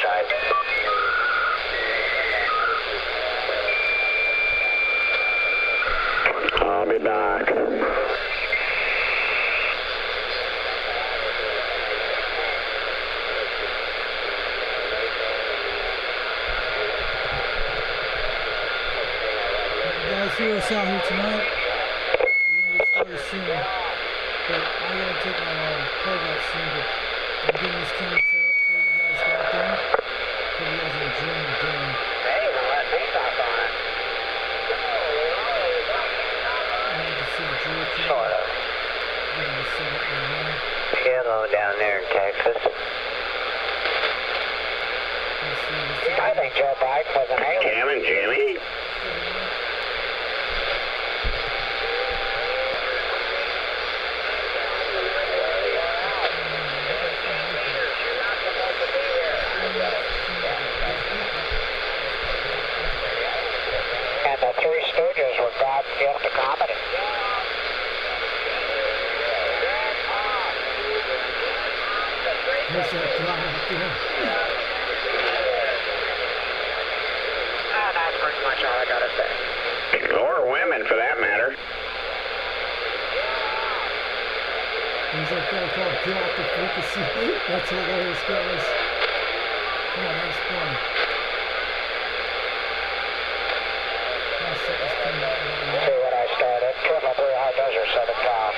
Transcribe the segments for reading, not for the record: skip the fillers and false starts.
side. I'll be back. See us out here tonight. We're gonna get started soon, but I gotta take my plug out soon. But I'm getting this camera set up for you guys out there. Hope you guys are enjoying the game. Hey, don't let me stop on it. I need to see the drill camera. Sort of. Getting this set up right now. Hello down there in Texas. Let's see. I think Joe Biden was an alien. Cam and Jimmy? And the Three Stooges were God's gift to comedy. There's that fly right there. That's pretty much all I gotta say. Or women, for that matter. There's that guy called Get Off the Frequency. That's hilarious, guys. Come on, that's funny. I'll set this thing up right now. See what I started. 203 High Desert, Southern Cal.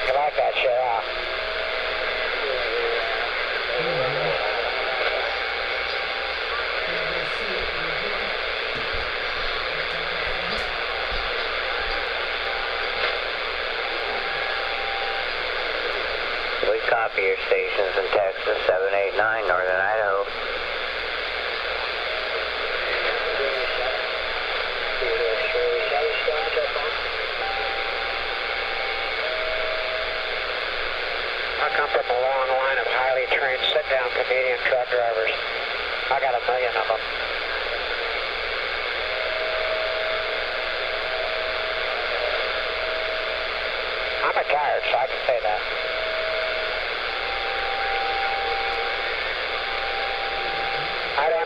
You like that shit, huh? We copy your stations in Texas, 789, Northern Idaho. I come from a long line of highly trained sit-down Canadian truck drivers. I got 1 million of them. I'm retired, so I can say that. I don't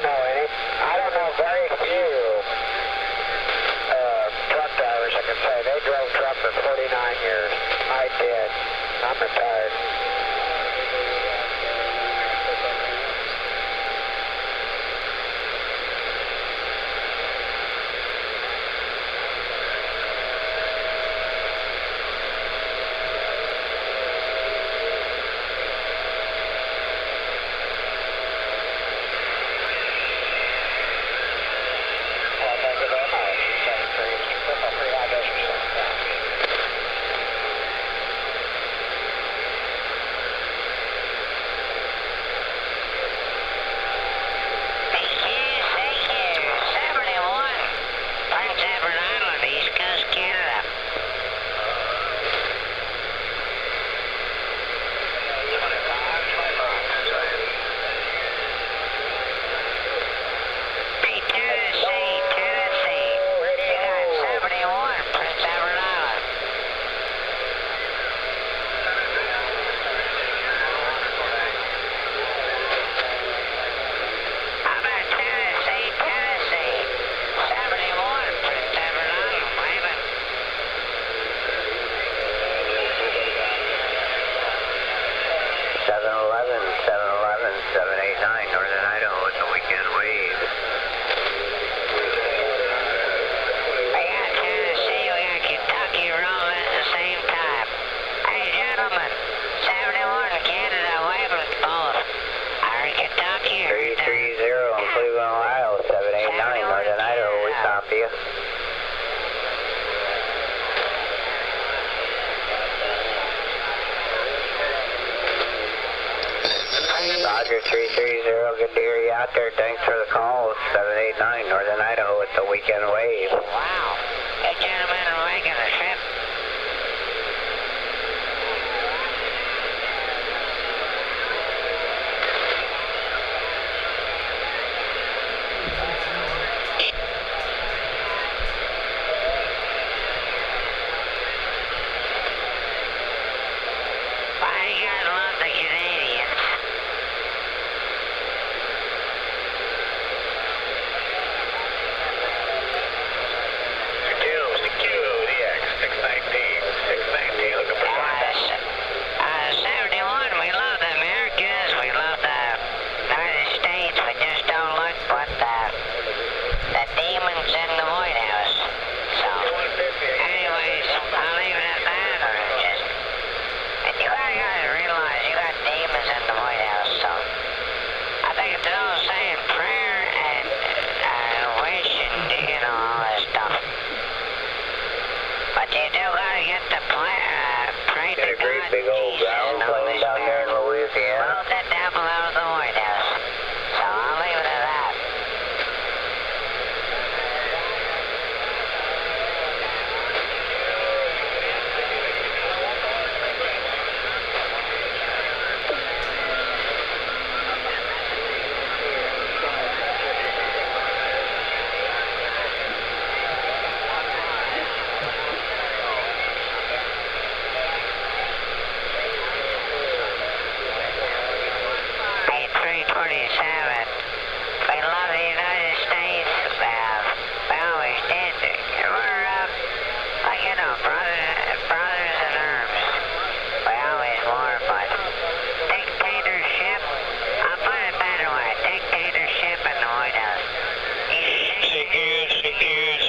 know very few truck drivers that can say they drove truck for 49 years. I did. I'm retired. Well, thank you very much. 733 High Desert, Southern Cal. Thank you. 71. Prince Edward Island, East Coast, Canada. Hey, Tennessee. You got 71, Prince Edward Island. How about Tennessee? 71, Prince Edward Island, baby. Seven eleven, 789, Northern Idaho with the weekend wave. We got Tennessee, we got Kentucky rolling at the same time. Hey gentlemen, 71 Canada, wave us both. Our Kentucky. 330 in Cleveland, Ohio, 789, Northern Idaho, we copy you. Roger, 330, good to hear you out there. Thanks for the call. 789, Northern Idaho with the weekend wave. Wow. That gentleman are making a trip. get the pray Got to a great God big old Jesus ground and plane Holy down there in Spirit. Louisiana. Rode that devil out of the White House. So I'll leave it at that. Hey, 327. We love the United States. We always did. We're, like, you know, brothers in arms. We always were, but dictatorship, I'll put it better way, dictatorship in the White House.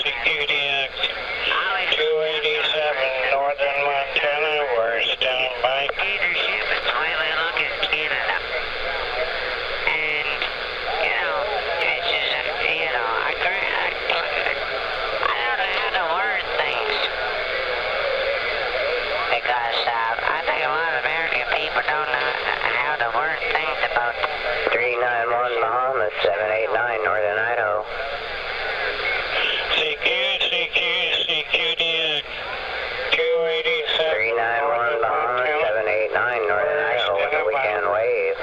Security Act Always 287 Northern Montana. We're standby. dictatorship is the way we look at Canada. And, you know, it's just, you know, I don't know how to word things. Because I think a lot of American people don't know how to word things about 391 Bahamas, 789 Northern Idaho. Security Act 287 391 Bahamas, 789 Northern Idaho with a weekend wave.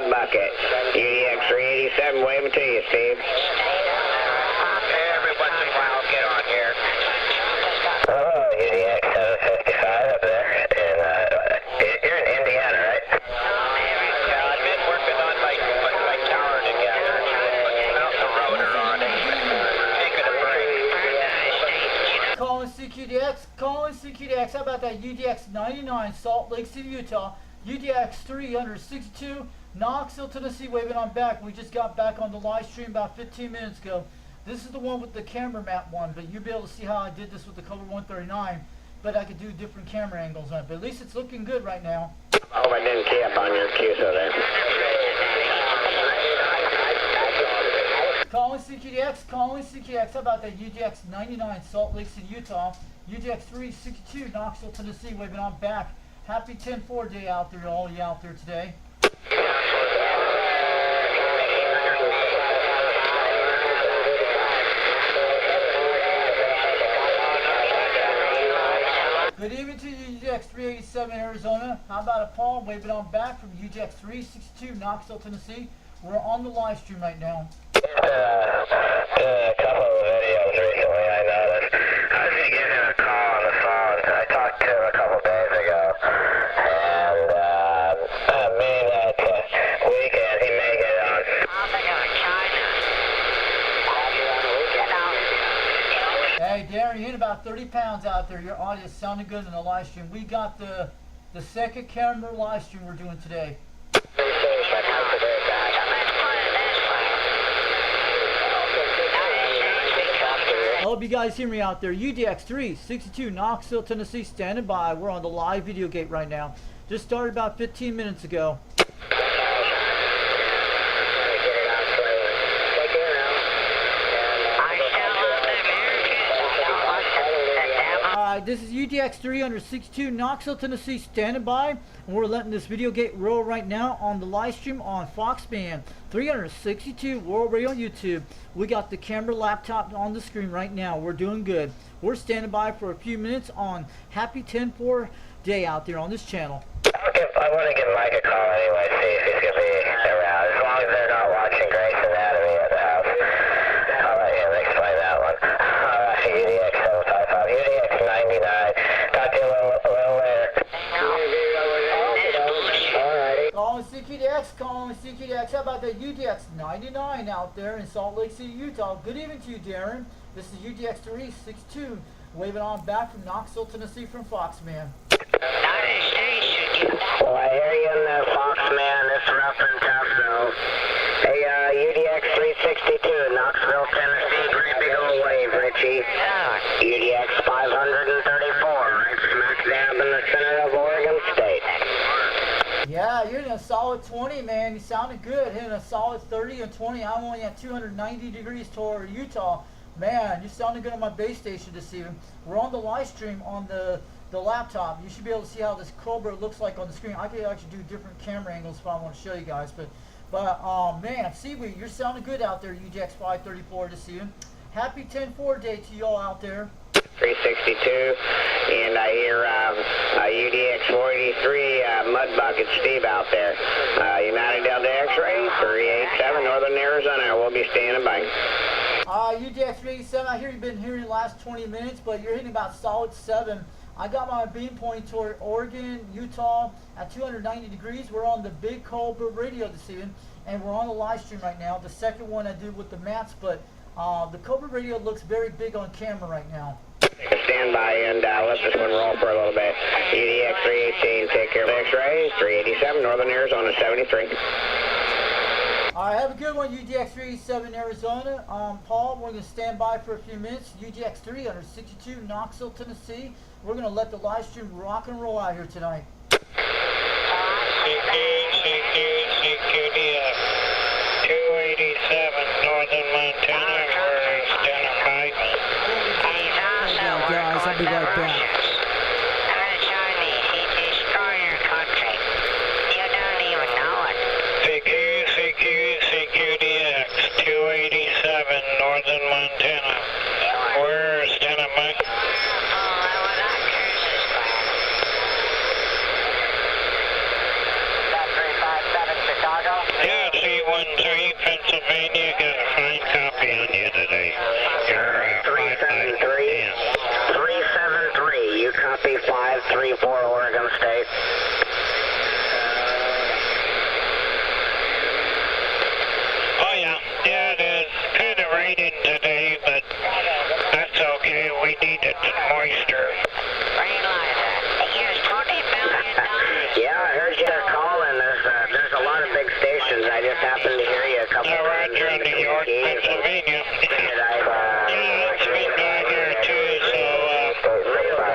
Mud Bucket. UDX 387 waving to you, Steve. Every once in a while, get on here. Oh, UDX 755 up there. You're in Indiana, right? Yeah, I've been working on my tower together. Putting out the rotor on it. Taking a break. Calling CQDX. How about that UDX 99, Salt Lake City, Utah. UDX 362, Knoxville, Tennessee, waving on back. We just got back on the live stream about 15 minutes ago. This is the one with the camera map one, but you'll be able to see how I did this with the Octobor 139, but I could do different camera angles on it. But at least it's looking good right now. I hope I didn't key up on your QSO there. Calling CQDX. How about that UDX 99, Salt Lake City, Utah. UDX 362, Knoxville, Tennessee, waving on back. Happy 10-4 day out there, all you out there today. Good evening to you, UDX 387 Arizona. How about it, Paul? Waving on back from UDX 362, Knoxville, Tennessee. We're on the live stream right now. A couple of videos recently I noticed. I was just getting a call on the phone. I talked to him a couple days ago. And maybe that weekend he may get on. Hey, Darren, you're in about 30 pounds out there. Your audio is sounding good in the live stream. We got the second camera live stream we're doing today. I hope you guys hear me out there. UDX 362, Knoxville, Tennessee, standing by. We're on the live video gate right now. Just started about 15 minutes ago. Alright, this is UDX 362, Knoxville, Tennessee, standing by. And we're letting this video gate roll right now on the live stream on Fox Band 362 World Radio on YouTube. We got the camera laptop on the screen right now. We're doing good. We're standing by for a few minutes on Happy 10-4 day out there on this channel. I want to give Mike a call anyway, see if he's going to be around. As long as they're not watching Grey's Anatomy at the house. I'll let him explain that one. UDX 755, UDX 99. Talk to you a little later. Calling CQDX. How about that UDX 99 out there in Salt Lake City, Utah? Good evening to you, Darren. This is UDX 362, waving on back from Knoxville, Tennessee from Foxman. Well, I hear you in the Foxman. It's rough and tough, though. Hey, UDX 362, Knoxville, Tennessee. Great big old wave, Richie. UDX 534, right smack dab in the center of Oregon State. Yeah, you're in a solid 20, man. You sounded good. Hitting a solid 30 and 20. I'm only at 290 degrees toward Utah. Man, you sounded good on my base station this evening. We're on the live stream on the laptop. You should be able to see how this Cobra looks like on the screen. I could actually do different camera angles if I want to show you guys. But man, Seaweed, you're sounding good out there, UDX 534 this evening. Happy 10-4 day to you all out there. 362, and I hear UDX 483 Mud Bucket Steve out there. United Delta X-Ray 387 Northern Arizona. We'll be standing by. UDX 387, I hear you've been here in the last 20 minutes, but you're hitting about solid 7. I got my beam pointing toward Oregon, Utah at 290 degrees. We're on the Big Cobra radio this evening, and we're on the live stream right now. The second one I did with the maps, but the Cobra radio looks very big on camera right now. Stand by and let this one roll for a little bit. UDX 318, take care of X-Ray, 387, Northern Arizona, 73. All right, have a good one, UDX 387 Arizona. Paul, we're going to stand by for a few minutes. UDX 362, Knoxville, Tennessee. We're going to let the live stream rock and roll out here tonight. CQDX 287, Northern Montana. We're standing by. Guys, I'll be right back. CQDX 287, Northern Montana. We're standing by. raining today, but that's okay. We needed moisture. Realize that. They used $20 billion. Yeah, I heard you calling. There's a lot of big stations. I just happened to hear you a couple Yeah, right times. here in New York, Pennsylvania. Yeah, it's been down here too, so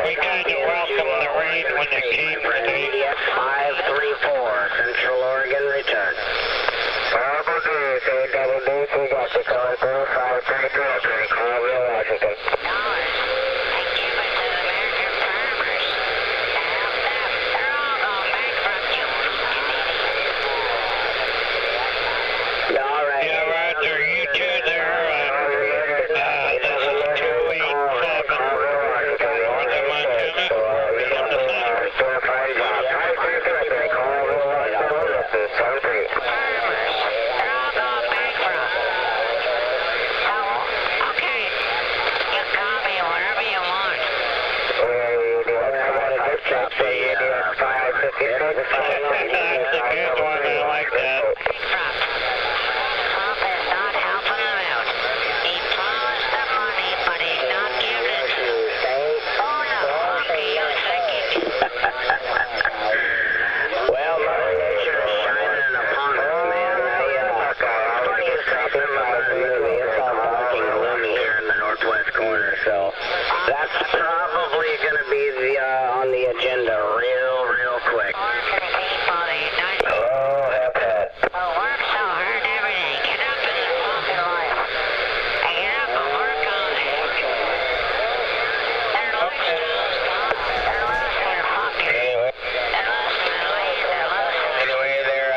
we kind of welcomed the rain when it came today. 534, Central Oregon, return. Double D, we got you calling through 533, Colville, Washington. Dollars. They give it to the American farmers to help them. They're all going bankrupt, you fucking idiot. All right. Yeah, Roger, you too there. This is 287 north of Montana. From the center. Farmers. They're all going bankrupt. So, okay. You call me whenever you want. That's a good one. I like that. Bankrupt. Trump is not helping them out. He promised them money, but he's not giving it to them. Who the fuck do you think he is? Well, Mother Nature is shining upon us, man. Funny you say something about a movie. It's all dark and gloomy here in the northwest corner, so that's probably going to be on the agenda real quick. Working people, the United Hello, Hephead. who work so hard every day. Get up in your fucking life. And get up and work on it. Their lifestyle's gone. They're losing their fucking... Anyway, They're losing their land. They're losing their... anyway, they're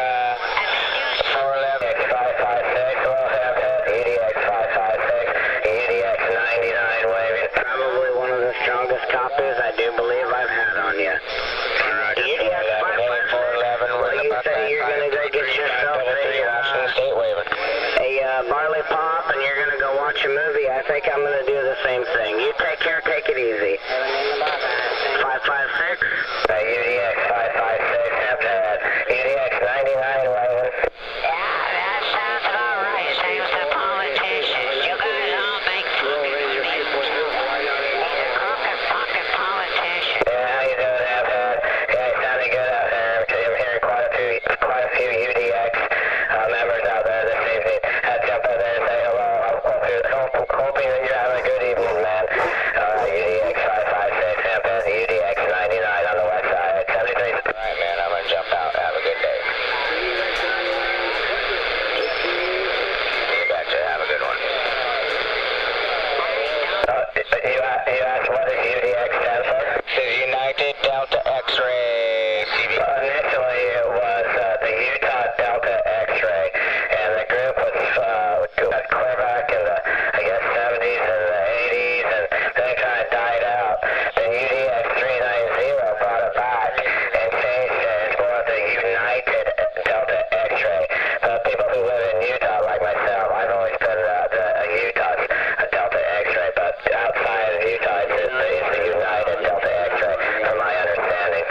And they use... 411 556, hello, Hephead. EDX 556, EDX 99 waving. Probably one of the strongest copies I do believe I've had on you. EDX 556, what do you say you're going to go get yourself a barley pop and you're going to go watch a movie? I think I'm going to do the same thing. You take care, take it easy. 556? EDX 556, Hephead. EDX 99 waving. Yeah, that sounds about right. Same as the politicians. You guys all make fucking money. These are crooked fucking politicians. Yeah, how you doing, Hephead? Yeah, you sounding good out there. I'm hearing quite a few UDX members out there this evening. I'd jump in there and say hello. Hoping that you're having a good evening, man. UDX 556, Hephead, UDX 99 on the west side, 73. All right, man, I'm going to jump out. Have a good day. You betcha. Have a good one. You asked what is UDX stands for? United Delta X-Ray TV. Initially, it was the Utah Delta X-Ray, and the group was clear back in the, I guess, 70s and the 80s, and then it kind of died out. Then UDX 390 brought it back and changed it. It's more of the United Delta X-Ray. People who live in Utah, like myself, I've always been Utah's Delta X-Ray, but outside of Utah, it's the United Delta X-Ray, from my understanding.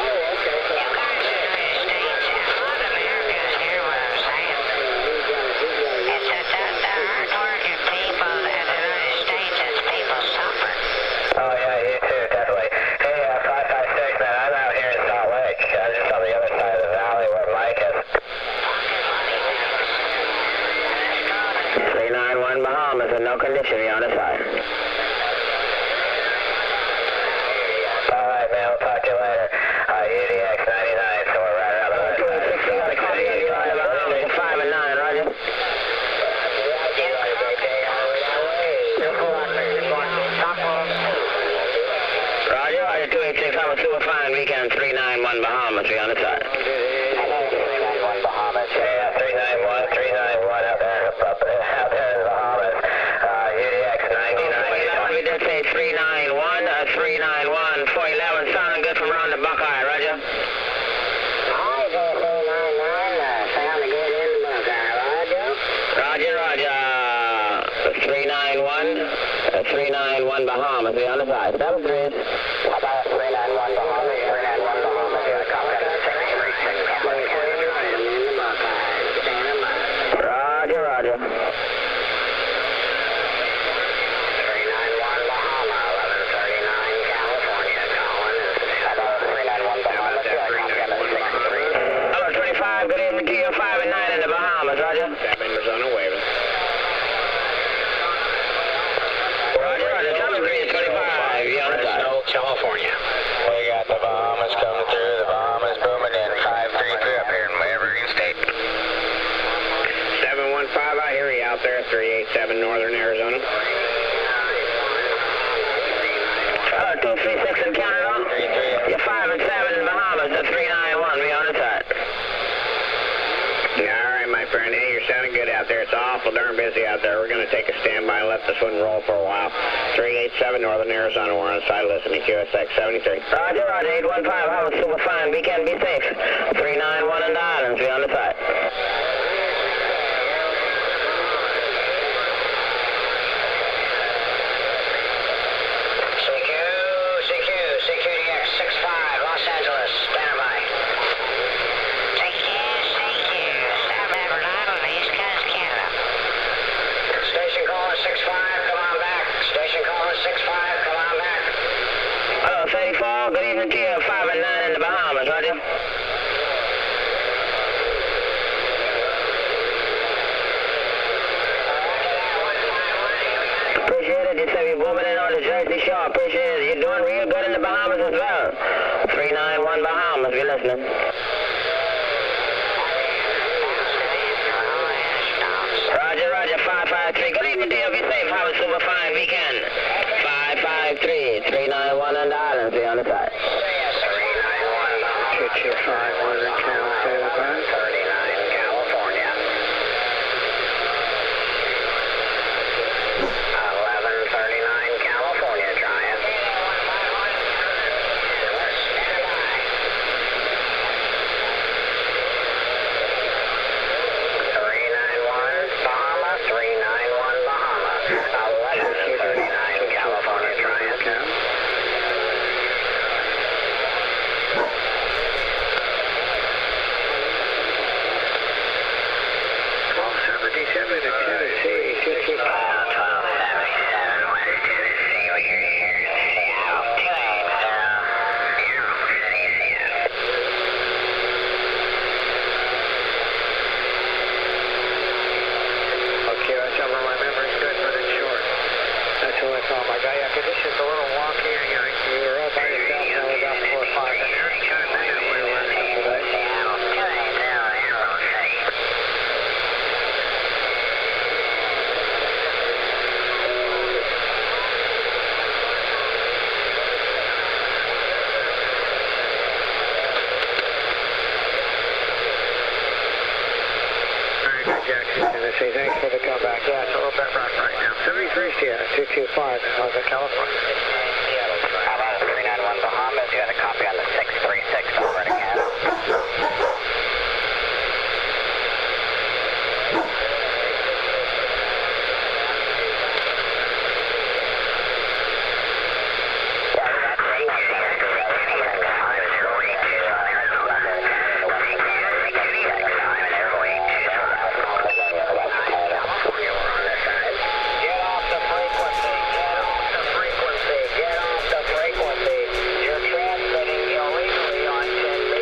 You guys in the United States, and a lot of Americans hear what I'm saying. It's that the hard-working people in the United States, as people suffer. Oh, yeah, you too, definitely. Hey, 556, man, I'm out here in Salt Lake. I'm just on the other side of the valley where Mike is. Fucking money bags. And it's going to 391 Bahamas in no condition, you're on the side. All right, man, we'll talk to you later. UDX 99, so we're right around the west side. 5 and 9, Roger. Roger, Roger, 286, I'm a super fine weekend, 391 Bahamas, you're on the side. 391 Bahamas. Yeah, 391 out there in the Bahamas. UDX 99. We did say 391, 391, 411, sounding good from around the Buckeye, Roger. Hi, 399, sounding good in the Buckeye, Roger. Roger, Roger. 391 Bahamas, we on the side. 73. How about 391 Bahamas, 391 Bahamas, yeah, copy that. 636, Roger, Roger. California. We got the Bahamas coming through. The Bahamas booming in 533 up here in Evergreen State. 715, I hear you out there. 387 Northern Arizona. 236 in Canada. You're 5 and 7 in Bahamas. That's 391. Be on the side. All right, my friend. Hey, you're sounding good out there. It's awful darn busy out there. We're going to take a standby and let this one roll for a while. 387 Northern Arizona. We're on the side listening. QSX 73. Roger, Roger. 815. Have a super fine weekend. Be safe. 391 in the islands. Be on the side. CQDX 65, Los Angeles, stand by. CQ, 7 on the East Coast, Canada. Station calling 65, come on back. Station calling 65, come on back. Hello, 34. Good evening to you. 5 and 9 in the Bahamas, Roger. Appreciate it. Just have you booming in on the Jersey Shore. Appreciate it. You're doing real good in the Bahamas as well. 391 Bahamas, if you're listening. Roger, Roger, 553. Good evening to you. Be safe. Have a super fine weekend. 553, 391 on the islands. Be on the side. 2251 in Canada. 39, California. 1139, California, try it. Stand by. 391, Bahama, 391, Bahama. 1139, California, try it. 1277 in Tennessee. 225. 1277, West Tennessee, we hear you here in Seattle. 280, Okay, that's over. My memory's good, but it's short. That's what I thought. My guy, yeah, condition's a little wonky. You were all by yourself now about 4 or 5 minutes. You're kind of bad where we're at today. Seattle, 280, Arrow City. Jackson, Tennessee. Thanks for the comeback. Yeah, it's a little bit rough right now. 73 Sierra, 225 in Northern California. How about 391 Bahamas? You got a copy on the 636 over to Canada. Get off the frequency. You're transmitting illegally on 10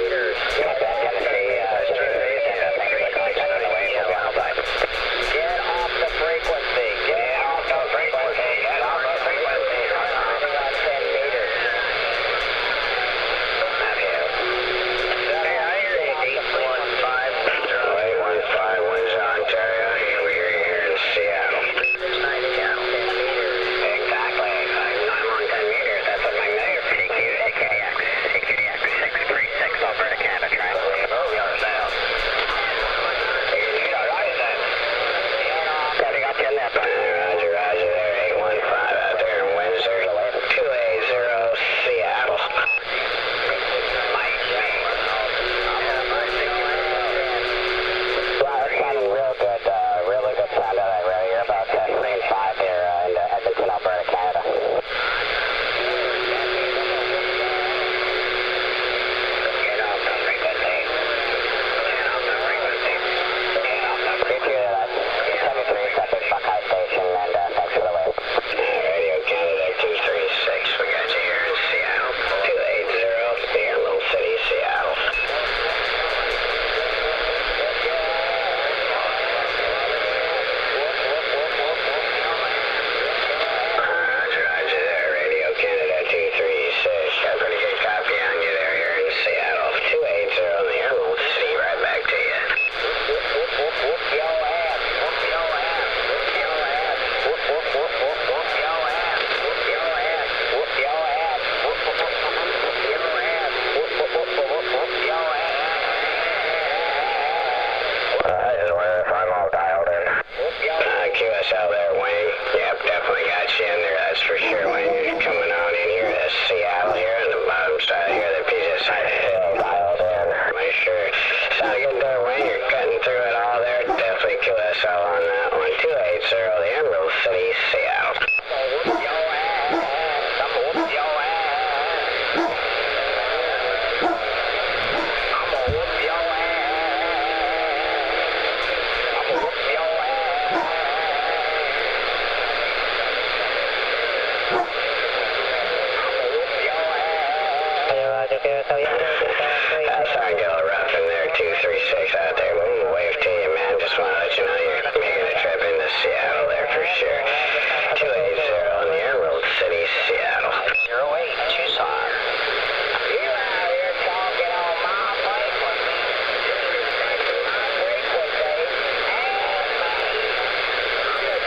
Starting to get a little rough in there, 236 out there. We'll wave to you, man. Just want to let you know you're making a trip into Seattle there for sure. 280 in the Emerald City, Seattle. 08 Tucson.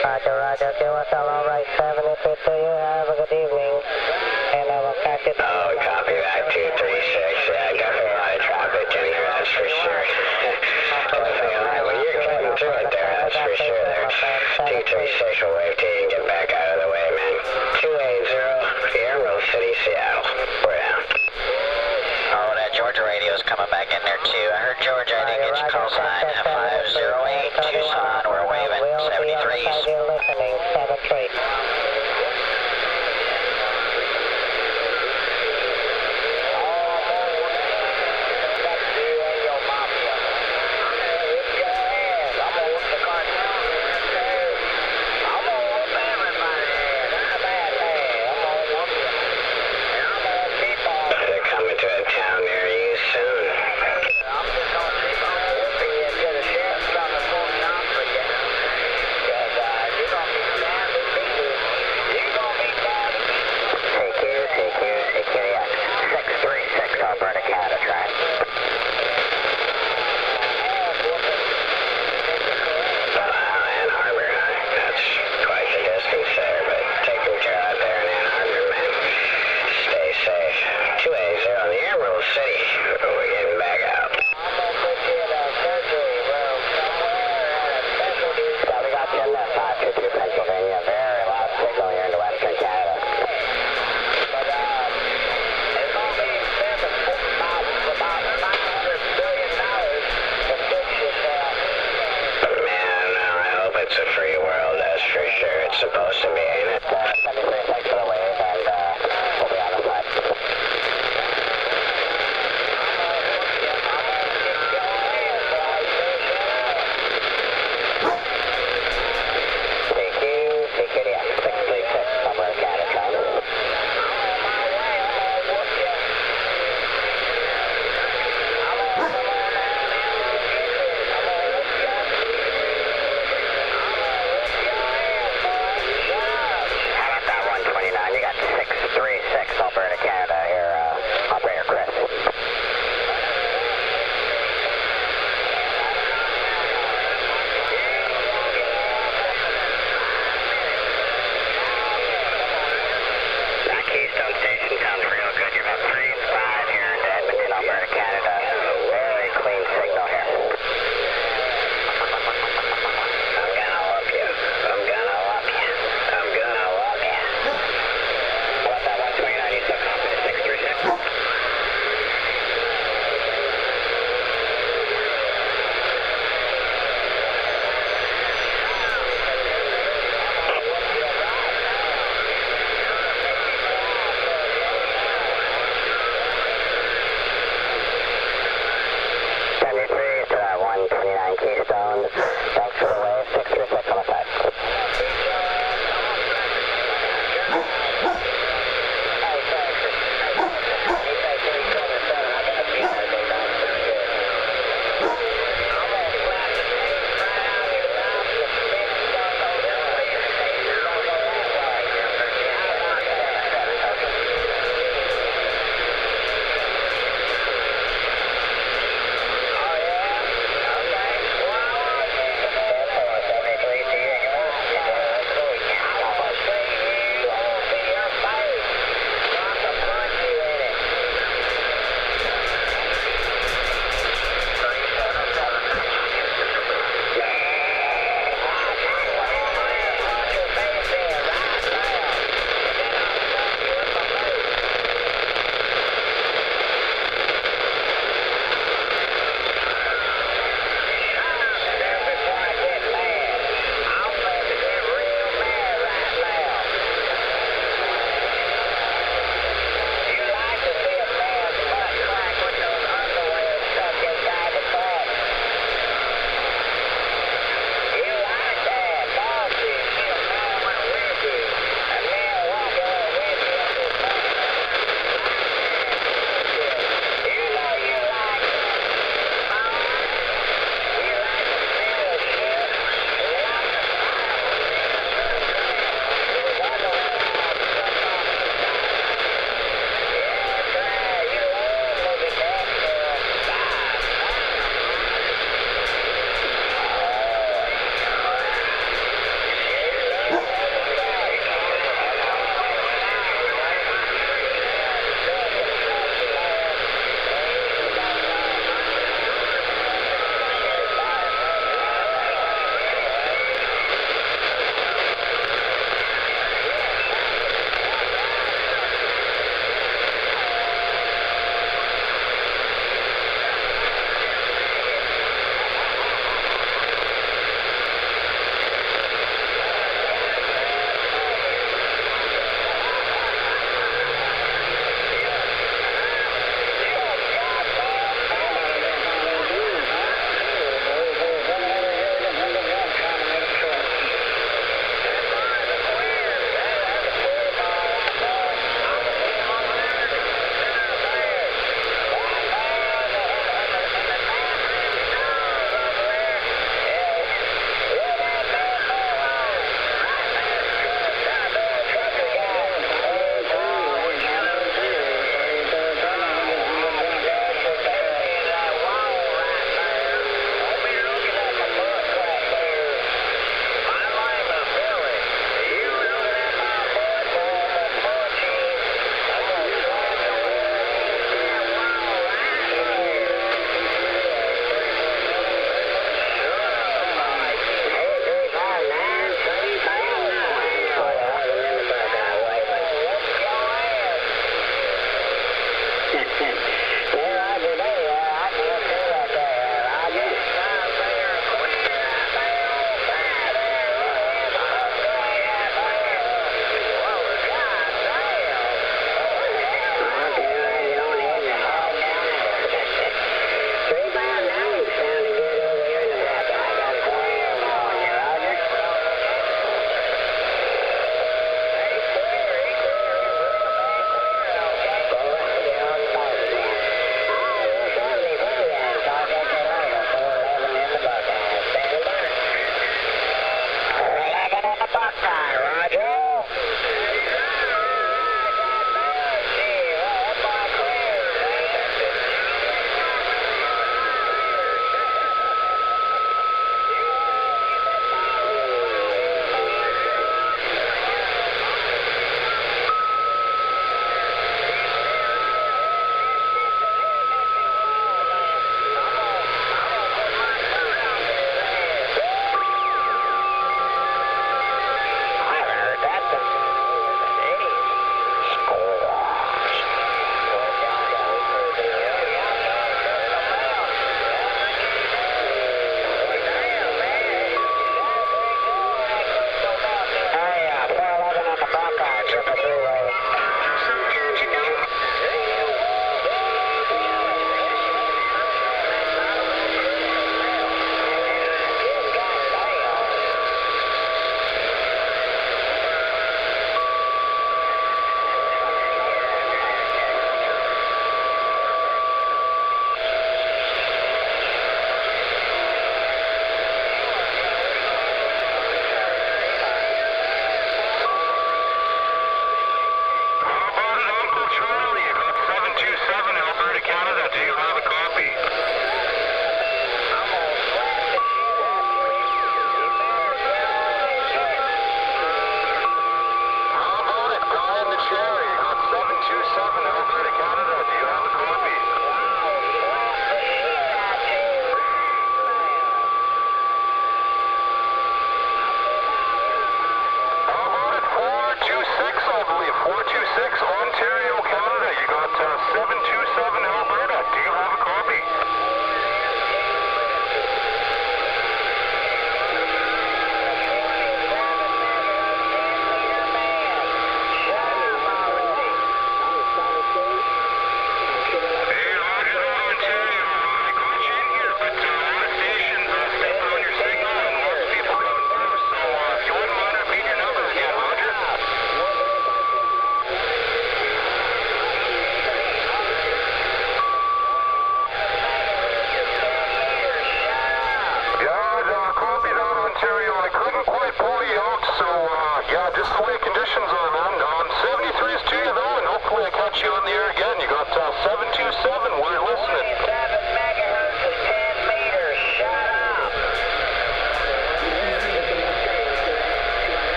Roger, Roger. QSL all right, 72 to you. Have a good evening. And I will catch you. Oh, copy that, 236. Yeah, definitely a lot of traffic in here, that's for sure. Well, you're cutting through it there, that's for sure there. 236 will wave to you and get back out of the way, man. 280, Emerald City, Seattle. We're down. Oh, that Georgia radio's coming back in there too. I heard Georgia, I didn't get your call sign. 508 Tucson, we're waving 73s. Listening, 73. They're coming to a town near you soon. It's a free world, that's for sure. It's supposed to be, ain't it? 73, thanks for the wave, and we'll be on the side. TQDX 636, somewhere in Canada.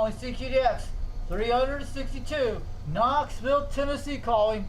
calling CQDX 362, Knoxville, Tennessee calling.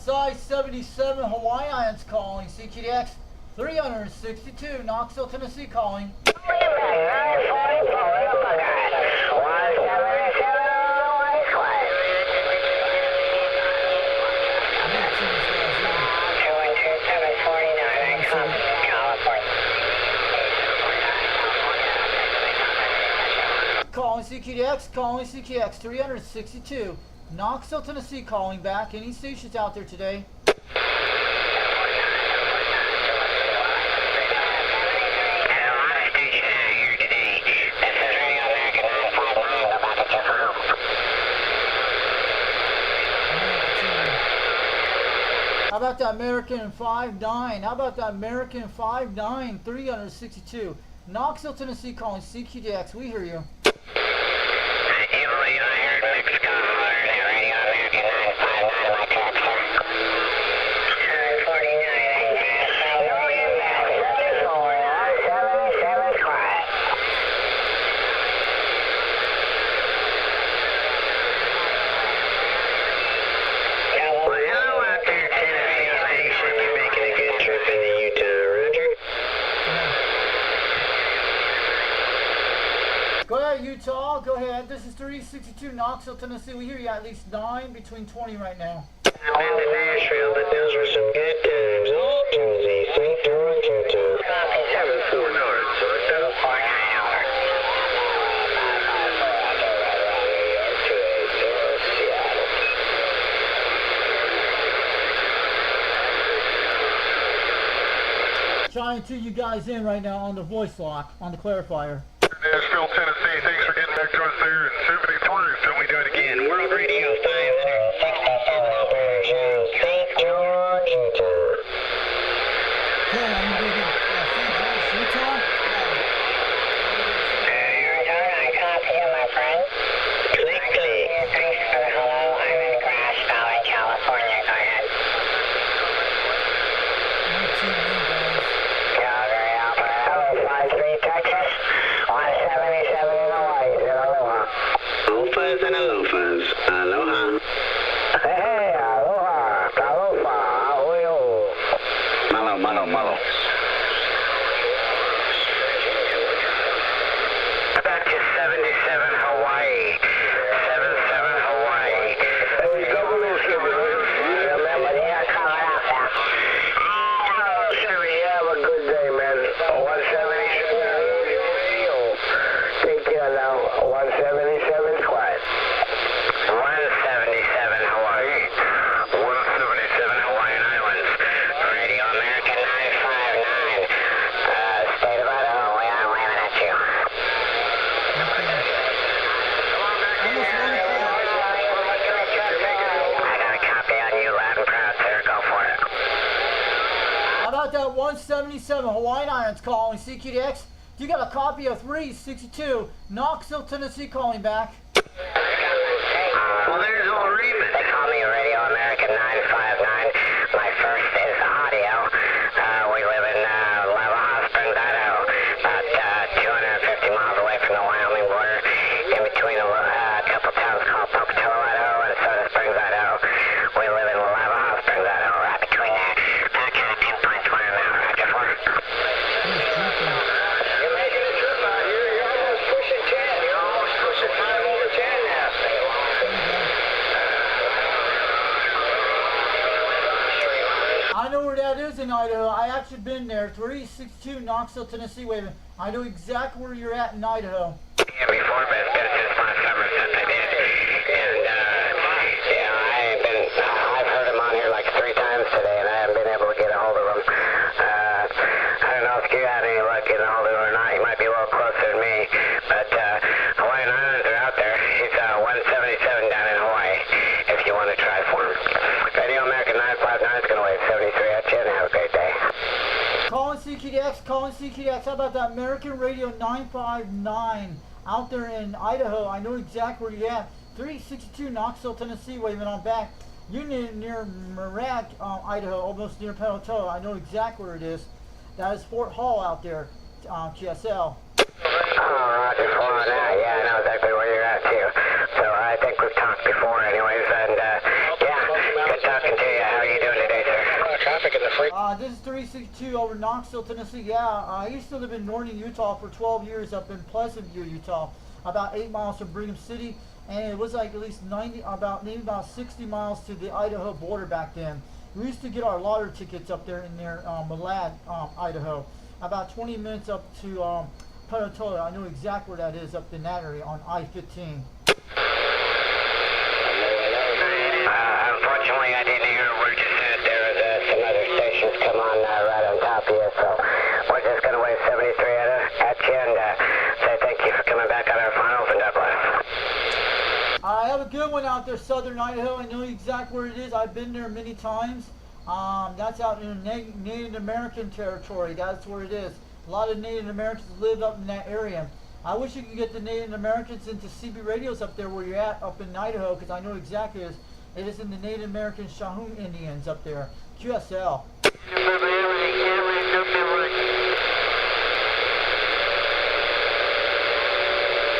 Size 77 Hawaiians calling CQDX 362 Knoxville, Tennessee calling. Calling CQDX 362 Knoxville, Tennessee calling back. Any stations out there today? How about that American 5-9? How about that American 5-9 362 Knoxville, Tennessee calling CQDX. We hear you. Go ahead, Utah. Go ahead. This is 362 Knoxville, Tennessee. We hear you at least 9 between 20 right now. Been to Nashville, but those were some good times. All Tuesday, 3-2-2. Copy 7-4 North, 749 over. Trying to you guys in right now on the voice lock, on the clarifier. Nashville, Tennessee, thanks for getting back to us there in 73 until we do it again. World Radio 567 operation, St. George, Utah. Okay, I'm going to get St. George, Utah. I copy you, my friend. Click, click. Thanks for the hello. I'm in Grass Valley, California. Go ahead. Calgary, Alberta. 53 Texas. 170. about that 177 Hawaiian Islands calling CQDX? You got a copy of 362 Knoxville, Tennessee calling back. Well, there's old Reeman. They call me Radio American 959. My first is audio. We live in Lava Springs, Idaho, about 250 miles away from the Wyoming border, in between a couple towns called Pocatello, Idaho, and Soda Springs, Idaho. We live in Lava Springs, Idaho, right between there. That kind of pinpoints where I'm at, Roger 4. You're making a trip out here. You're almost pushing 10. You're almost pushing 5 over 10 now. I know where that is in Idaho. I actually been there. 362 Knoxville, Tennessee. Wait a minute. I know exactly where you're at in Idaho. Yeah, before, but it's been since last summer since I did. And, I've heard him on here like 3 times today, and I haven't been able to get a hold of him. I don't know if you had any luck getting a hold of him or not. He might be a little closer than me, but Hawaiian Islands are out there. He's 177 down in Hawaii, if you want to try for him. Radio American 959 is going to wave 73 at you, and have a great day. Calling CQDX, calling CQDX. How about that American Radio 959 out there in Idaho? I know exactly where you're at. 362 Knoxville, Tennessee, waving on back. You're near Merag, Idaho, almost near Pocatello. I know exactly where it is. That is Fort Hall out there, QSL. Oh, Roger 4 on that. Yeah, I know exactly where you're at, too. So I think we've talked before anyways, and yeah, good talking to you. How are you doing today, sir? Traffic in the free. This is 362 over Knoxville, Tennessee. Yeah, I used to live in Northern Utah for 12 years up in Pleasant View, Utah, about 8 miles from Brigham City, and it was like at least maybe about 60 miles to the Idaho border back then. We used to get our lottery tickets up there in near Malad, Idaho, about 20 minutes up to Pocatello. I know exactly where that is, up in that area on I-15. Unfortunately, I didn't hear where you said there was some other stations come on right on top of you, so we're just going to wave 73 at you and say thank you for coming back on our finals, and God bless. I have a good one out there, Southern Idaho. I know exactly where it is. I've been there many times. That's out in Native American territory. That's where it is. A lot of Native Americans live up in that area. I wish you could get the Native Americans into CB radios up there where you're at, up in Idaho, because I know exactly it is in the Native American Shahoon Indians up there. QSL.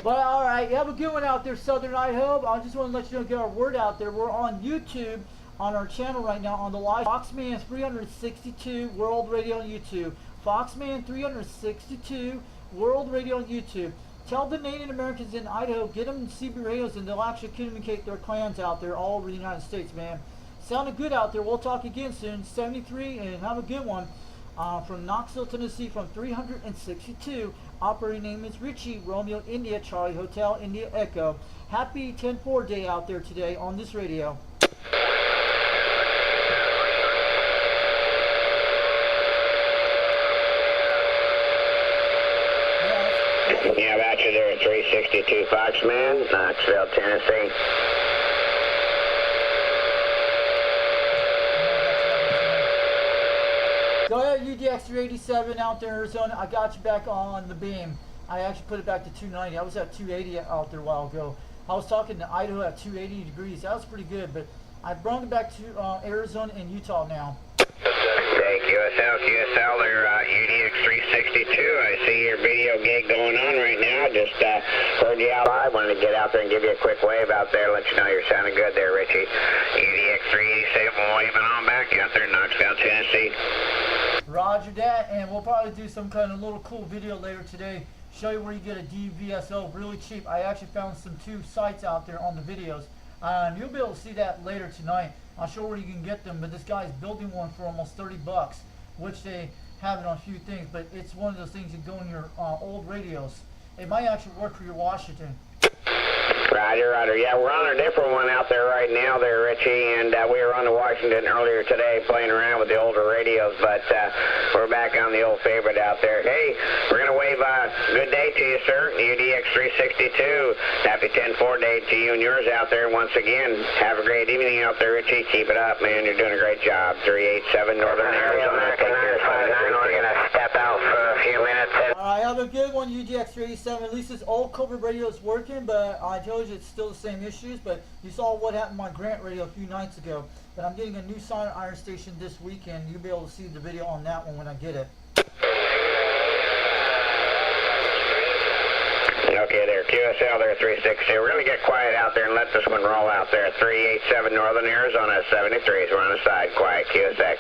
But alright, you have a good one out there, Southern Idaho. I just want to let you know, get our word out there. We're on YouTube on our channel right now on the live. Foxman 362 World Radio on YouTube. Foxman 362 World Radio on YouTube. Tell the Native Americans in Idaho, get them CB radios, and they'll actually communicate their clans out there all over the United States, man. Sounded good out there. We'll talk again soon. 73, and have a good one. From Knoxville, Tennessee, from 362. Operating name is Richie, Romeo, India, Charlie, Hotel, India, Echo. Happy 10-4 day out there today on this radio. Yeah, about you there at 362 Foxman, Knoxville, Tennessee. Go ahead, UDX 387 out there in Arizona. I got you back on the beam. I actually put it back to 290. I was at 280 out there a while ago. I was talking to Idaho at 280 degrees. That was pretty good, but I brought it back to Arizona and Utah now. Hey, QSL, they're UDX 362. I see your video gig going on right now. Just heard you out live. Wanted to get out there and give you a quick wave out there, let you know you're sounding good there, Richie. UDX 387 waving on back out there in Knoxville, Tennessee. Roger that, and we'll probably do some kind of little cool video later today. Show you where you get a DVSO really cheap. I actually found some 2 sites out there on the videos. You'll be able to see that later tonight. I'll show where you can get them, but this guy's building one for almost 30 bucks, which they have it on a few things, but it's one of those things that go in your old radios. It might actually work for your Washington. Roger. Yeah, we're on a different one out there right now there, Richie, and we were on the Washington earlier today playing around with the older radios, but we're back on the old favorite out there. Hey, we're going to wave good day to you, sir. UDX 362. Happy 10-4 day to you and yours out there. Once again, have a great evening out there, Richie. Keep it up, man. You're doing a great job. 387 Northern Arizona. Take care. one, UDX387. At least this old Cobra radio is working, but I told you it's still the same issues. But you saw what happened to my Grant radio a few nights ago. But I'm getting a new Silent Iron station this weekend. You'll be able to see the video on that one when I get it. Okay, there, QSL there, 360. We're going to get quiet out there and let this one roll out there. 387 Northern Arizona 73s. We're on the side, quiet, QSX.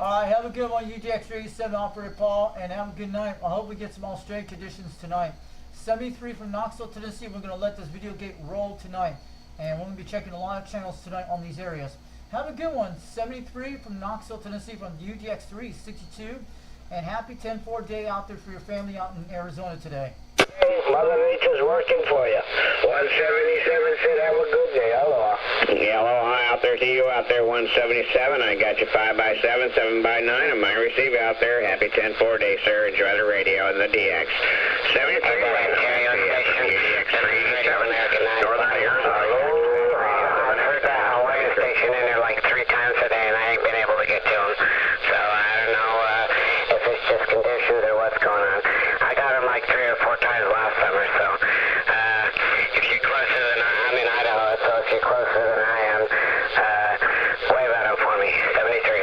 All right, have a good one, UDX387, Operator Paul, and have a good night. I hope we get some all-straight conditions tonight. 73 from Knoxville, Tennessee. We're going to let this video get rolled tonight, and we're going to be checking a lot of channels tonight on these areas. Have a good one, 73 from Knoxville, Tennessee, from UDX362, and happy 10-4 day out there for your family out in Arizona today. Mother Nature's working for you. 177 said have a good day. Aloha. Yeah, aloha out there to you out there, 177. I got you 5x7, 7x9 on my receive out there. Happy 10-4 day, sir. Enjoy the radio and the DX. 73. Northern Arizona. I've heard that Hawaii station in there like 3 times today, and I ain't been able to get to them. So I don't know if it's just conditions or what's going on. I got them like 3 or 4 times last summer, so if you're closer than I'm in Idaho, so if you're closer than I am, wave at them for me. 73.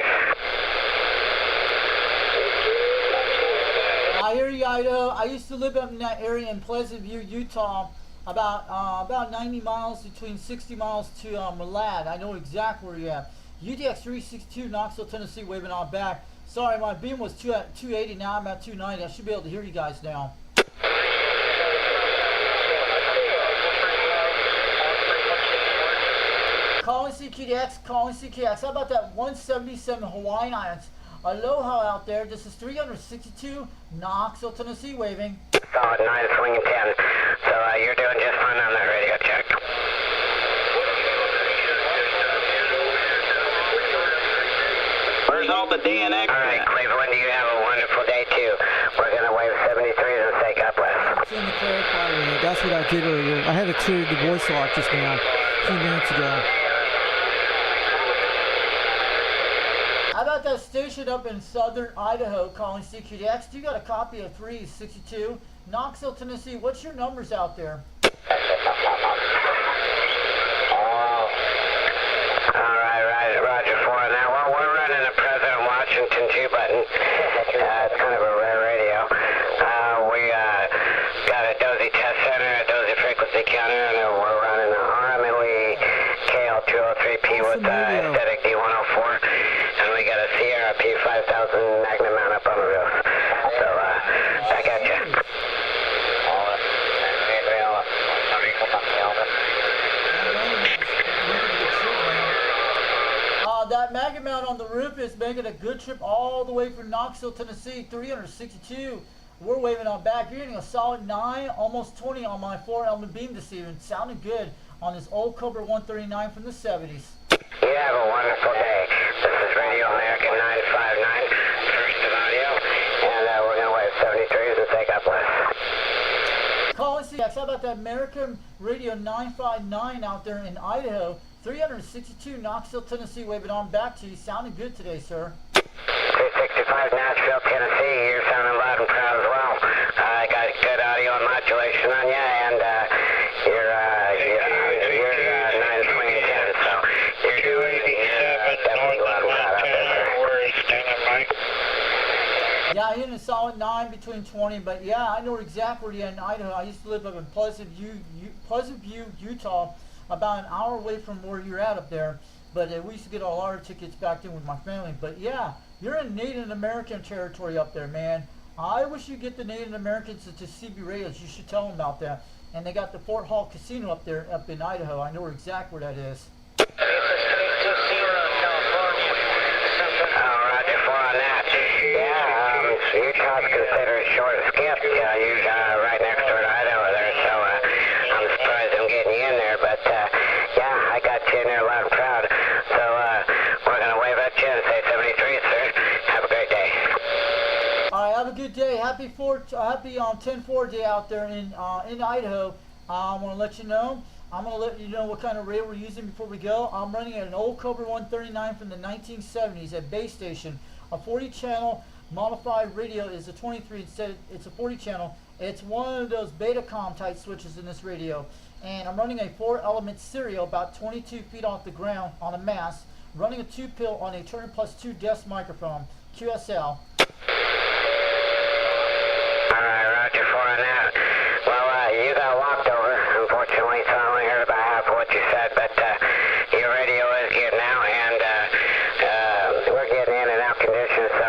I hear you, Idaho. I used to live up in that area in Pleasant View, Utah, about 90 miles, between 60 miles to Malad. I know exactly where you're at. UDX362, Knoxville, Tennessee, waving on back. Sorry, my beam was 280, now I'm at 290. I should be able to hear you guys now. Calling CQDX, calling CQDX. How about that 177 Hawaiian Islands? Aloha out there. This is 362 Knoxville, Tennessee, waving. Solid 9, swinging 10. So you're doing just fine on that radio check. Where's all the DNX? All right, Cleveland, you have a wonderful day too. We're going to wave 73s and say God bless. In the clarifier unit. That's what I did earlier. I had to clear the voice lock just now, a few minutes ago. How about that station up in southern Idaho calling CQDX? You got a copy of 362 Knoxville, Tennessee. What's your numbers out there? All right, Roger 4 on that. Well, we're running a President Washington 2 button. It's kind of a rare radio. We got a Dozy test center, a Dozy frequency counter, and we're running an RMLE KL203P with aesthetic D104, and we got a CRP 5000 Magnum mount up on the roof. So, back at you. That maggot mount on the roof is making a good trip all the way from Knoxville, Tennessee, 362. We're waving on back. You're getting a solid 9, almost 20 on my 4-element beam this evening. Sounding good on this old Cobra 139 from the 70s. You have a wonderful day. This is Radio American 959, first of audio, and we're going to wave 73s and say God bless. Calling CX, how about that American Radio 959 out there in Idaho? 362 Knoxville, Tennessee, waving on back to you. Sounding good today, sir. 365 Nashville, Tennessee. You're sounding loud and proud as well. I got good audio and modulation on you, and you're 9 swinging 10, so you're doing definitely loud and proud out there. We're standing by. Yeah, I hit a solid 9 between 20, but yeah, I know exactly where you're in Idaho. I used to live up in Pleasant View, Utah, about an hour away from where you're at up there. But we used to get all our tickets back in with my family. But yeah, you're in Native American territory up there, man. I wish you'd get the Native Americans to CB radios. You should tell them about that. And they got the Fort Hall Casino up there, up in Idaho. I know exactly where that is. Roger 4 on that. Yeah, Utah's considered short skip. You're right next door to Idaho there, so I'm surprised I'm getting you in there. But yeah, I got you in there loud and proud. So we're going to wave at you and say 73, sir. Have a great day. All right, have a good day. Happy 10-4 day out there in Idaho. I want to let you know. I'm going to let you know what kind of radio we're using before we go. I'm running an old Cobra 139 from the 1970s at base station. A 40 channel modified radio is a 23 instead. It's a 40 channel, It's one of those Betacom type switches in this radio. And I'm running a 4-element serial about 22 feet off the ground on a mast, running a 2-pill on a Turner Plus 2 desk microphone, QSL. Alright, Roger 4 on that. Well, you got walked over, unfortunately, so I only heard about half of what you said, but your radio is getting out, and we're getting in and out conditions, so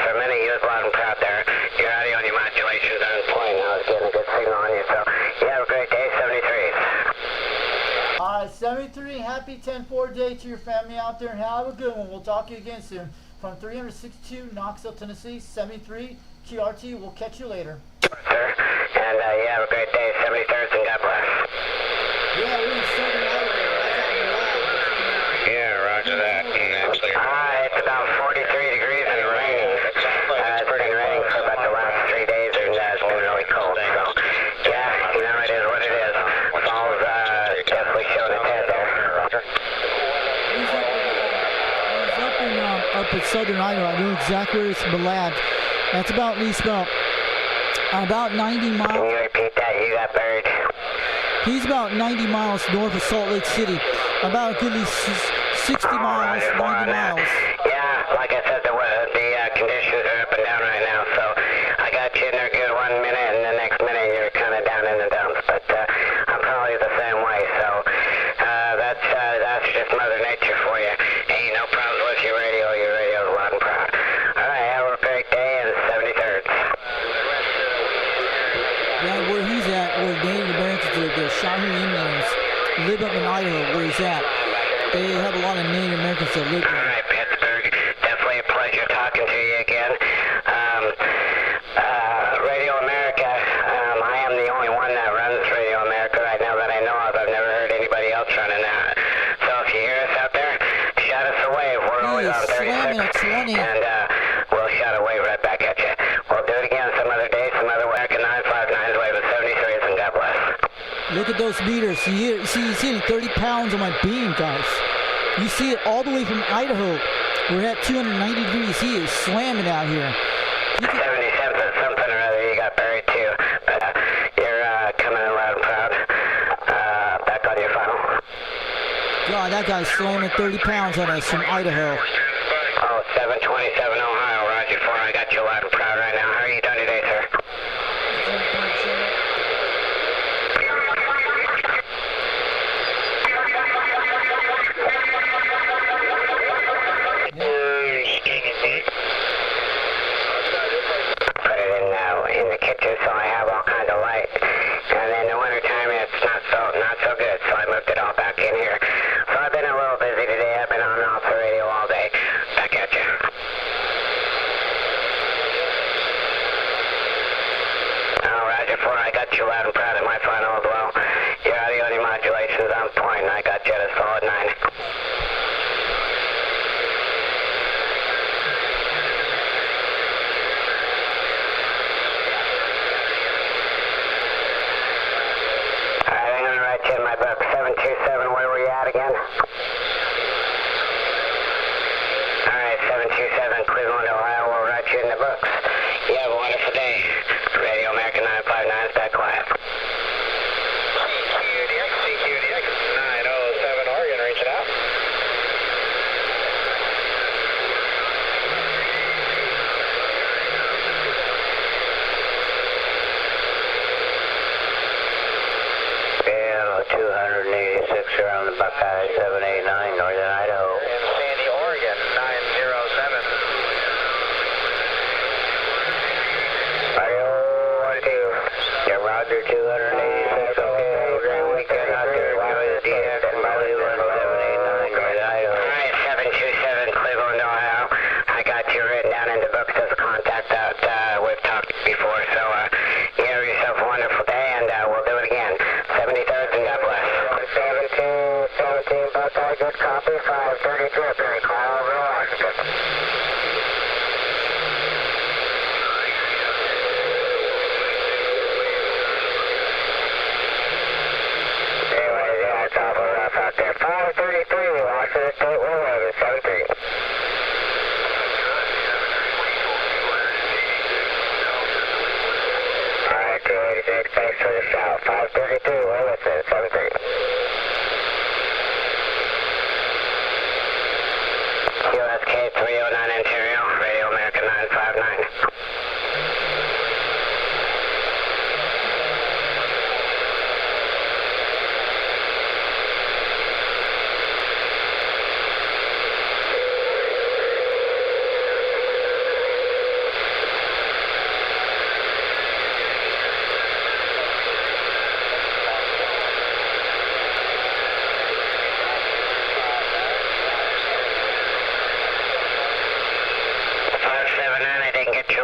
for many of you loud and proud there, your audio and your modulation's on point. I was getting a good signal on you, so you have a great day, 73s. 73, happy 10-4 day to your family out there, and have a good one. We'll talk to you again soon. From 362 Knoxville, Tennessee, 73 QRT. We'll catch you later. Sir, and you have a great day, 73rds, and God bless. Yeah, we're in Southern Idaho. That's out in the lab. Yeah, roger that. Actually, It's about 43 degrees and raining. It's been raining for about the last 3 days, and it's been really cold. So, yeah, you know, it is what it is. Fall's definitely showing its head there. Up in Southern Idaho. I know exactly where it's Malad. That's about at least about 90 Can miles. you repeat that? You got buried. He's about 90 miles north of Salt Lake City. About a good 60 miles, 90 miles. Yeah, like I said, the conditions are up and down right now, so I got you in there good 1 minute, and the next minute you're kind of down in the dumps, but I'm probably the same way, so that's just Mother Nature for you. Ain't no problems with your radio is loud and proud. Alright, have a great day, and 73rds. Yeah, where he's at, where Native Americans, the Shawnee Indians, live up in Idaho, where he's at. They have a lot of Native Americans that live there. Alright, Pittsburgh, definitely a pleasure talking to you again. Radio America, I am the only one that runs Radio America right now that I know of. I've never heard anybody else running that. So if you hear us out there, shout us a wave. We're always on 36, and we'll shout a wave right back at you. We'll do it again some other day, some other American 959s, waving 73s, and God bless. Look at those meters. You see, he's hitting 30 pounds on my beam, guys. You see it all the way from Idaho. We're at 290 degrees. He is slamming out here. 77 something or other, you got buried too. But you're coming in loud and proud. Back on your final. God, that guy's slamming 30 pounds on us from Idaho. Oh, 727 Ohio, Roger 4. I got you loud and proud right now. How are you doing today, sir? Put it in the kitchen so I have all kinds of light. And in the wintertime it's not so good, so I moved it all back in here. So I've been a little busy today. I've been on and off the radio all day. Back at you.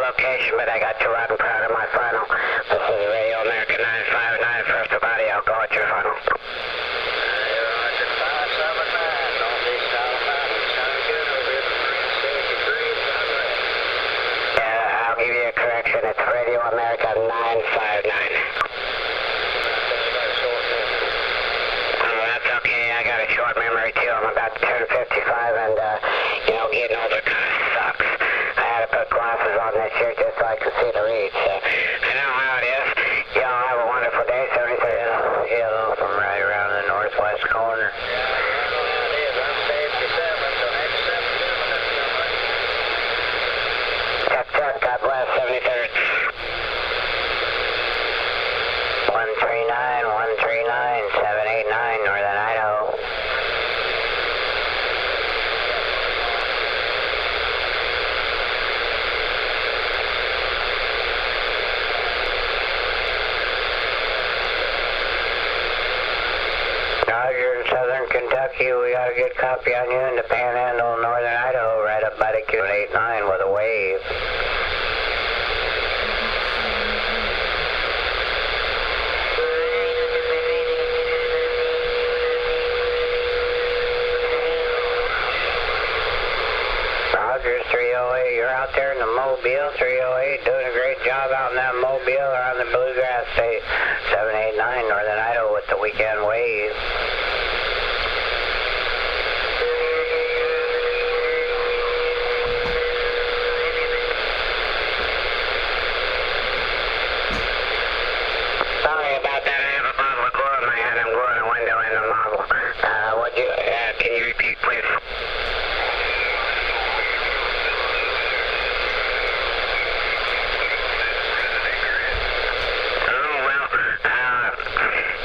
location, but I got you right in front of my final. This is Radio America 959. First of body, I'll go at your final. Yeah, I'll give you a correction. It's Radio America 959. Oh, that's okay. I got a short memory too. I'm about to turn 55 and, getting older kind of sucks. I had to put glasses on this year just so I could see the read, so I know how it is. Y'all have a wonderful day. 73 Hill from right around the northwest corner. Check, God bless, 73rd. 139, 789, Northern Idaho. Roger, in southern Kentucky, we got a good copy on you in the Panhandle, Northern Idaho, right up by the Q89 with a wave. Roger, 308, you're out there in the Mobile, 308, doing a great job out in that Mobile or on the Bluegrass State, 789, Northern Idaho with the weekend wave. Sorry about that, I have a bottle of glue in my hand, I'm gluing a window in the model. Can you repeat, please?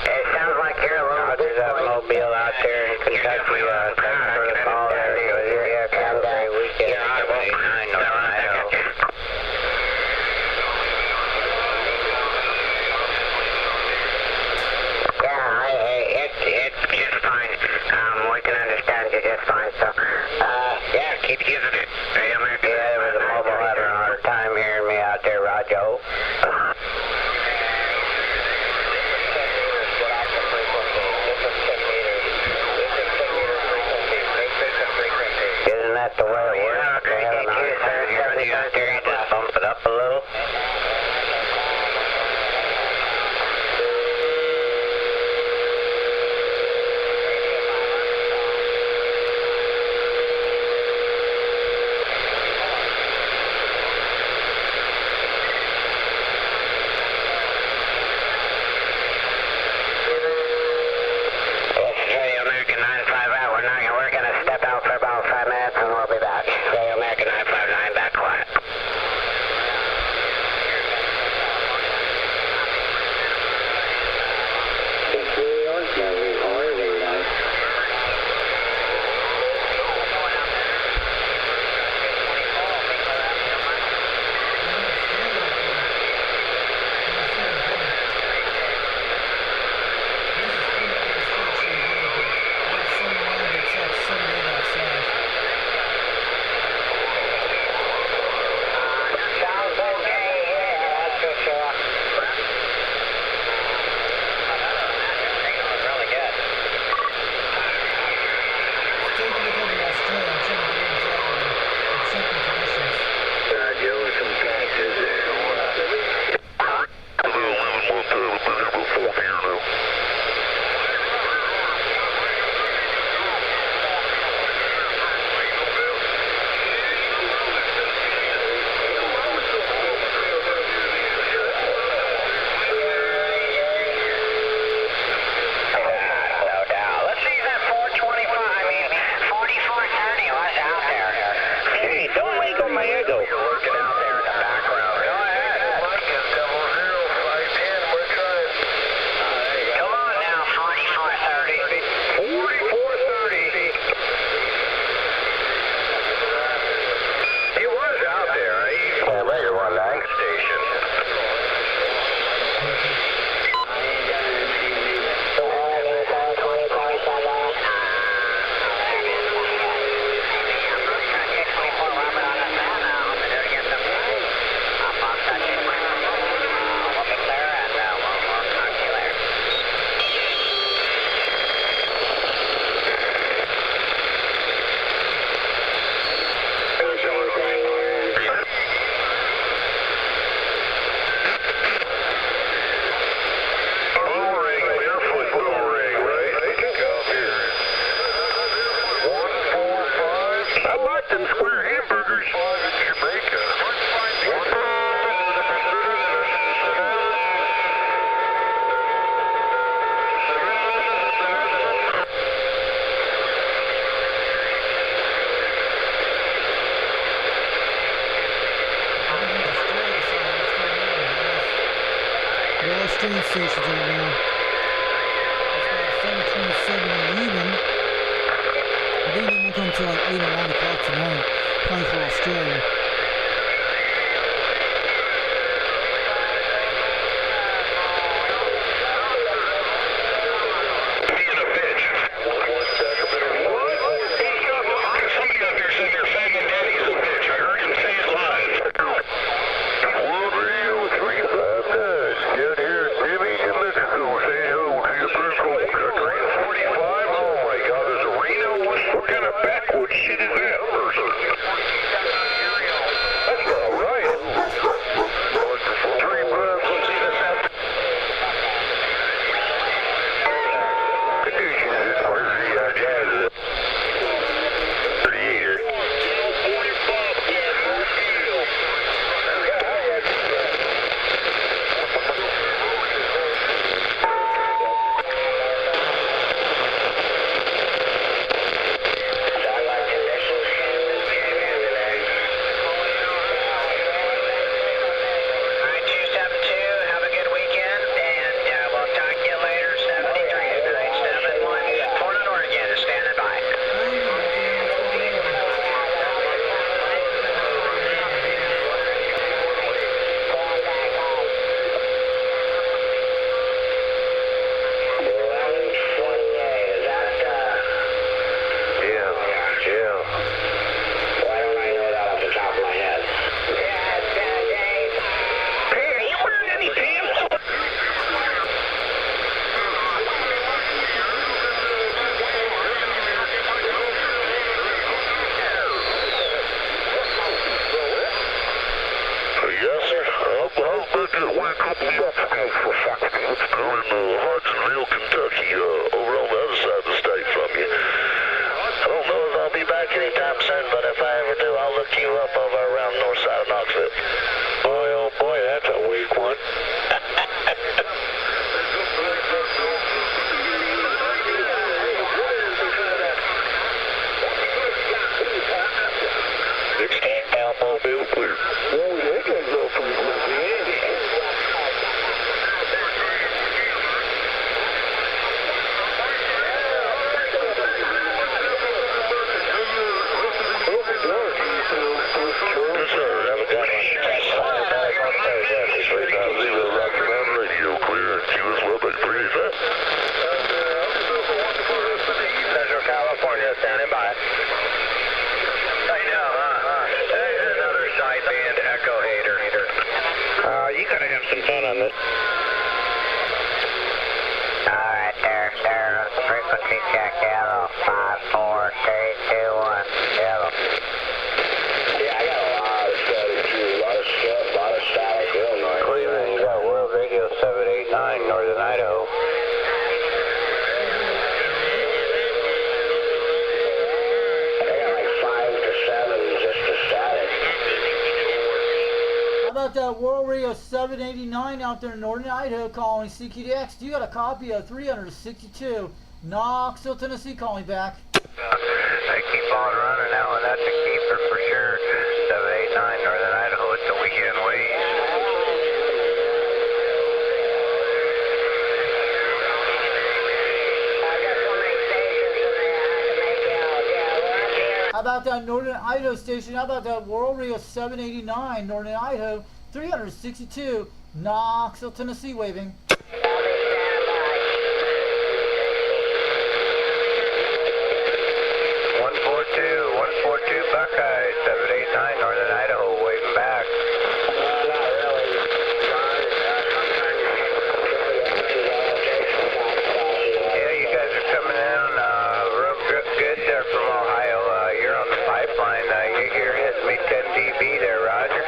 It sounds like you're a little bit Mobile out there in Kentucky. Thanks for the call there. Yeah, have a great weekend. You're audible. It's just fine. We can understand you just fine. So, keep using it. Yeah, there was a mobile having a hard time hearing me out there, Rojo. Isn't that the way it works? They have a hard time hearing you out there, you just bump it up a little. Australian stations right now. It's about 7:27 in the evening. I think they won't come until like 8 or 9 o'clock tonight, probably for Australia. Alright, there. Frequency check, yellow. 54321, yellow. Yeah, I got a lot of static too. A lot of static, real noise. Cleveland, you got World Radio 789, Northern Idaho. I got like 5 to 7 just to static. How about that World Radio 789 out there in Northern Idaho calling CQDX? You got a copy of 362 Knoxville, Tennessee calling back. They keep on running now, and that's a keeper for sure. 789 Northern Idaho, it's the weekend wave. How about that Northern Idaho station? How about that World Radio 789 Northern Idaho 362 Knoxville, Tennessee waving. 142 Buckeye, 789 Northern Idaho, waving back. Not really. Yeah, you guys are coming in real good there from Ohio. You're on the pipeline. You're hitting me 10 dB there, Roger.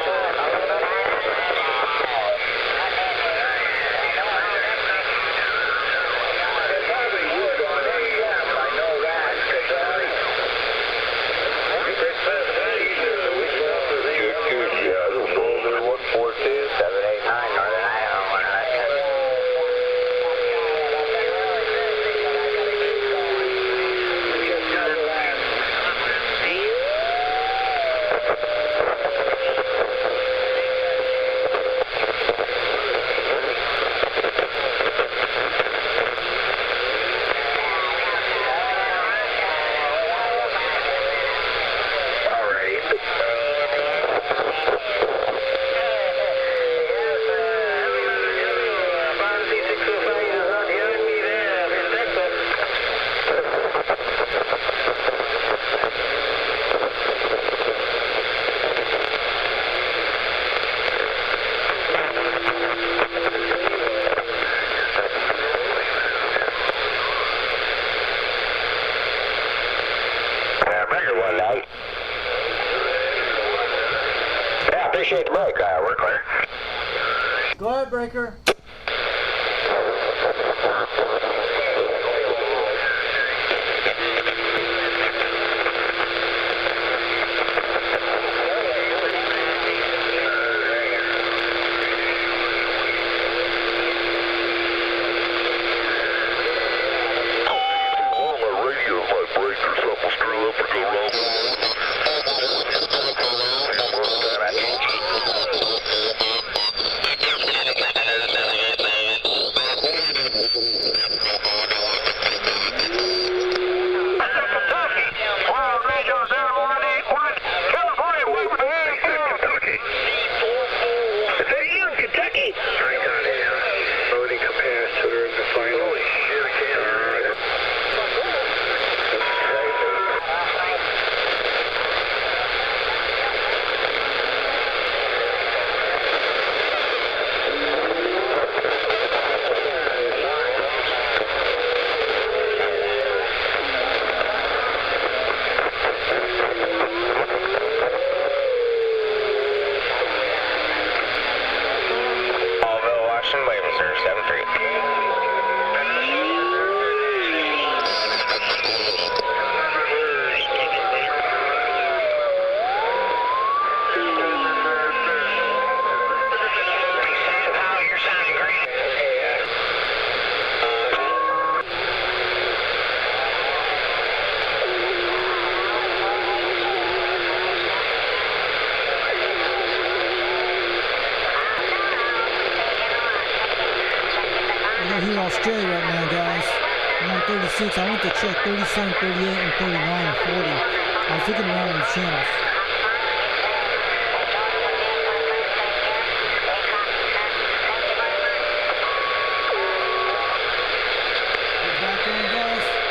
appreciate the break. We're clear. Go ahead, Breaker. Here Australia right now, guys. I'm on 36. I went to check 37, 38, and 39, and 40. I was looking around on the channels. We're back in, guys.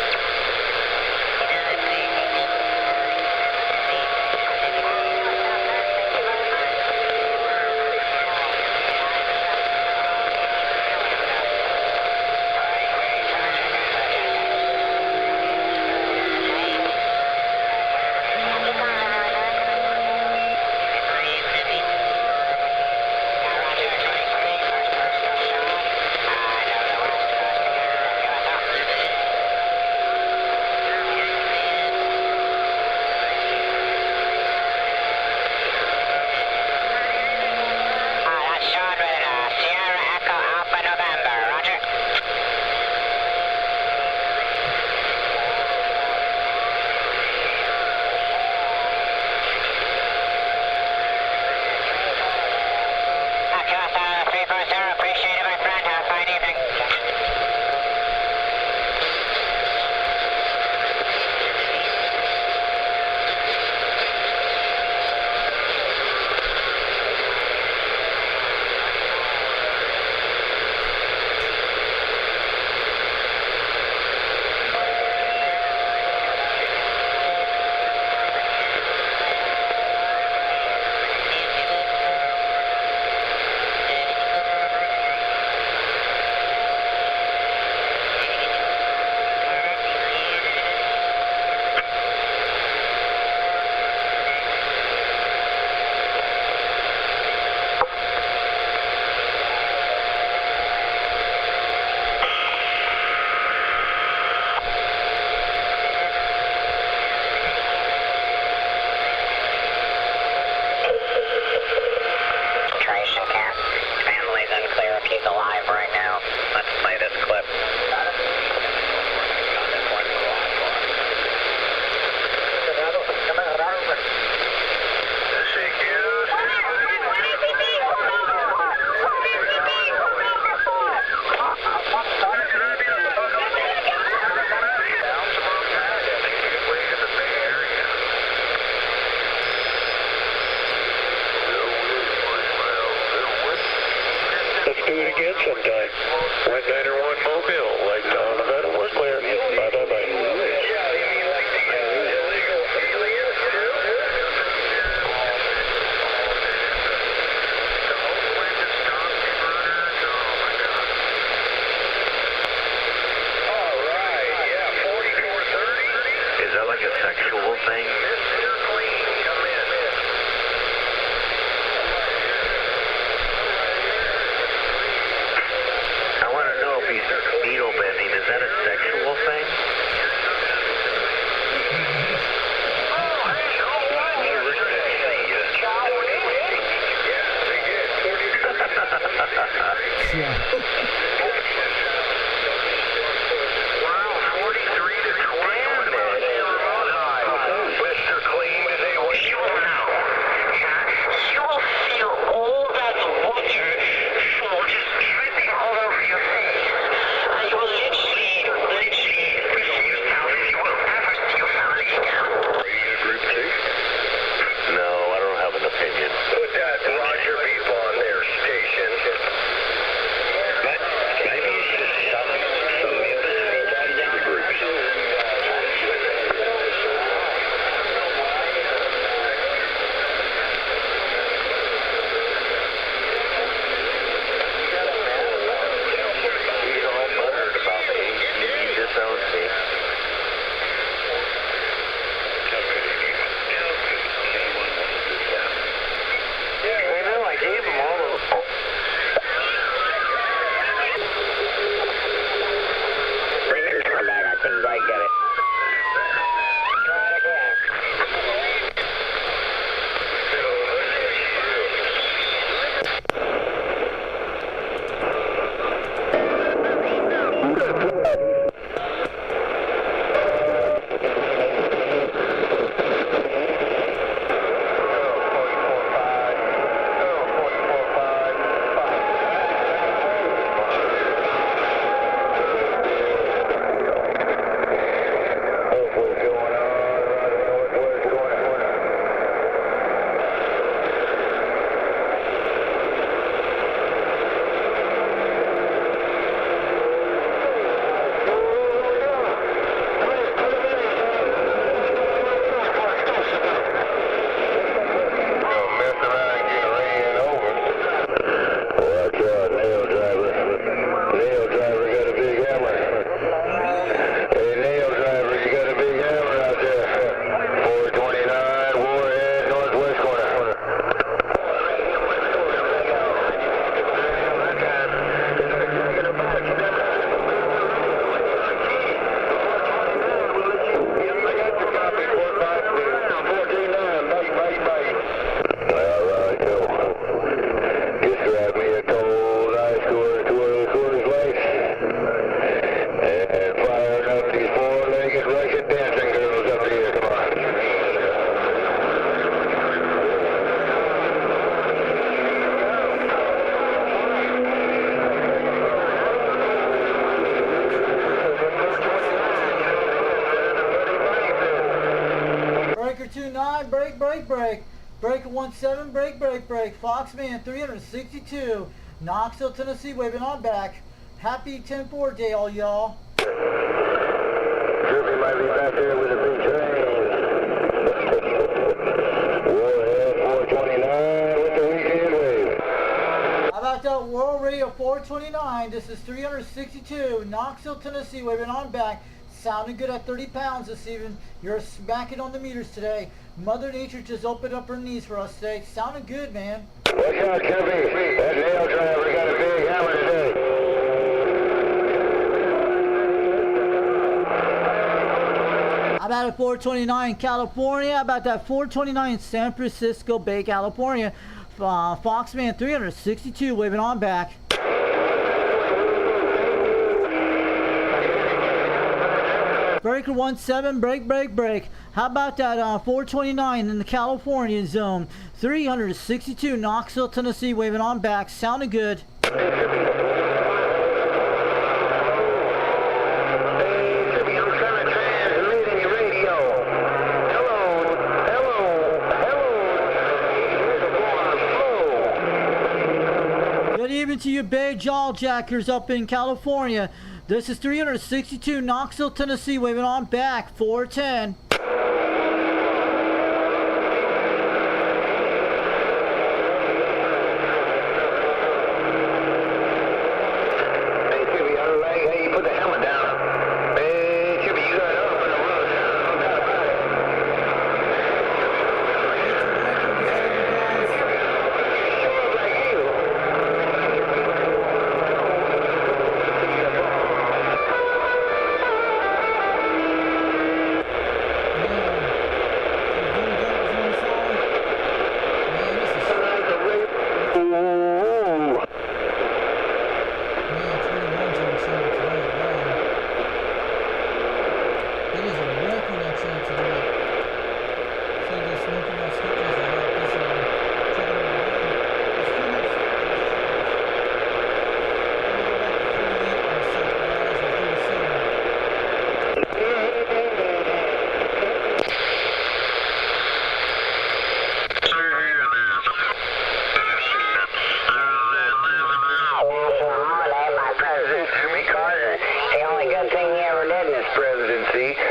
break, break, break. Break 17, break, break, break. Foxman 362, Knoxville, Tennessee, waving on back. Happy 10-4 day, all y'all. Droopy might be back there with a big train. Warhead 429 with the weekend wave. How about that World Radio 429? This is 362, Knoxville, Tennessee, waving on back. Sounding good at 30 pounds this evening. You're smacking on the meters today. Mother Nature just opened up her knees for us today. Sounding good, man. Watch out, Kirby. That nail driver got a big hammer today. How about at 429 California? How about that 429 San Francisco Bay, California? Foxman 362 waving on back. Breaker 17, break, break, break. How about that 429 in the California zone? 362 Knoxville, Tennessee, waving on back. Sounding good. Good evening to you Bay Jawjackers up in California. This is 362 Knoxville, Tennessee, waving on back, 410. Hey, Kirby, all right. Hey, you put the hammer down. Hey, Kirby, you got it up on the roof. No doubt about it. Show up like you.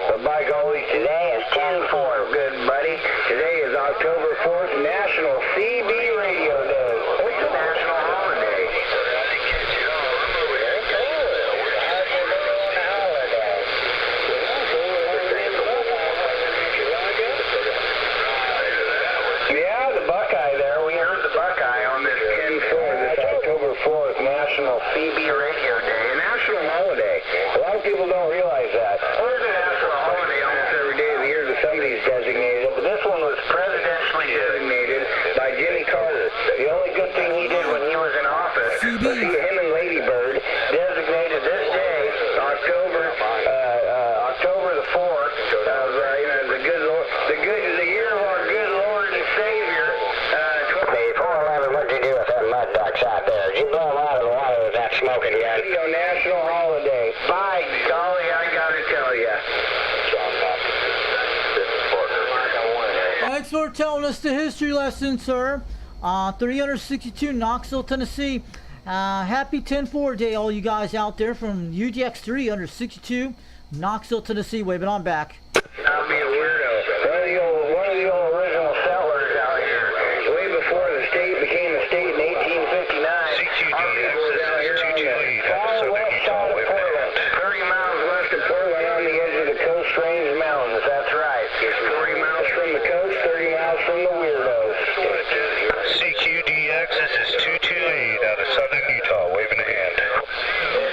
But by golly, today is 10-4, good buddy. Today is October 4th, National CB Radio Day. It's a national holiday. Yeah, the Buckeye there. We heard the Buckeye on this 10-4, this October 4th, National CB Radio Day, a national holiday. A lot of people don't realize that. There's a national holiday almost every day of the year that somebody's designated, but this one was presidentially designated by Jimmy Carter. The only good thing he did when he was in office was him and Lady Bird designated this day, October the 4th, of the year of our good Lord and Savior. Hey, 411, what did you do with that mud ducks out there? Did you blow them out of the water with that smoking gun? National holiday. By golly, I gotta tell you. Thanks for telling us the history lesson, sir. 362 Knoxville, Tennessee. Happy 10-4 day, all you guys out there from UGX 362 Knoxville, Tennessee. Waving on back. I'll be a weirdo. One of the old original settlers out here. Way before the state became a state in 1859. CQDX, this is 228 out of Southern Utah, waving a hand. 30 miles west of Portland on the edge of the Coast Range Mountains. That's right. It's 40 miles from the coast, 30 miles from the weirdos. CQDX, this is 228 out of Southern Utah, waving a hand.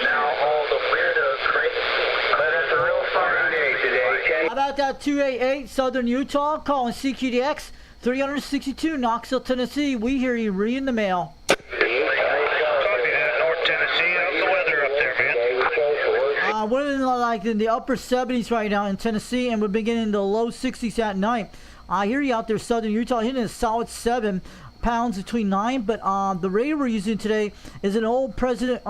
Now all the weirdos crazy. But it's a real fun day today. How about that 288 Southern Utah calling CQDX 362 Knoxville, Tennessee. We hear you reading the mail. Copy that, North Tennessee. How's the weather up there, man? We're in the upper 70s right now in Tennessee, and we're beginning the low 60s at night. I hear you out there, Southern Utah, hitting a solid 7 pounds between 9. But the radio we're using today is an old President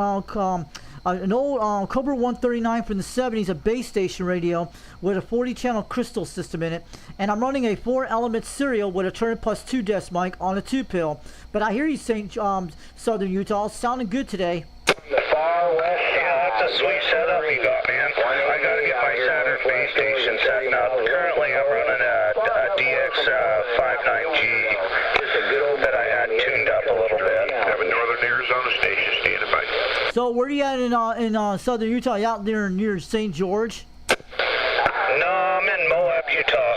an old Cobra 139 from the 70s, a base station radio with a 40-channel crystal system in it, and I'm running a 4-element serial with a turn plus 2 desk mic on a 2-pill. But I hear you saying Southern Utah, sounding good today. The far west. Yeah, that's a sweet setup you got, man. I gotta get my Saturn base station set up. Currently, I'm running a DX59G that I had tuned up a little bit. Have a Northern Arizona station standing by. So where are you at in Southern Utah? You out there near St. George? No, I'm in Moab, Utah.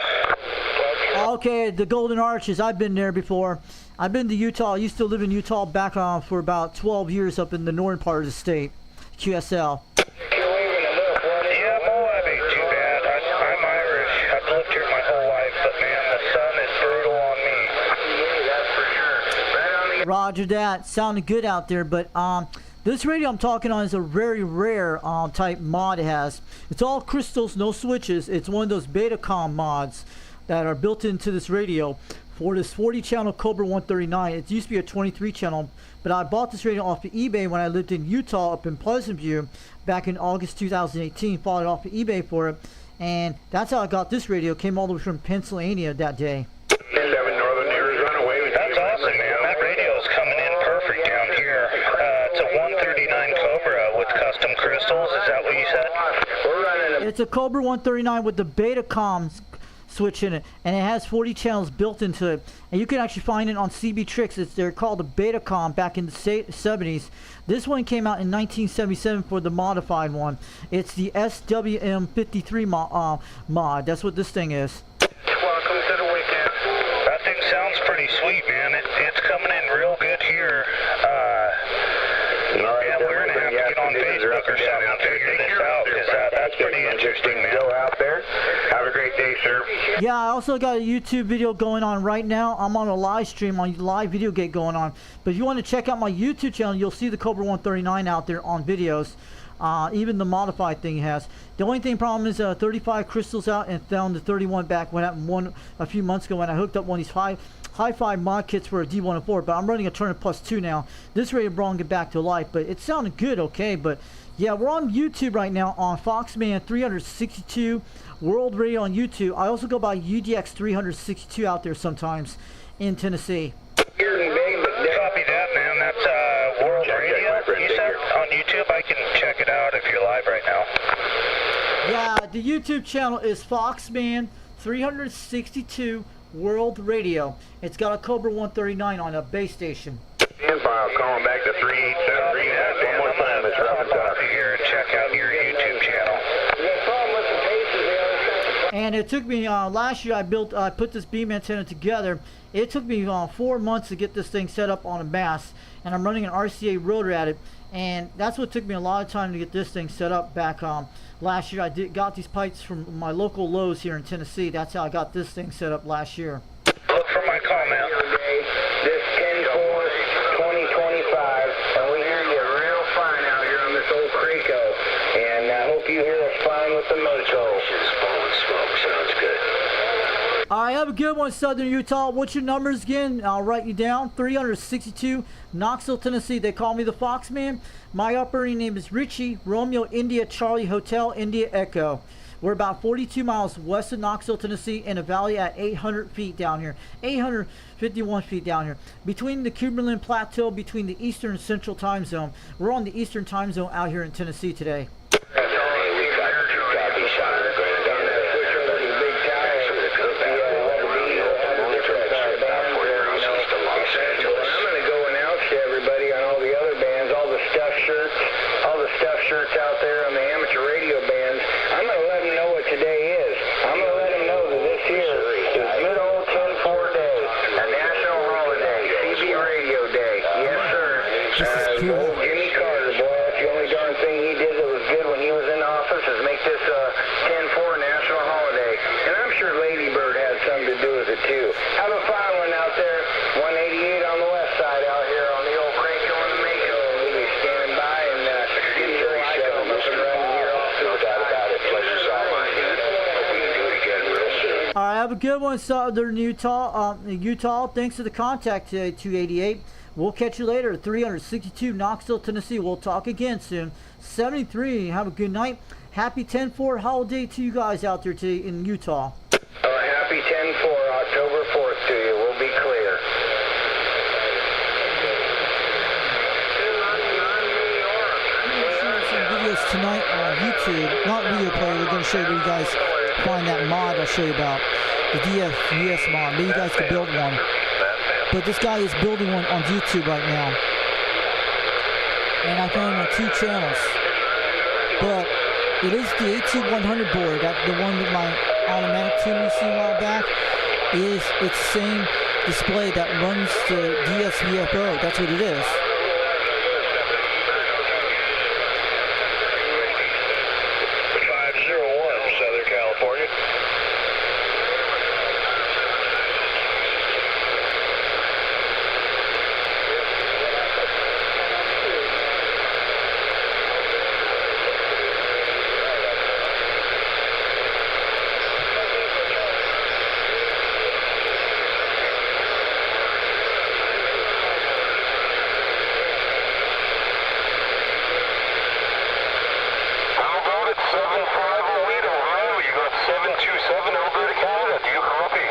Okay, the Golden Arches. I've been there before. I've been to Utah. I used to live in Utah back for about 12 years up in the northern part of the state, QSL. Yeah, Moab ain't too bad. I'm Irish. I've lived here my whole life, but man, the sun is brutal on me. That's for sure. Right on the Roger that. Sounding good out there, but this radio I'm talking on is a very rare type mod it has. It's all crystals, no switches. It's one of those Betacom mods that are built into this radio for this 40-channel Cobra 139. It used to be a 23-channel, but I bought this radio off of eBay when I lived in Utah up in Pleasant View back in August 2018. Bought it off of eBay for it, and that's how I got this radio. Came all the way from Pennsylvania that day. 7 Northern Arizona way. That's awesome, man. That radio is coming in perfect down here. It's a 139 Cobra with custom crystals. Is that what you said? We're running It's a Cobra 139 with the Betacom switch in it, and it has 40 channels built into it, and you can actually find it on CB Tricks. They're called the Betacom back in the 70s. This one came out in 1977 for the modified one. It's the SWM53 mod. That's what this thing is. Welcome to the weekend. That thing sounds pretty sweet, man. It's coming in real good here. Yeah, we're gonna have to get on Facebook or something and figure this out, because that's pretty interesting, man. Go out there. Have a great day, sir. Yeah, I also got a YouTube video going on right now. I'm on a live stream, on live video gate going on. But if you want to check out my YouTube channel, you'll see the Cobra 139 out there on videos. Even the modified thing has. The only problem is 35 crystals out and found the 31 back when a few months ago when I hooked up one of these Hi-Fi mod kits for a D104, but I'm running a Turner Plus 2 now. This radio brought it back to life, but it sounded good, okay. But yeah, we're on YouTube right now on Foxman 362 World Radio on YouTube. I also go by UDX 362 out there sometimes in Tennessee. Here in Big, Copy that, man. That's World Radio. You said on YouTube. I can check it out if you're live right now. Yeah, the YouTube channel is Foxman 362 World Radio. It's got a Cobra 139 on a base station. File calling back to 387. One more time. It's Hop off of here and check out your YouTube channel. And it took me last year. I put this beam antenna together. It took me 4 months to get this thing set up on a mast, and I'm running an RCA rotor at it. And that's what took me a lot of time to get this thing set up back last year. I got these pipes from my local Lowe's here in Tennessee. That's how I got this thing set up last year. Look for my comment. This 10/4/2025, and we hear you real fine out here on this old Creco. And I hope you hear us fine with the motor. Smoke sounds good. All right, have a good one, Southern Utah. What's your numbers again? I'll write you down. 362, Knoxville, Tennessee. They call me the Foxman. My operating name is Richie, Romeo, India, Charlie, Hotel, India, Echo. We're about 42 miles west of Knoxville, Tennessee, in a valley at 800 feet down here. 851 feet down here. Between the Cumberland Plateau, between the Eastern and Central time zone. We're on the Eastern time zone out here in Tennessee today. Out there on the amateur radio bands, I'm going to let them know what today is. I'm going to let them know that this here is good old 10/4 day, a national holiday, CB Radio Day. Yes, sir. Old Jimmy Carter, boy, that's the only darn thing he did that was good when he was in office is make this 10/4 national holiday. And I'm sure Lady Bird had something to do with it too. Have a fine one out there, 188 on the west side out here on the old Cranko and the Mako. We'll be standing by and All right, have a good one, Southern Utah. Utah, thanks for the contact today, 288. We'll catch you later. 362 Knoxville, Tennessee. We'll talk again soon. 73. Have a good night. Happy 10-4 holiday to you guys out there today in Utah. Happy 10-4, October 4th to you. We'll be clear. Some videos tonight on YouTube. Not video player. We're going to show you where you guys find that mod I'll show you about. The DFUS mod. Maybe you guys could build one. But this guy is building one on YouTube right now. And I found him on 2 channels. But it is the AT100 board, that the one with my automatic tune you seen a while back. It's the same display that runs the DSVFO. That's what it is. Southern California. How about it? 750 Ohio. You got 727 Alberta, Canada. Do you copy?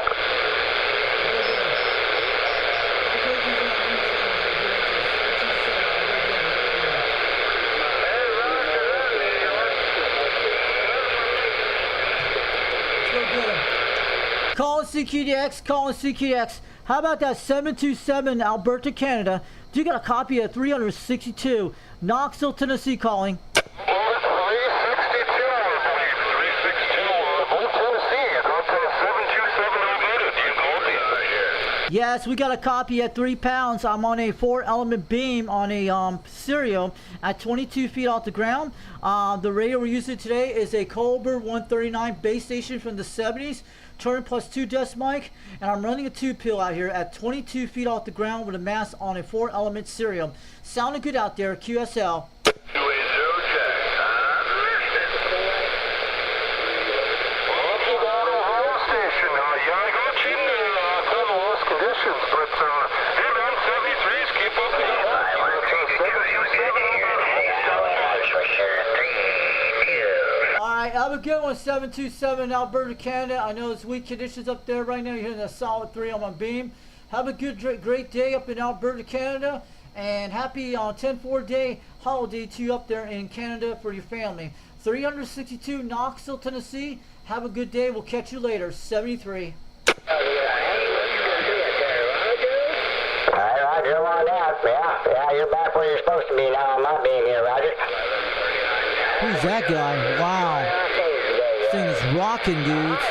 Calling CQDX, calling CQDX. How about that 727 Alberta, Canada? Do you got a copy of 362 Knoxville, Tennessee calling? 362, I believe. 362. Old Tennessee. I got 727 Alberta. Do you copy? Yes, we got a copy at 3 pounds. I'm on a 4-element beam on a serial at 22 feet off the ground. The radio we're using today is a Octobor 139 base station from the 70s. Turn plus 2 desk mic, and I'm running a 2-pil out here at 22 feet off the ground with a mast on a 4-element serial. Sounding good out there, QSL. 280 check. Ohio station. Yeah, I got you in kind of worse conditions, but hey man, 73s, keep up the Alright, have a good one, 727 Alberta, Canada. I know it's weak conditions up there right now. You're hitting a solid 3 on my beam. Have a good, great day up in Alberta, Canada. And happy 10-4 day holiday to you up there in Canada for your family. 362 Knoxville, Tennessee. Have a good day. We'll catch you later. 73. Alright, Roger, on out. Yeah, you're back where you're supposed to be now. I'm not being here, Roger. Who's that guy? Wow. This thing is rocking, dudes.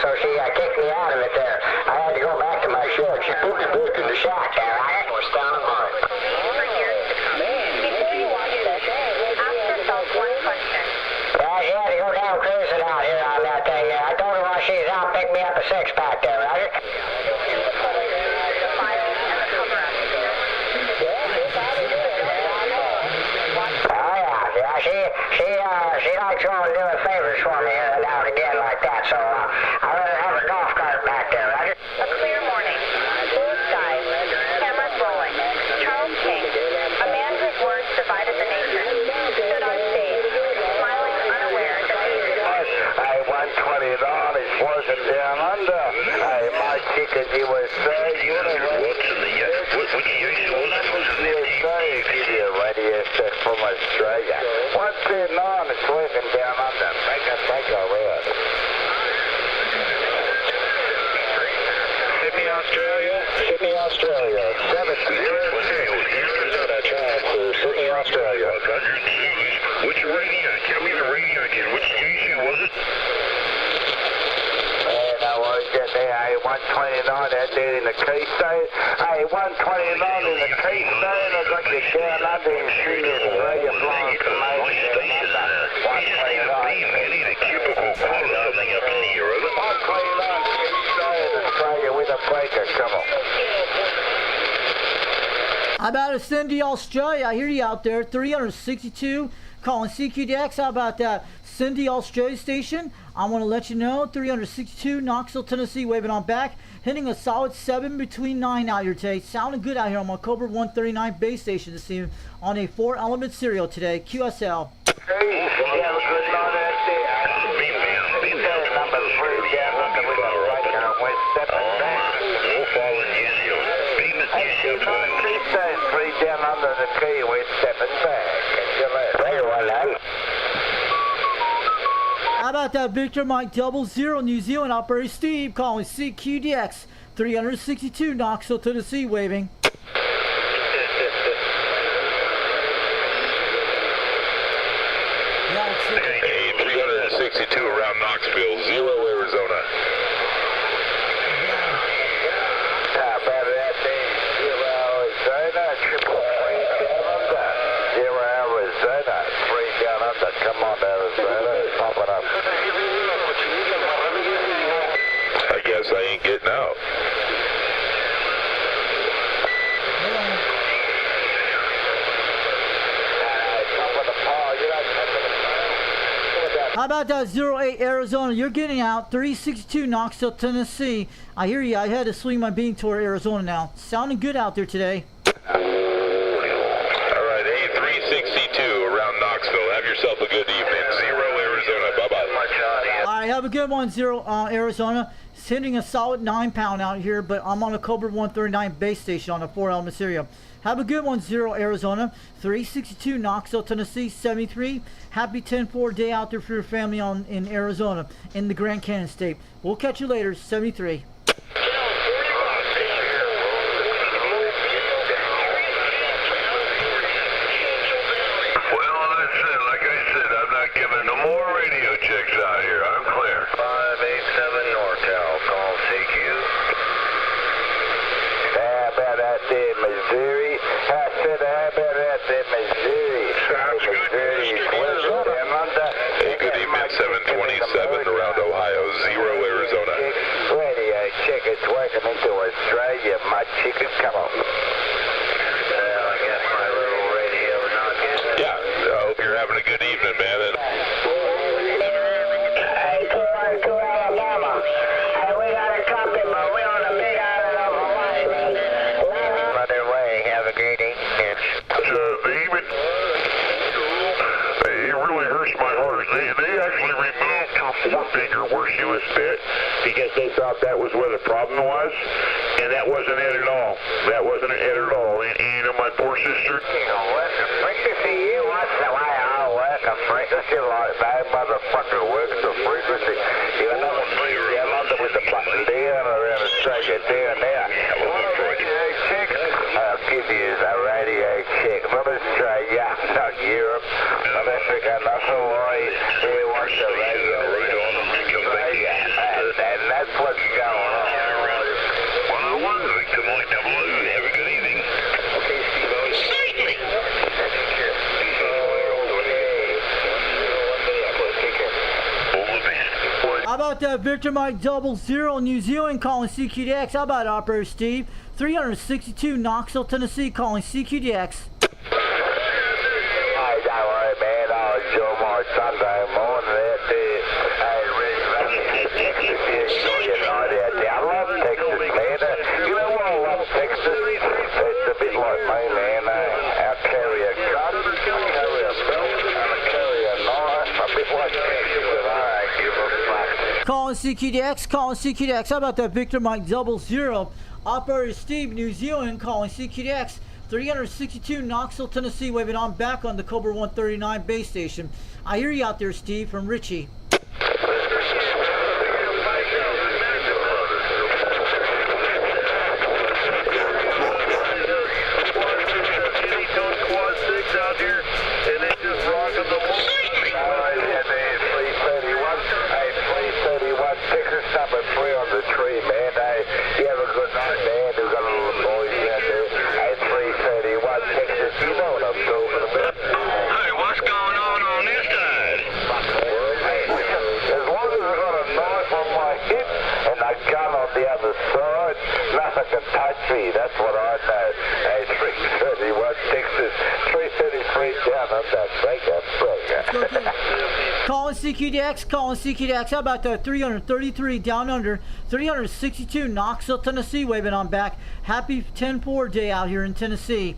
So she kicked me out of it there. I had to go back to my shed. She put me back in the shack there. I was standing by. Before you watch this, ask yourself one question. Yeah, she had to go down cruising out here on that thing. I told her while she's out, pick me up a 6-pack there, Roger. She likes going and doing favors for me here and now and again like that, so I'd rather have a golf cart back there, Roger. A clear morning. Blue skies. Cameras rolling. Charles King, a man whose words divided the nation, stood on stage, smiling unaware that Hey, 120 on, it wasn't down under. Hey, my ticket, USA. You know what's in the what USA? Give you a radio set from Australia. 110 on, it's working down under. Make a red. Sydney, Australia. 7-0. Sydney, Australia. Which radio? Tell me the radio again. Which station was it? And I was just there. I 129 that day in the case side. I 129 in the case side. I got you down under and shooting this radio flying from my station. 129. I need a cubicle pull something up here. 129 case side. Quaker, come on. How about Cindy, Australia? I hear you out there. 362 calling CQDX. How about that Cindy, Australia station? I want to let you know 362 Knoxville, Tennessee, waving on back. Hitting a solid 7 between 9 out here today. Sounding good out here on Octobor 139 base station this evening on a 4-element serial today. QSL. Hey, you have a good night out there. Number 3 down under with the right now. We're stepping back. We'll fall in New Zealand. Beam at New Zealand. Keep those 3 down under the key. We're stepping back. Very well, lad. How about that Victor Mike 00 New Zealand operator Steve calling CQDX 362 Knoxville, Tennessee, waving. Hey, 362 around Knoxville, 0 Arizona. How about that thing? 0 Arizona, 3 down under. 0 Arizona, 3 down under. Come on, Arizona, pop it up. I guess I ain't getting out. How about that 08 Arizona? You're getting out. 362 Knoxville, Tennessee. I hear you. I had to swing my beam toward Arizona now. Sounding good out there today. All right, hey, 362 around Knoxville. Have yourself a good evening. 0 Arizona. Bye-bye. All right, have a good one, 0 Arizona. It's hitting a solid 9-pound out here, but I'm on a Cobra 139 base station on a 4-element serial. Have a good one, 0 Arizona. 362 Knoxville, Tennessee, 73. Happy 10-4 day out there for your family in Arizona, in the Grand Canyon State. We'll catch you later, 73. Checks out here. I'm clear. 587 NorCal, call CQ. How about that there, Missouri? I said, how about that there, Missouri? Sounds good. Hey, good evening, 727 around Ohio, 0 Arizona. Radio check, it's working into Australia, my chicken, come on. Well, I guess my little radio not getting. Yeah, I hope you're having a good evening, man. Finger where she was bit because they thought that was where the problem was, and that wasn't it at all. That wasn't it at all. And you know, my poor sister. You know what? The frequency you watch the way I work a frequency like that motherfucker works the frequency. You know, I'm under with the button there and around Australia there and there. I'll give you a radio check from Australia, not Europe, not Africa, not Hawaii. They want the radio. And that's what's going on. 101, Victor Mike 00. Have a good evening. Okay, Steve. Certainly. How about that Victor Mike 00 New Zealand calling CQDX? How about operator Steve? 362 Knoxville, Tennessee calling CQDX. Hey, don't worry, man. I'll enjoy my Sunday morning out there. Hey, I love Texas, man. You know what I love Texas? It's a bit like me, man. I'll carry a gun, carry a belt, and carry a knife. A bit like Texas, and I ain't give a fuck. Calling CQDX. How about that Victor Mike 00 operator Steve New Zealand calling CQDX 362 Knoxville, Tennessee, waving on back on the Cobra 139 base station. I hear you out there, Steve, from Richie. Hey, what's going on this side? side, nothing can touch me. That's what I know. Hey, 331 Texas, 333 down under. Breaker. Calling CQDX, calling CQDX. How about the 333 down under, 362 Knoxville, Tennessee, waving on back. Happy 10-4 day out here in Tennessee.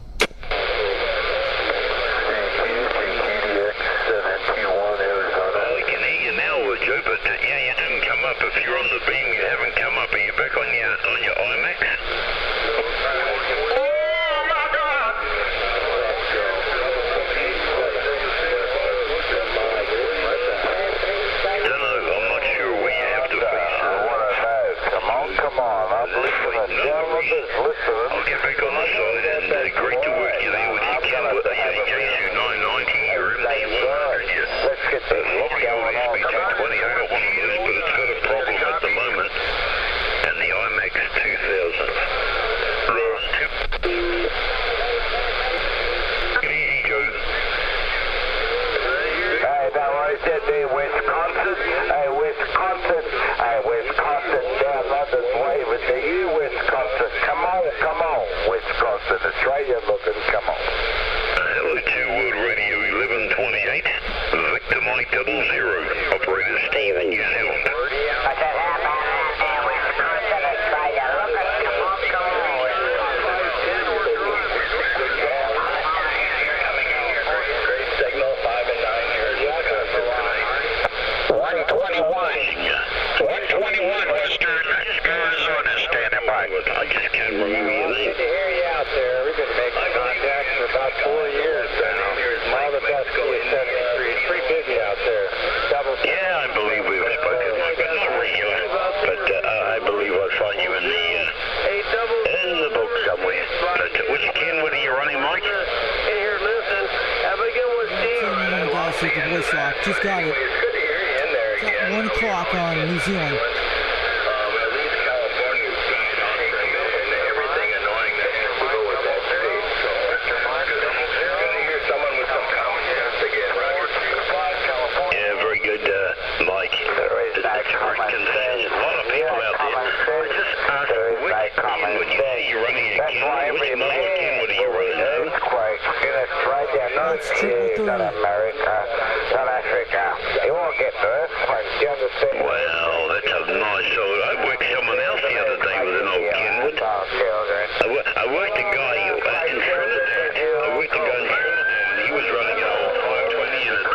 If you're on the beam, you haven't come up. Are you back on your IMAX? Oh my God! Don't know. I'm not sure where you have to be. Come on. I'm listening. I'll get back on the side and great to work you there with your camera. Yaesu 990, your MD100. Yes. Let's get this. Lobby old SB220. I got one of those, but it's got a problem at the moment. And the IMAX 2000. Easy, Joe. Hey, now I said there, Wisconsin. Hey, Wisconsin down London's waving to you, Wisconsin. Come on, Wisconsin. Australia looking, come on. Hello to World Radio 1128. Victor Mike 00. Operator Steve in New Zealand. I said, how about that there, Wisconsin, Australia? Look at, come on. Signal 5 and 9 here in Wisconsin tonight. 121 Western Arizona standing by. I just can't remember your name. Good to hear you out there. We've been making contact for about 4 years now. All the best to you, 73. It's pretty busy out there. Yeah, I believe we've spoken, Mike, but not regular. But I believe I find you in the book somewhere. But which Kenwood are you running, Mike? Hey, here, listen. Have a good one, Steve. Guys, hit the voice lock. Just got it. It's good to hear you in there It's again. at 1 o'clock on New Zealand. At least California is being awesome and everything annoying that has to go with that state. So good to hear someone with some common sense again, Roger. Yeah, very good, Mike. That's correct. There's a lot of people out there. I just asked which Kenwood you see you running at Kenwood. Which model Kenwood are you running now? That's triple 30. America, South Africa. You won't get the earthquake, do you understand? Well, that's a nice solid. I worked someone else the other day with an old Kenwood. I worked a guy in Trinidad. And he was running an old 520 and it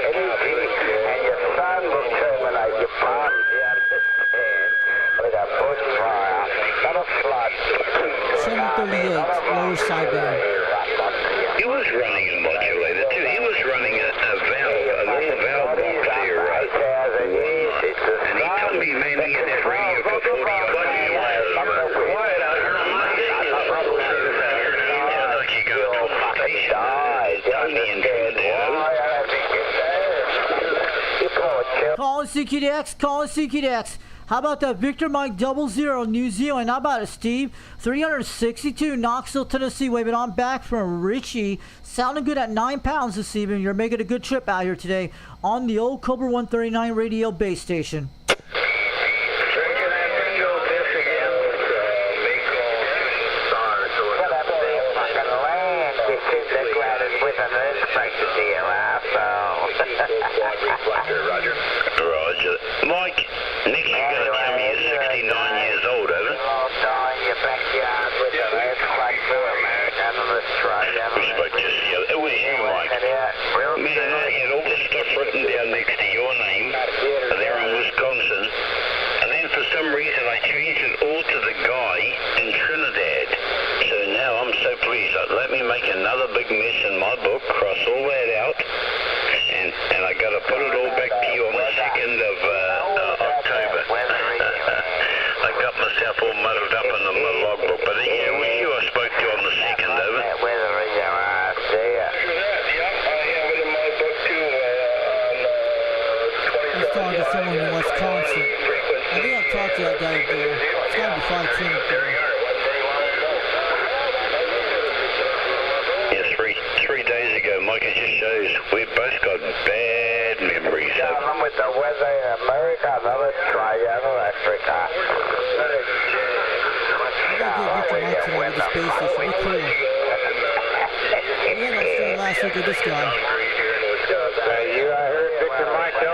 And your son will terminate your farm, do you understand? With a bushfire, not a flood. 738, lower sideband. He was running a modulator too. He was running a little valve box there. And he told me, man, he had that radio for 40 odd years. Quiet out here on my sounds like you got a station. Tony in Trinidad. Calling CQDX, calling CQDX. How about that Victor Mike 00, New Zealand? How about it, Steve? 362 Knoxville, Tennessee, waving on back from Richie. Sounding good at 9 pounds this evening. You're making a good trip out here today on the Octobor 139 radio base station. Roger. Mike, Nick, you got to tell me you're 69 years old, haven't you? Respect this. Yeah, it was you, Mike. Man, I had all this stuff written down next to your name there in Wisconsin. And then for some reason I changed it all to the guy in Trinidad. So now I'm so pleased. Let me make another big mess in my book, cross all that out. And I got to put it all back to you on the 2nd of October. I got myself all muddled up in my logbook, but yeah, it was you I spoke to on the 2nd, over. He's talking to someone in Wisconsin. I think I've talked to that guy there. It's got to be 510 up there. Yeah, three days ago, Mike, it just shows we've both got bad with the weather in America, another triangle Africa. I gotta get Victor Mike today with the space station. We're cool. We had Australia last week with this guy. You heard Victor Mike 00.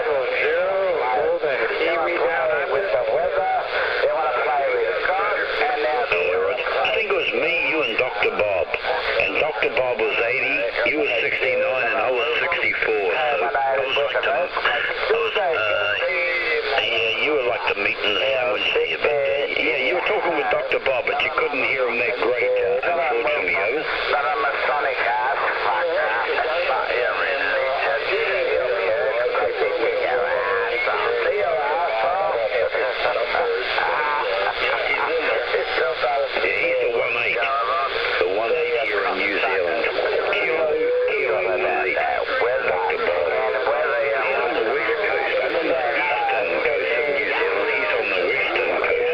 Golden, keep me down with the weather. They want to play with and I think it was me, you, and Dr. Bob. And Dr. Bob was 80, you was 69, and I was 64. Yeah, you were like the meat and the sandwich there. But, yeah, you were talking with Dr. Bob, but you couldn't hear him that great, unfortunately, over. But I'm a Sonic ass fucker. He's the 1-8. The 1-8 here in New Zealand. Kilo 1-8. Dr. Bob. He's on the west coast. I'm on the eastern coast of New Zealand. He's on the western coast.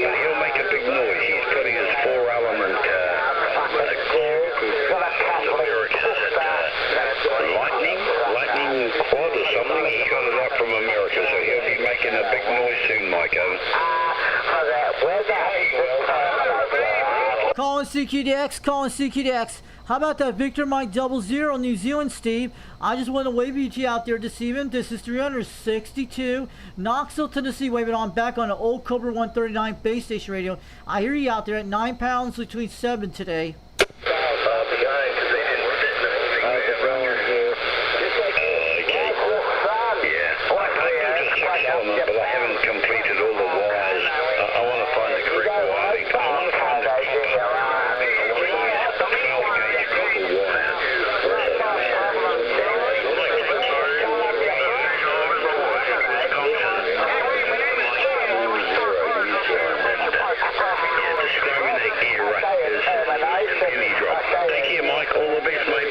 But he'll make a big noise. He's putting his 4-element lightning quad or something. He got it up from America, so he'll be making a big noise soon, Mike. Calling CQDX, calling CQDX. How about that Victor Mike 00 New Zealand, Steve? I just want to wave you to you out there this evening. This is 362 Knoxville, Tennessee. Waving on back on the Octobor 139 base station radio. I hear you out there at 9 pounds between 7 today. But I haven't completed all the wires. I want to find the correct wiring. I want to find the Thank you, Mike. All the best, mate.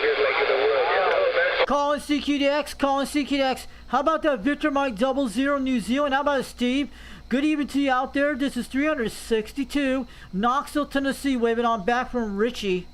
Calling CQDX, calling CQDX. How about that Victor Mike 00 New Zealand? How about it, Steve? Good evening to you out there. This is 362 Knoxville, Tennessee. Waving on back from Richie.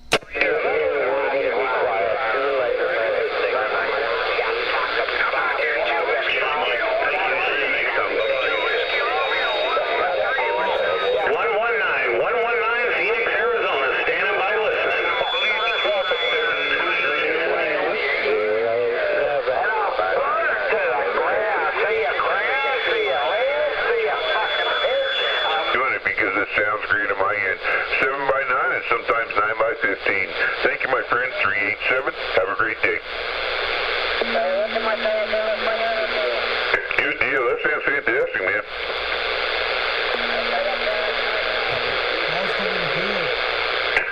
Sounds great on my end. 7x9 and sometimes 9x15. Thank you, my friend. 387. Have a great day. Good deal. That sounds fantastic, man.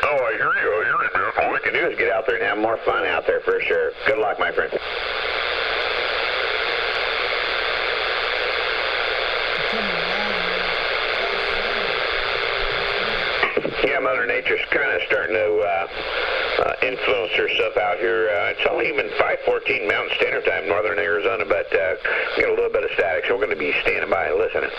Oh, I hear you. I hear you, man. All we can do is get out there and have more fun out there for sure. Good luck, my friend. Yeah, Mother Nature's kind of starting to influence her stuff out here. It's only even 5:14 Mountain Standard Time, Northern Arizona, but we got a little bit of static, so we're going to be standing by and listening.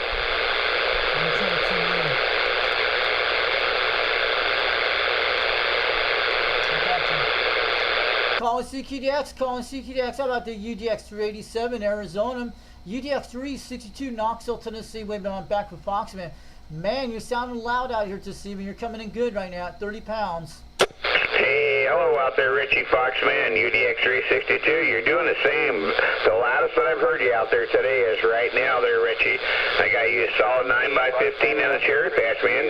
Calling CQDX, calling CQDX. How about the UDX 387 Arizona? UDX 362 Knoxville, Tennessee. Waving on back with Foxman. Man, you're sounding loud out here this evening. You're coming in good right now at 30 pounds. Hey, hello out there, Richie Foxman, UDX 362. You're doing the same. The loudest that I've heard you out there today is right now there, Richie. I got you a solid 9x15 in a cherry patch, man.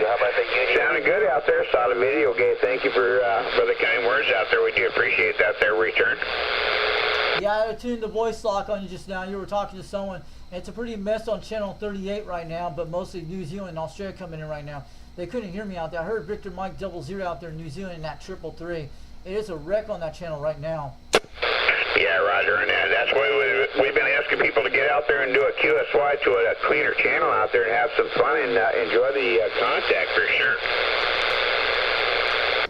Sounding good out there. Saw the video, okay. Thank you for the kind words out there. We do appreciate that there, return. Yeah, I tuned the voice lock on you just now. You were talking to someone. It's a pretty mess on channel 38 right now, but mostly New Zealand and Australia coming in right now. They couldn't hear me out there. I heard Victor Mike 00 out there in New Zealand in that 333. It is a wreck on that channel right now. Yeah, Roger, and that's why we've been asking people to get out there and do a QSY to a cleaner channel out there and have some fun and enjoy the contact for sure.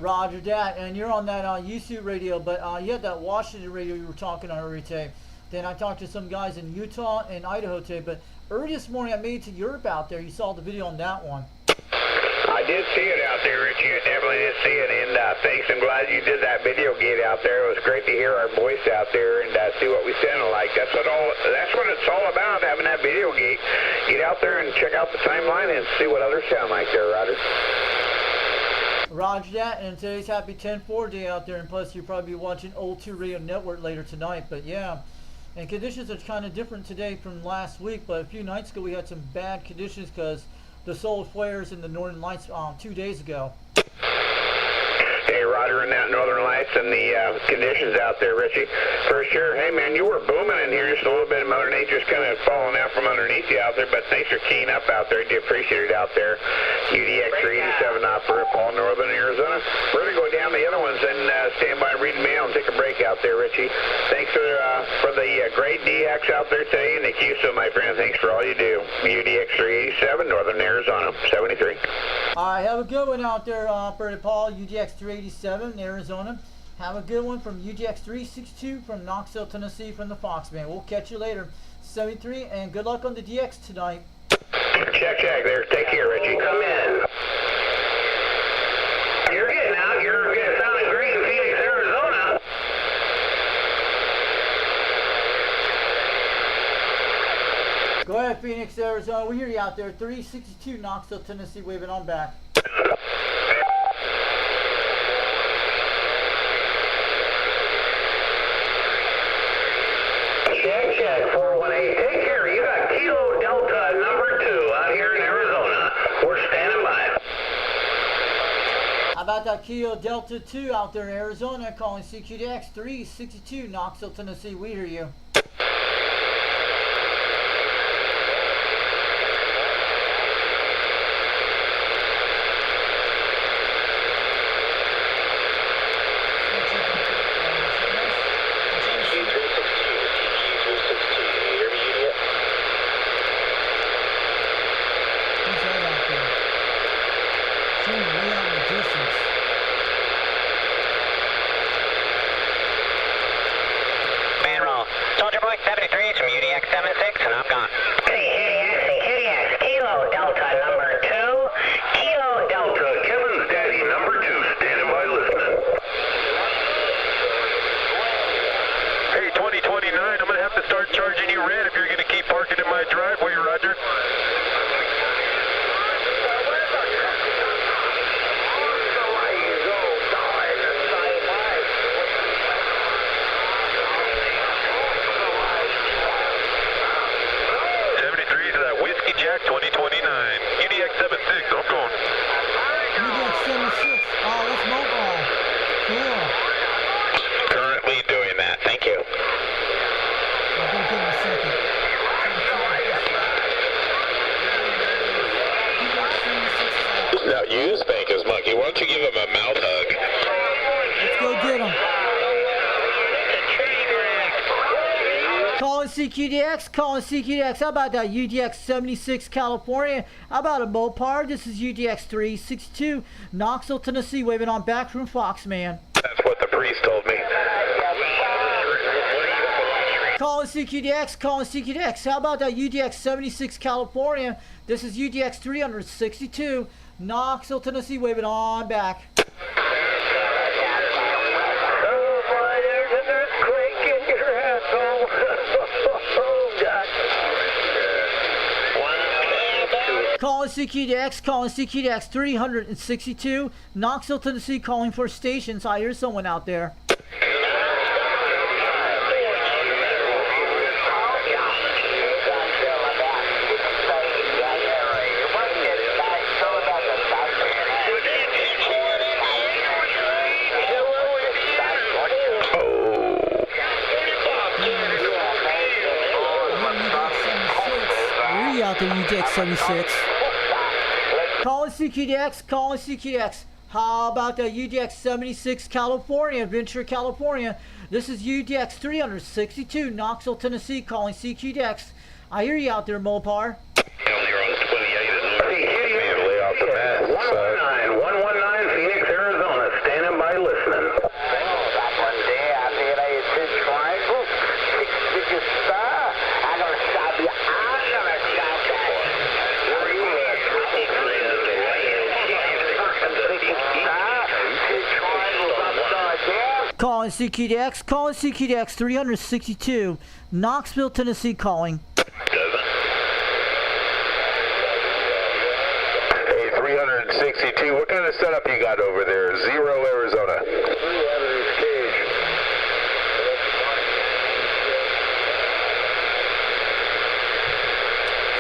Roger that, and you're on that YouTube radio, but you had that Washington radio you were talking on earlier today. Then I talked to some guys in Utah and Idaho today, but early this morning I made it to Europe out there. You saw the video on that one. I did see it out there, Richie. I definitely did see it, and thanks. I'm glad you did that video gate out there. It was great to hear our voice out there and see what we sounded like. That's what it's all about, having that video gate. Get out there and check out the timeline and see what others sound like there, Roger. Roger that, and today's happy 10-4 day out there, and plus you'll probably be watching Old 2 Radio Network later tonight, but yeah. And conditions are kind of different today from last week, but a few nights ago we had some bad conditions because the solar flares in the Northern Lights 2 days ago. Hey, Roger, and that Northern Lights and the conditions out there, Richie. For sure. Hey, man, you were booming in here just a little bit. Mother Nature's kind of falling out from underneath you out there, but thanks for keying up out there. I do appreciate it out there. UDX 387 operator, Paul, Northern Arizona. We're going to go down the other ones and stand by and read mail and take a break out there, Richie. Thanks for the great DX out there today, and the QSO, my friend. Thanks for all you do. UDX 387, Northern Arizona, 73. All right, have a good one out there, Operator Paul, UDX 387, Arizona. Have a good one from UDX 362 from Knoxville, Tennessee, from the Fox Band. We'll catch you later. 73, and good luck on the DX tonight. Check there. Take care, Richie. Come in. You're getting out. You're sounding great in Phoenix, Arizona. Go ahead, Phoenix, Arizona. We hear you out there. 362 Knoxville, Tennessee, waving on back. Check, 418. Take care. You got Kilo Delta number 2 out here in Arizona. We're standing by. How about that Kilo Delta 2 out there in Arizona, calling CQDX 362 Knoxville, Tennessee. We hear you. Soldier Boy 73 from UDX 76, and I'm gone. KDX, Kilo Delta number 2. Kilo Delta, Kevin's Daddy number 2, standing by listening. Hey, 2029, I'm going to have to start charging you rent if you're going to keep parking in my driveway, Roger. Jack 2029, UDX 76, I'm going. UDX 76, oh, that's mobile. Cool. Currently doing that, thank you. I'll be in a second. Now, you spank his monkey. Why don't you give him a mouth hug? Let's go get him. Calling CQDX, how about that UDX 76 California? How about a Mopar? This is UDX 362 Knoxville, Tennessee, waving on back from Foxman. That's what the priest told me. Calling CQDX, how about that UDX 76 California? This is UDX 362 Knoxville, Tennessee, waving on back. Calling CQDX 362 Knoxville, Tennessee, calling for stations. I hear someone out there. Out there, UDX 76. Calling CQDX. How about the UDX 76 California, Ventura, California? This is UDX 362 Knoxville, Tennessee, calling CQDX. I hear you out there, Mopar. You're on 28 and lay off the bat. 119 Phoenix, Arizona, standing by listening. one day I said I had this triangle, 6 star. I'm going to stop you. I'm going to stop that. Where are you at? Calling CQDX. Calling CQDX 362. Knoxville, Tennessee calling. Hey, 362. What kind of setup you got over there? 0 Arizona.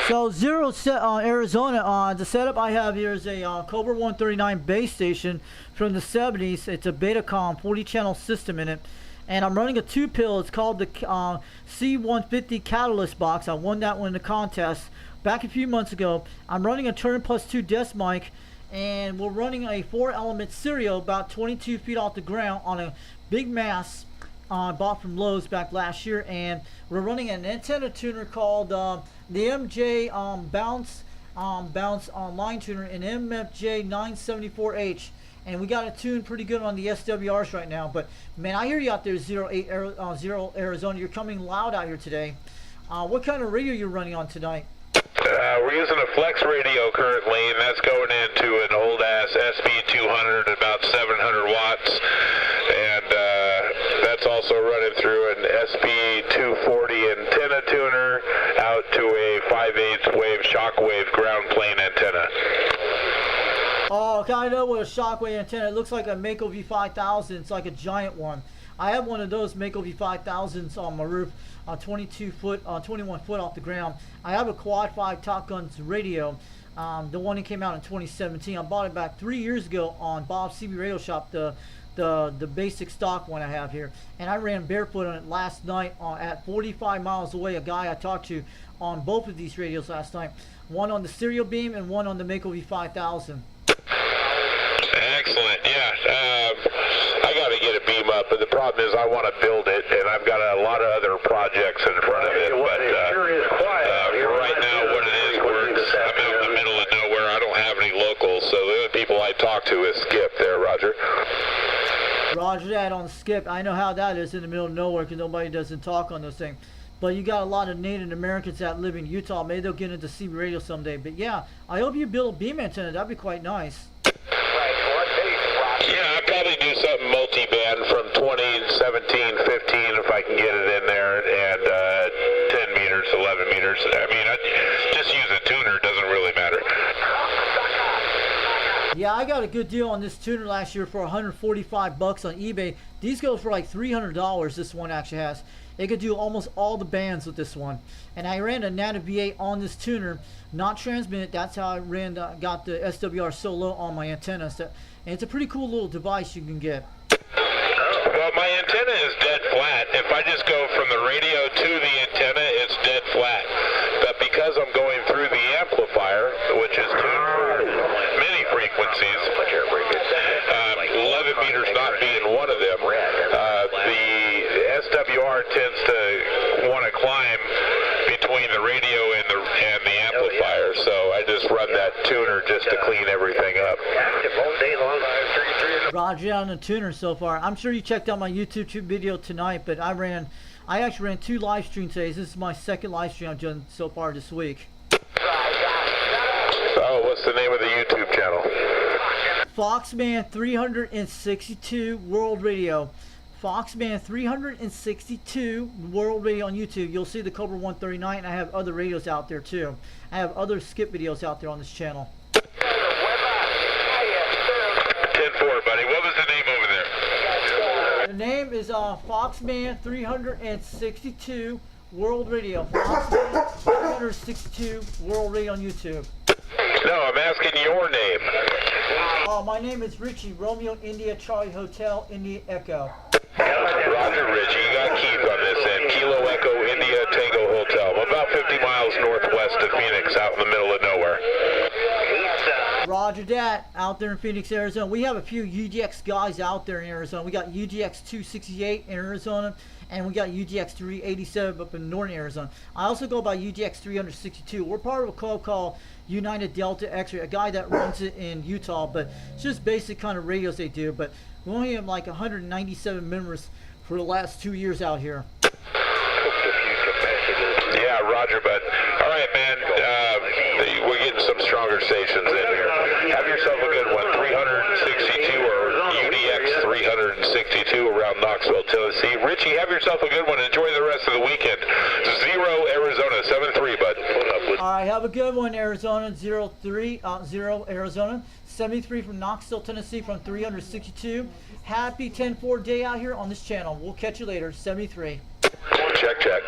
So 0 Arizona, the setup I have here is a Cobra 139 base station from the 70s. It's a Betacom 40 channel system in it. And I'm running a 2-pill. It's called the C150 Catalyst box. I won that one in the contest back a few months ago. I'm running a Turn Plus 2 desk mic. And we're running a 4-element stereo about 22 feet off the ground on a big mass bought from Lowe's back last year. And we're running an antenna tuner called the MJ Bounce line tuner, an MFJ 974H, and we got it tuned pretty good on the SWRs right now. But man, I hear you out there, 0 Arizona. You're coming loud out here today. What kind of radio are you running on tonight? We're using a flex radio currently, and that's going into an old ass SB200 about 700 watts, and that's also running through an SB240 antenna tuner out to a 5/8 wave shockwave ground plane antenna. Oh, okay, I know what a shockwave antenna. It looks like a Mako V5000. It's like a giant one. I have one of those Mako V5000s on my roof, 21 foot off the ground. I have a Quad 5 Top Guns radio, the one that came out in 2017. I bought it back 3 years ago on Bob's CB Radio Shop, the basic stock one I have here. And I ran barefoot on it last night at 45 miles away. A guy I talked to on both of these radios last night. One on the stereo beam and one on the Mako V5000. Excellent, yeah. I got to get a beam up, but the problem is I want to build it, and I've got a lot of other projects in front of it. But for right now, what it is works. I'm out in the middle of nowhere. I don't have any locals, so the only people I talk to is Skip there, Roger. Roger that on Skip. I know how that is in the middle of nowhere because nobody doesn't talk on those things. But you got a lot of Native Americans that live in Utah. Maybe they'll get into CB radio someday. But yeah, I hope you build a beam antenna. That'd be quite nice. Yeah, I'd probably do something multi-band from 20, 17, 15 if I can get it in there, and 10 meters, 11 meters. I mean, I just use a tuner. It doesn't really matter. Yeah, I got a good deal on this tuner last year for $145 on eBay. These go for like $300. This one actually has. It could do almost all the bands with this one. And I ran a Nano V8 on this tuner, not transmitted. That's how I got the SWR so low on my antennas. And it's a pretty cool little device you can get. Well, my antenna is dead flat. If I just go from the radio to the antenna, it's dead flat. But because I'm going through the amplifier, which is tuned for many frequencies, 11 meters not being one of them, the SWR tends to want to climb between the radio and the amplifier. So I just run that tuner just to clean everything up. Roger on the tuner so far. I'm sure you checked out my YouTube video tonight, but I actually ran 2 live streams today. This is my second live stream I've done so far this week. Oh, what's the name of the YouTube channel? Foxman 362 World Radio. Foxman 362 World Radio on YouTube. You'll see the Cobra 139, and I have other radios out there too. I have other skip videos out there on this channel. 10-4, buddy. What was the name over there? The name is Foxman 362 World Radio. Foxman 362 World Radio on YouTube. No, I'm asking your name. My name is Richie, Romeo India Charlie Hotel India Echo. Roger, Richie. You got Keith on this end. Kilo Echo India Tango Hotel. I'm about 50 miles northwest of Phoenix, out in the middle of nowhere. Roger that, out there in Phoenix, Arizona. We have a few UGX guys out there in Arizona. We got UGX 268 in Arizona, and we got UGX 387 up in northern Arizona. I also go by UGX 362. We're part of a club called United Delta X-Ray, a guy that runs it in Utah, but it's just basic kind of radios they do. But we only have like 197 members for the last 2 years out here. Yeah, Roger, bud. All right, man. We're getting some stronger stations in here. Have yourself a good one. 362 or UDX 362 around downtown Knoxville, Tennessee. Richie, have yourself a good one. Enjoy the rest of the weekend. 0 Arizona, 7-3, bud. All right, have a good one, Arizona. 0 Arizona. 73 from Knoxville, Tennessee, from 362. Happy 10-4 day out here on this channel. We'll catch you later. 73. Check, check.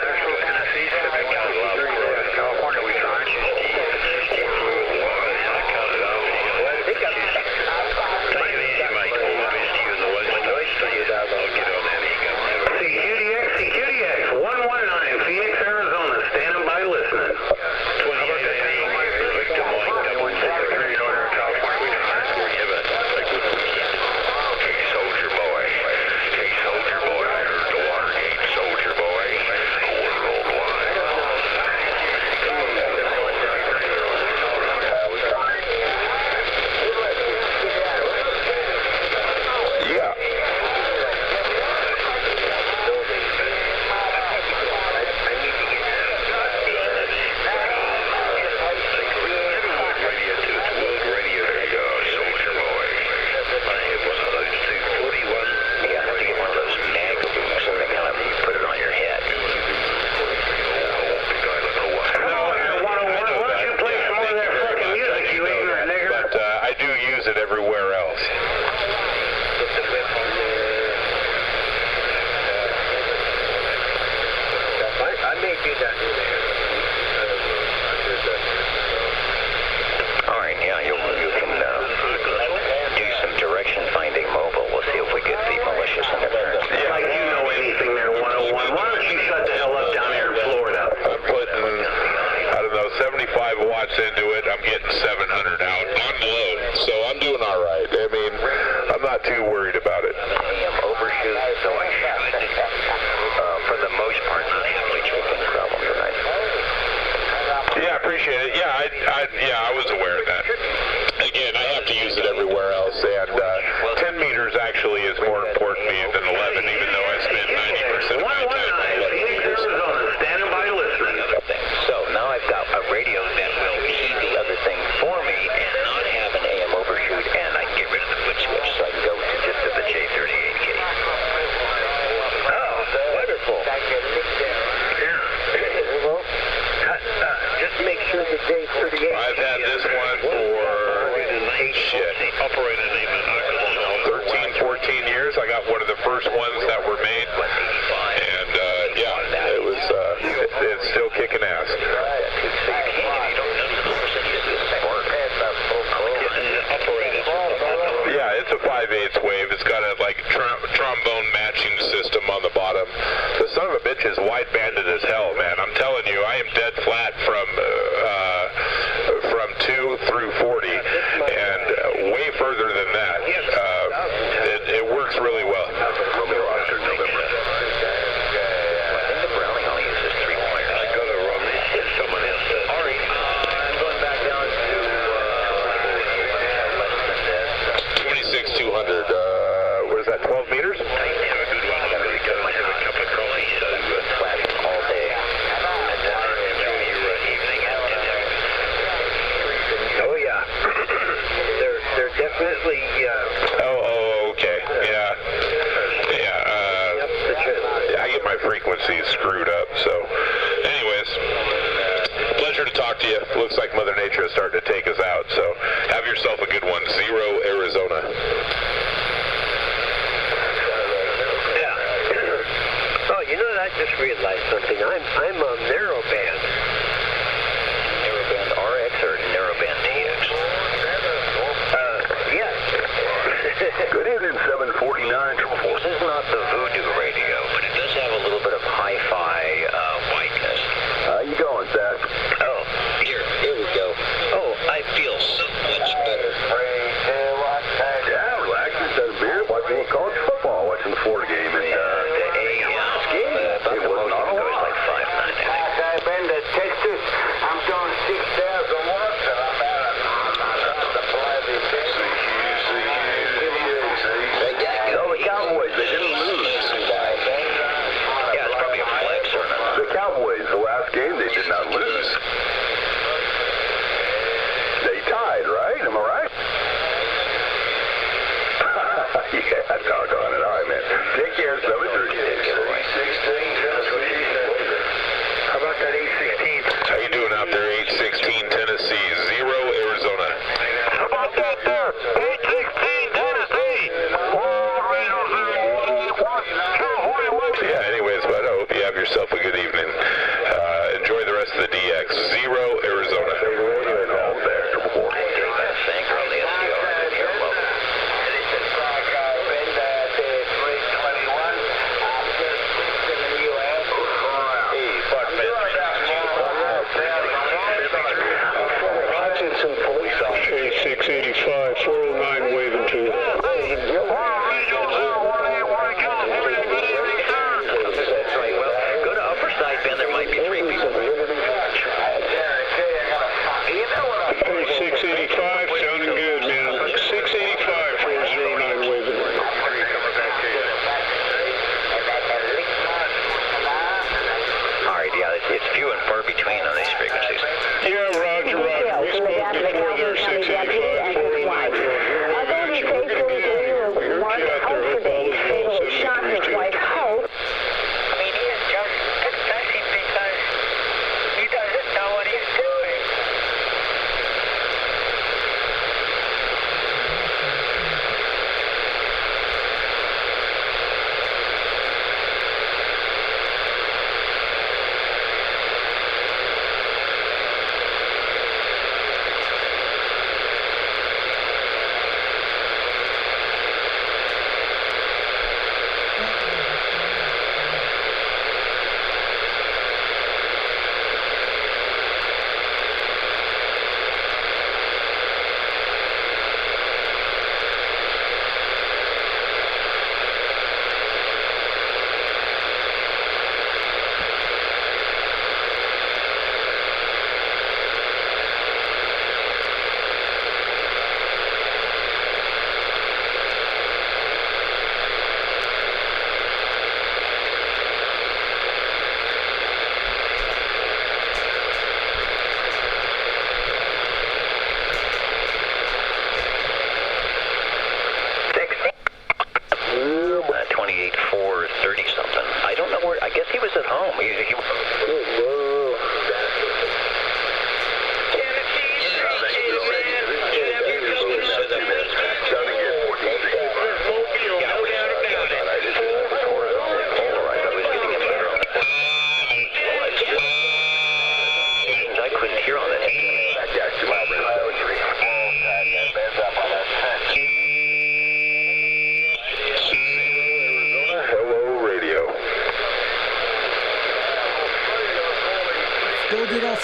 Into it, I'm getting 700 out on load, so I'm doing all right. I mean, I'm not too worried about it. Overshoot, so I should, for the most part, not have much of a problem tonight. Yeah, I appreciate it. Yeah, I was aware of that. Again, I have to use it everywhere else, and 10 meters actually is more important to me than 11, even though I spend 90% of my time on 11 meters. Standing by listening. So now I've got a radio that will keep the other thing for me and not have an AM overshoot, and I can get rid of the foot switch so I can go to just to the J38K. Oh, wonderful. Just make sure the J38. I've had this one for 13, 14 years. I got one of the first ones that were made, and it was it's still kicking ass. Yeah, it's a 5/8 wave. It's got a trombone matching system on the bottom. The son of a bitch is wide-banded as hell, man. I'm telling you, I am dead flat from 2 through 40, and way further than that. It works really well. What is that, 12 meters? Oh, yeah.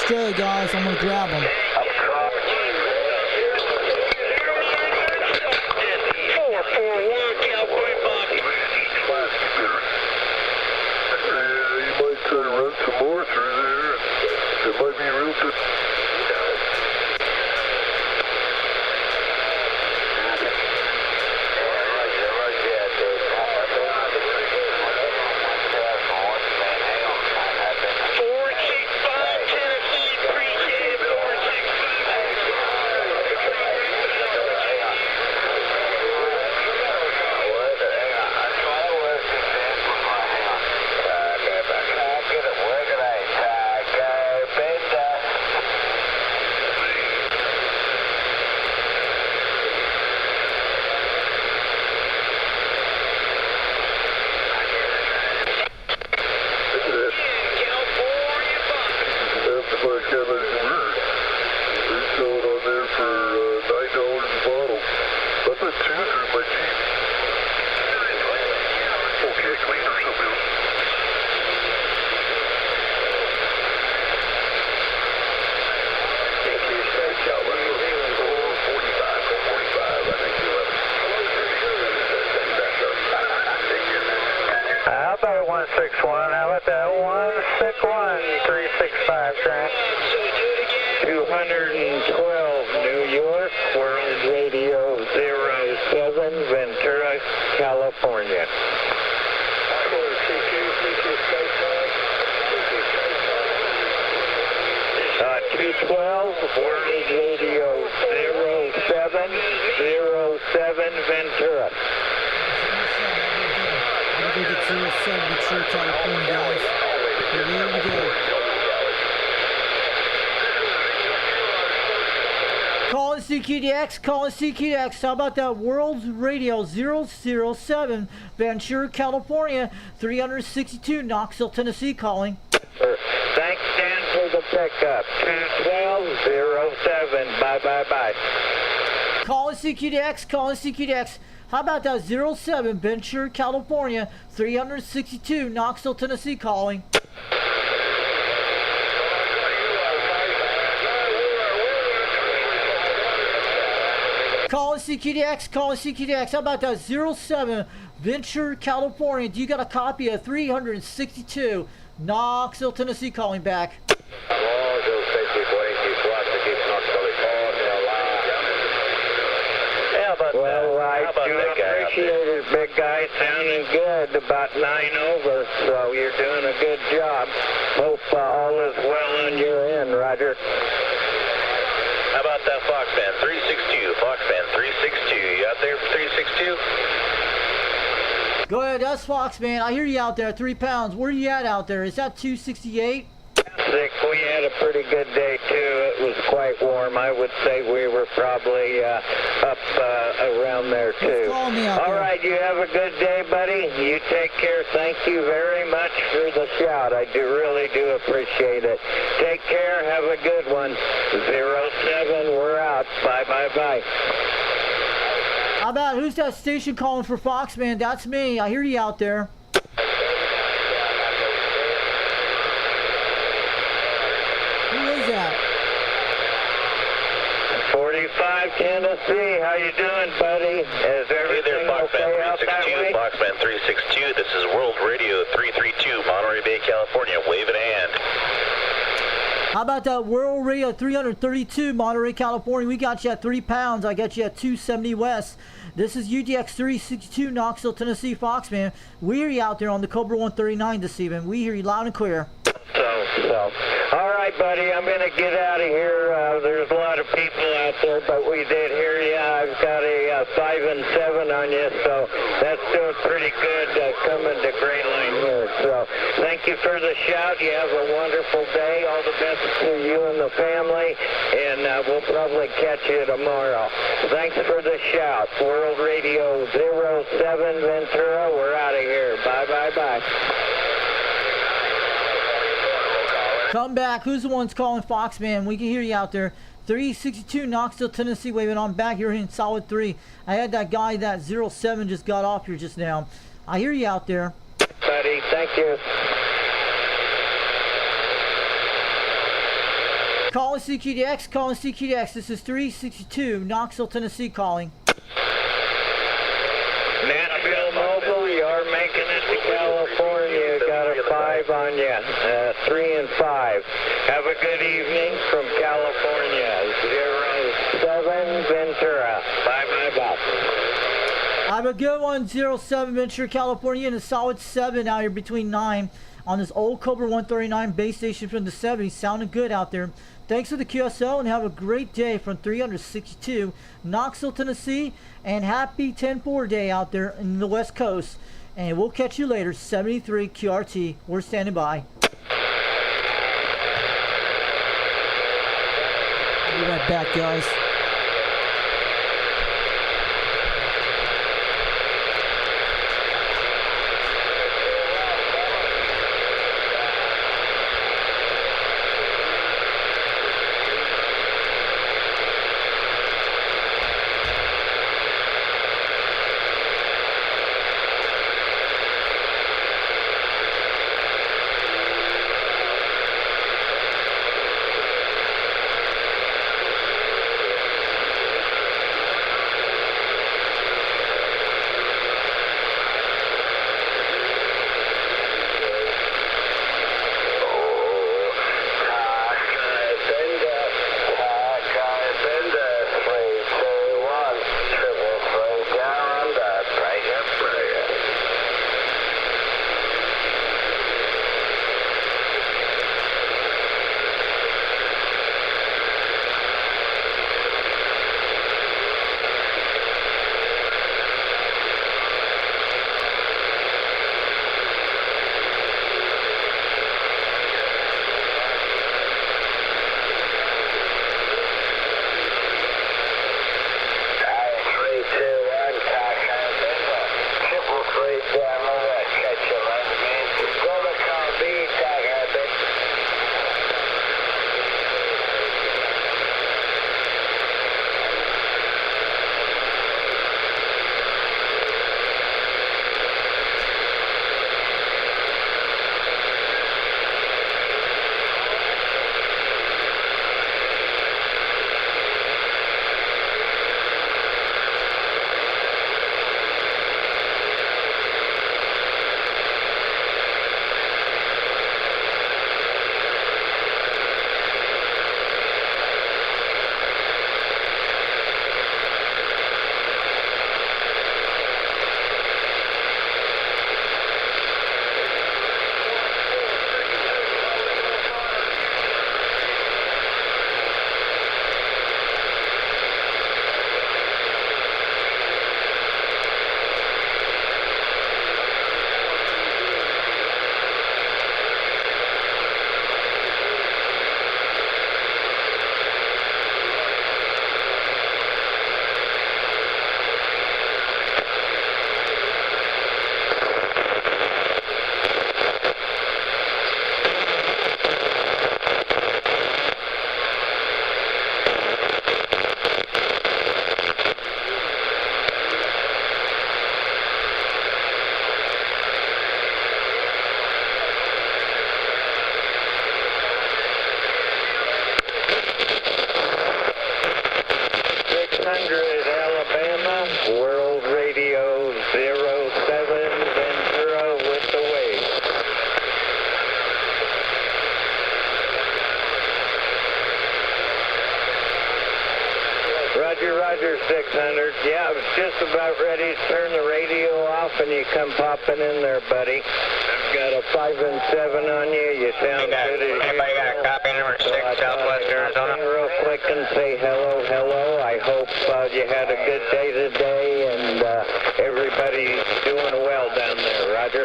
Australia, guys. I'm gonna grab them. Try to run some more through there. It might be real good. How about that 161, 365, Grant? 212, New York, World Radio 07, Ventura, California. 212, World Radio 0707, Ventura. Go get 07 Ventura, California, guys. Here we go. Calling CQDX, calling CQDX. How about that? World Radio 007, Ventura, California, 362, Knoxville, Tennessee, calling. Thanks, Dan, for the pickup. 21207. Bye. Calling CQDX, calling CQDX. How about that 07 Ventura, California, 362, Knoxville, Tennessee, calling. Calling CQDX, calling CQDX. How about that 07 Ventura, California? Do you got a copy of 362, Knoxville, Tennessee, calling back? Well, I do appreciate it, big guy. Sounding good, about 9 over, so you're doing a good job. Hope all is well on your end, Roger. How about that Foxman 362? Foxman 362. You out there for 362? Go ahead, that's Foxman. I hear you out there, 3 pounds. Where are you at out there? Is that 268? We had a pretty good day too. It was quite warm. I would say we were probably up around there too. Call me out All there. right, you have a good day, buddy. You take care. Thank you very much for the shout. I really do appreciate it. Take care. Have a good one. 07, we're out. Bye. How about, who's that station calling for Foxman? That's me. I hear you out there. Who is that? 45 Tennessee. How you doing, buddy? Is everything okay out that way? Foxman 362. This is World Radio 332, Monterey Bay, California. Wave it hand. How about that World Radio 332, Monterey, California? We got you at 3 pounds. I got you at 270 West. This is UDX 362, Knoxville, Tennessee, Foxman. We hear you out there on the Cobra 139 this evening. We hear you loud and clear. So. All right, buddy, I'm going to get out of here. There's a lot of people out there, but we did hear you. I've got a 5 and 7 on you, so that's doing pretty good coming to Gray Line here. So thank you for the shout. You have a wonderful day. All the best to you and the family, and we'll probably catch you tomorrow. Thanks for the shout. World Radio 07 Ventura, we're out of here. Bye. Come back. Who's the ones calling Foxman? We can hear you out there. 362 Knoxville, Tennessee, waving on back. You're in solid 3. I had that guy, that 07, just got off here just now. I hear you out there. Buddy, thank you. calling CQDX, calling CQDX. This is 362, Knoxville, Tennessee calling. Nashville Mobile, you're making it to California. Got a 5 on you. 3 and 5. Have a good evening from California. 07 Ventura. Bye-bye, Bob. Have a good one, 07 Ventura, California, and a solid 7 out here between 9 on this old Cobra 139 base station from the 70s. Sounding good out there. Thanks for the QSL and have a great day from 362 Knoxville, Tennessee, and happy 10-4 day out there in the West Coast. And we'll catch you later. 73 QRT. We're standing by. We'll be right back, guys. Roger, 600. Yeah, I was just about ready to turn the radio off, and you come popping in there, buddy. I've got a 5 and 7 on you. You sound good as Anybody got a copy number 6, Southwest Arizona? Real quick and say hello, hello. I hope you had a good day today, and everybody's doing well down there. Roger.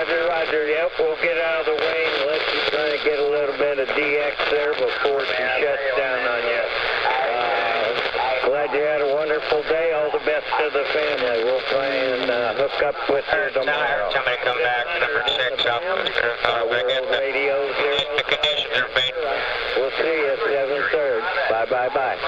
Roger, yep, we'll get out of the way and let you try to get a little bit of DX there before she shuts down on you. Glad you had a wonderful day. All the best to the family. We'll try and hook up with you tomorrow. Somebody come back, number 6, Southwest Arizona. Radios here. The conditions are fine. We'll see you 7/3. Bye.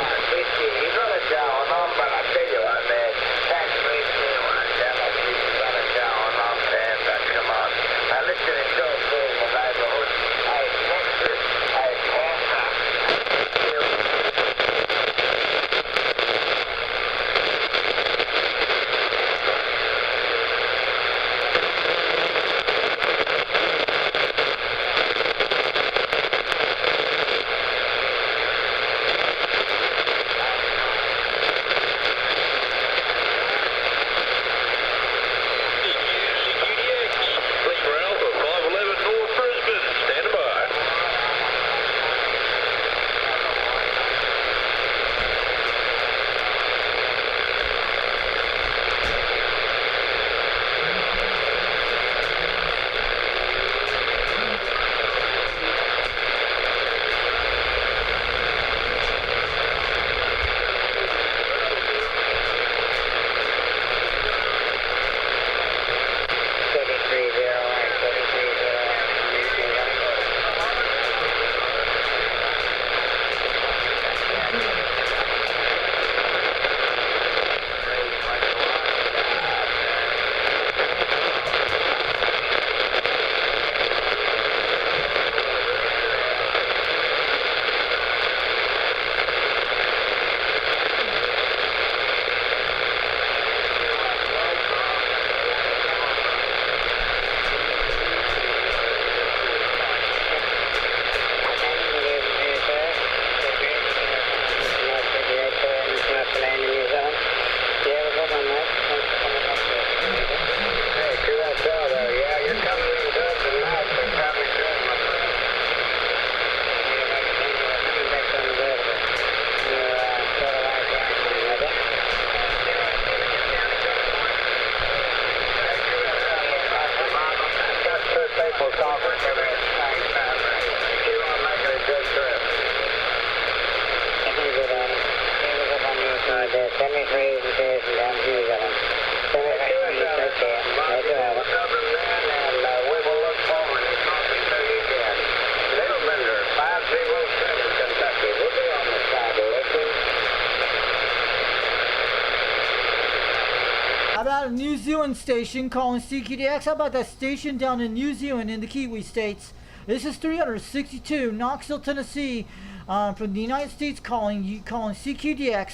How about a New Zealand station calling CQDX? How about that station down in New Zealand in the Kiwi states? This is 362, Knoxville, Tennessee, from the United States calling CQDX.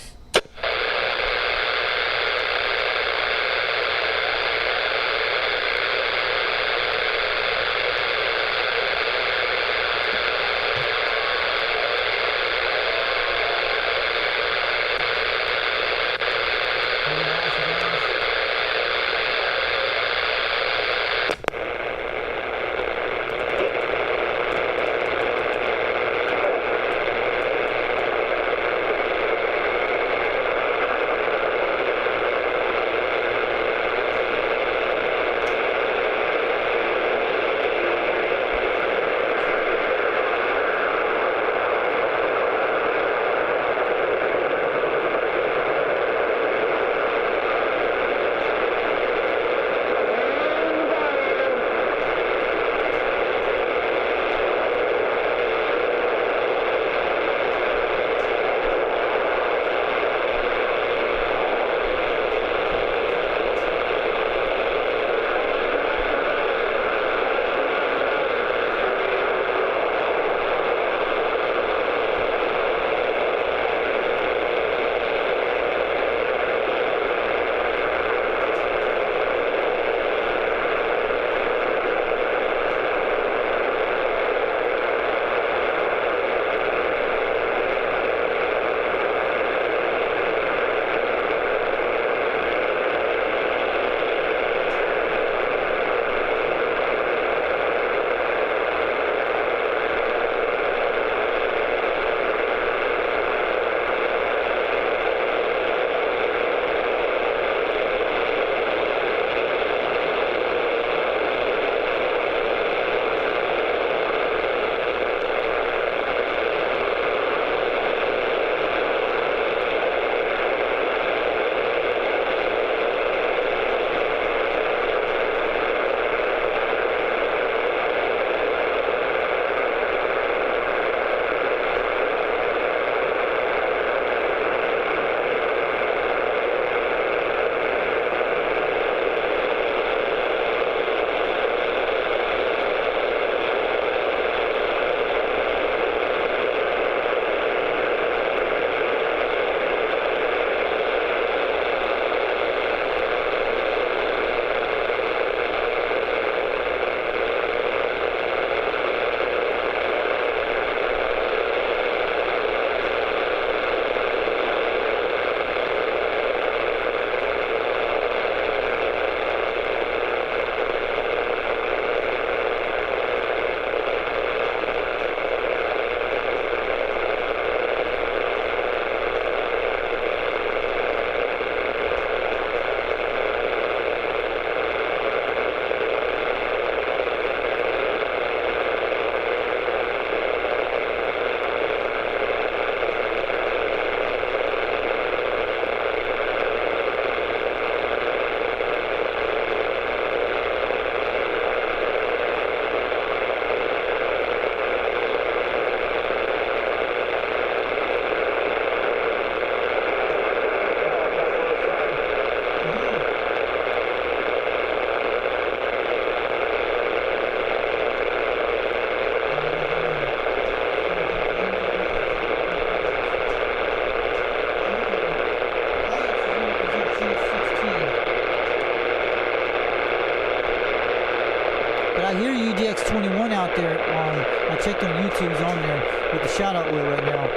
I hear UDX21 out there on, I checked on YouTube, he's on there with the shout out wheel right now.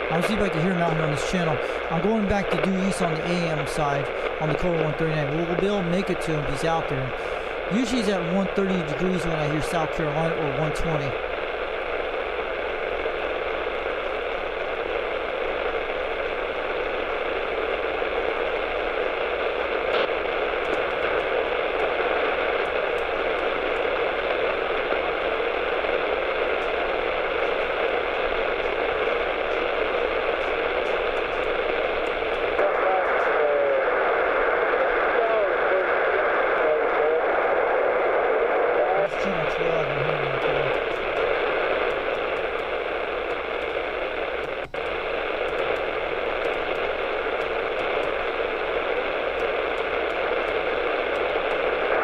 I'll see if I can hear him out here on this channel. I'm going back to due east on the AM side on the Cobra 139. We'll be able to make it to him if he's out there. Usually he's at 130 degrees when I hear South Carolina, or 120. Channel 12 in here.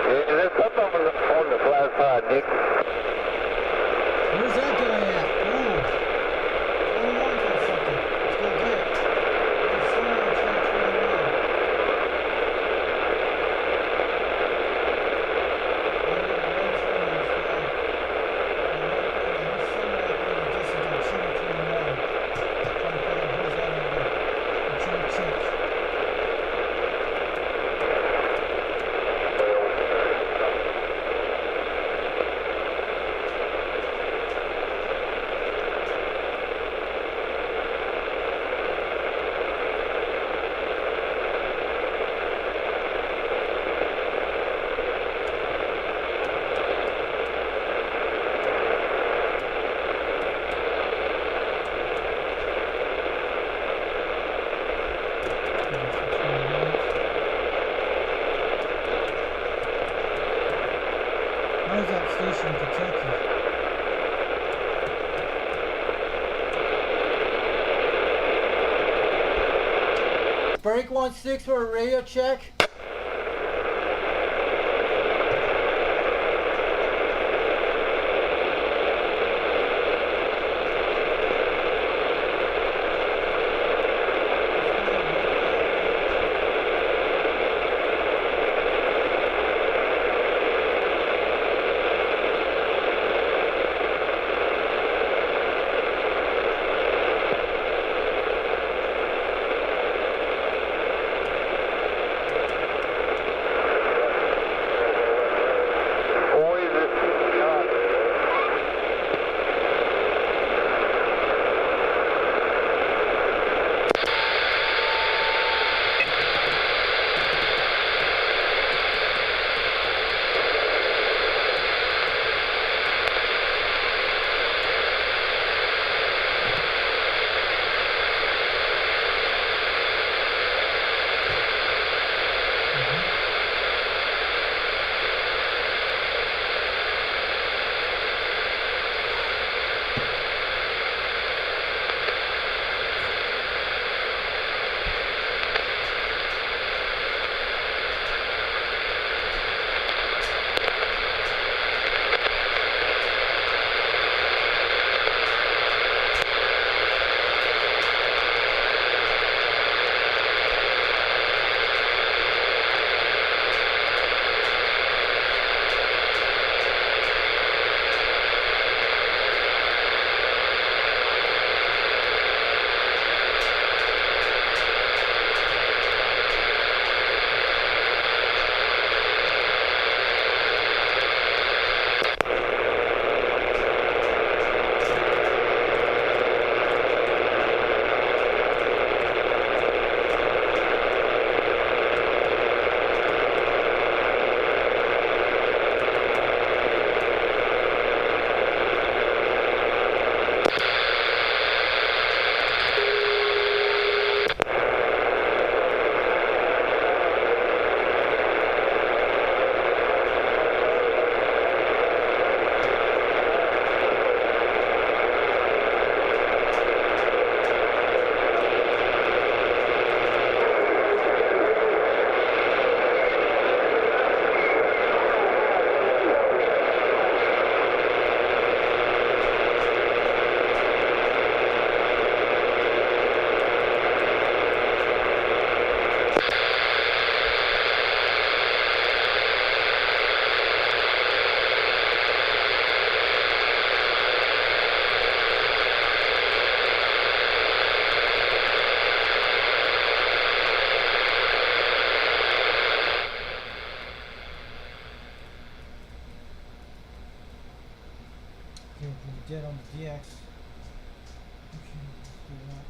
There's something on the flat side, Nick. Where's that guy at? Oh. Hold on for a second. Let's go get it. There's someone on track 21. How's that station in Kentucky? Break 1-6 for a radio check. Dead on the DX. Okay, let's do that.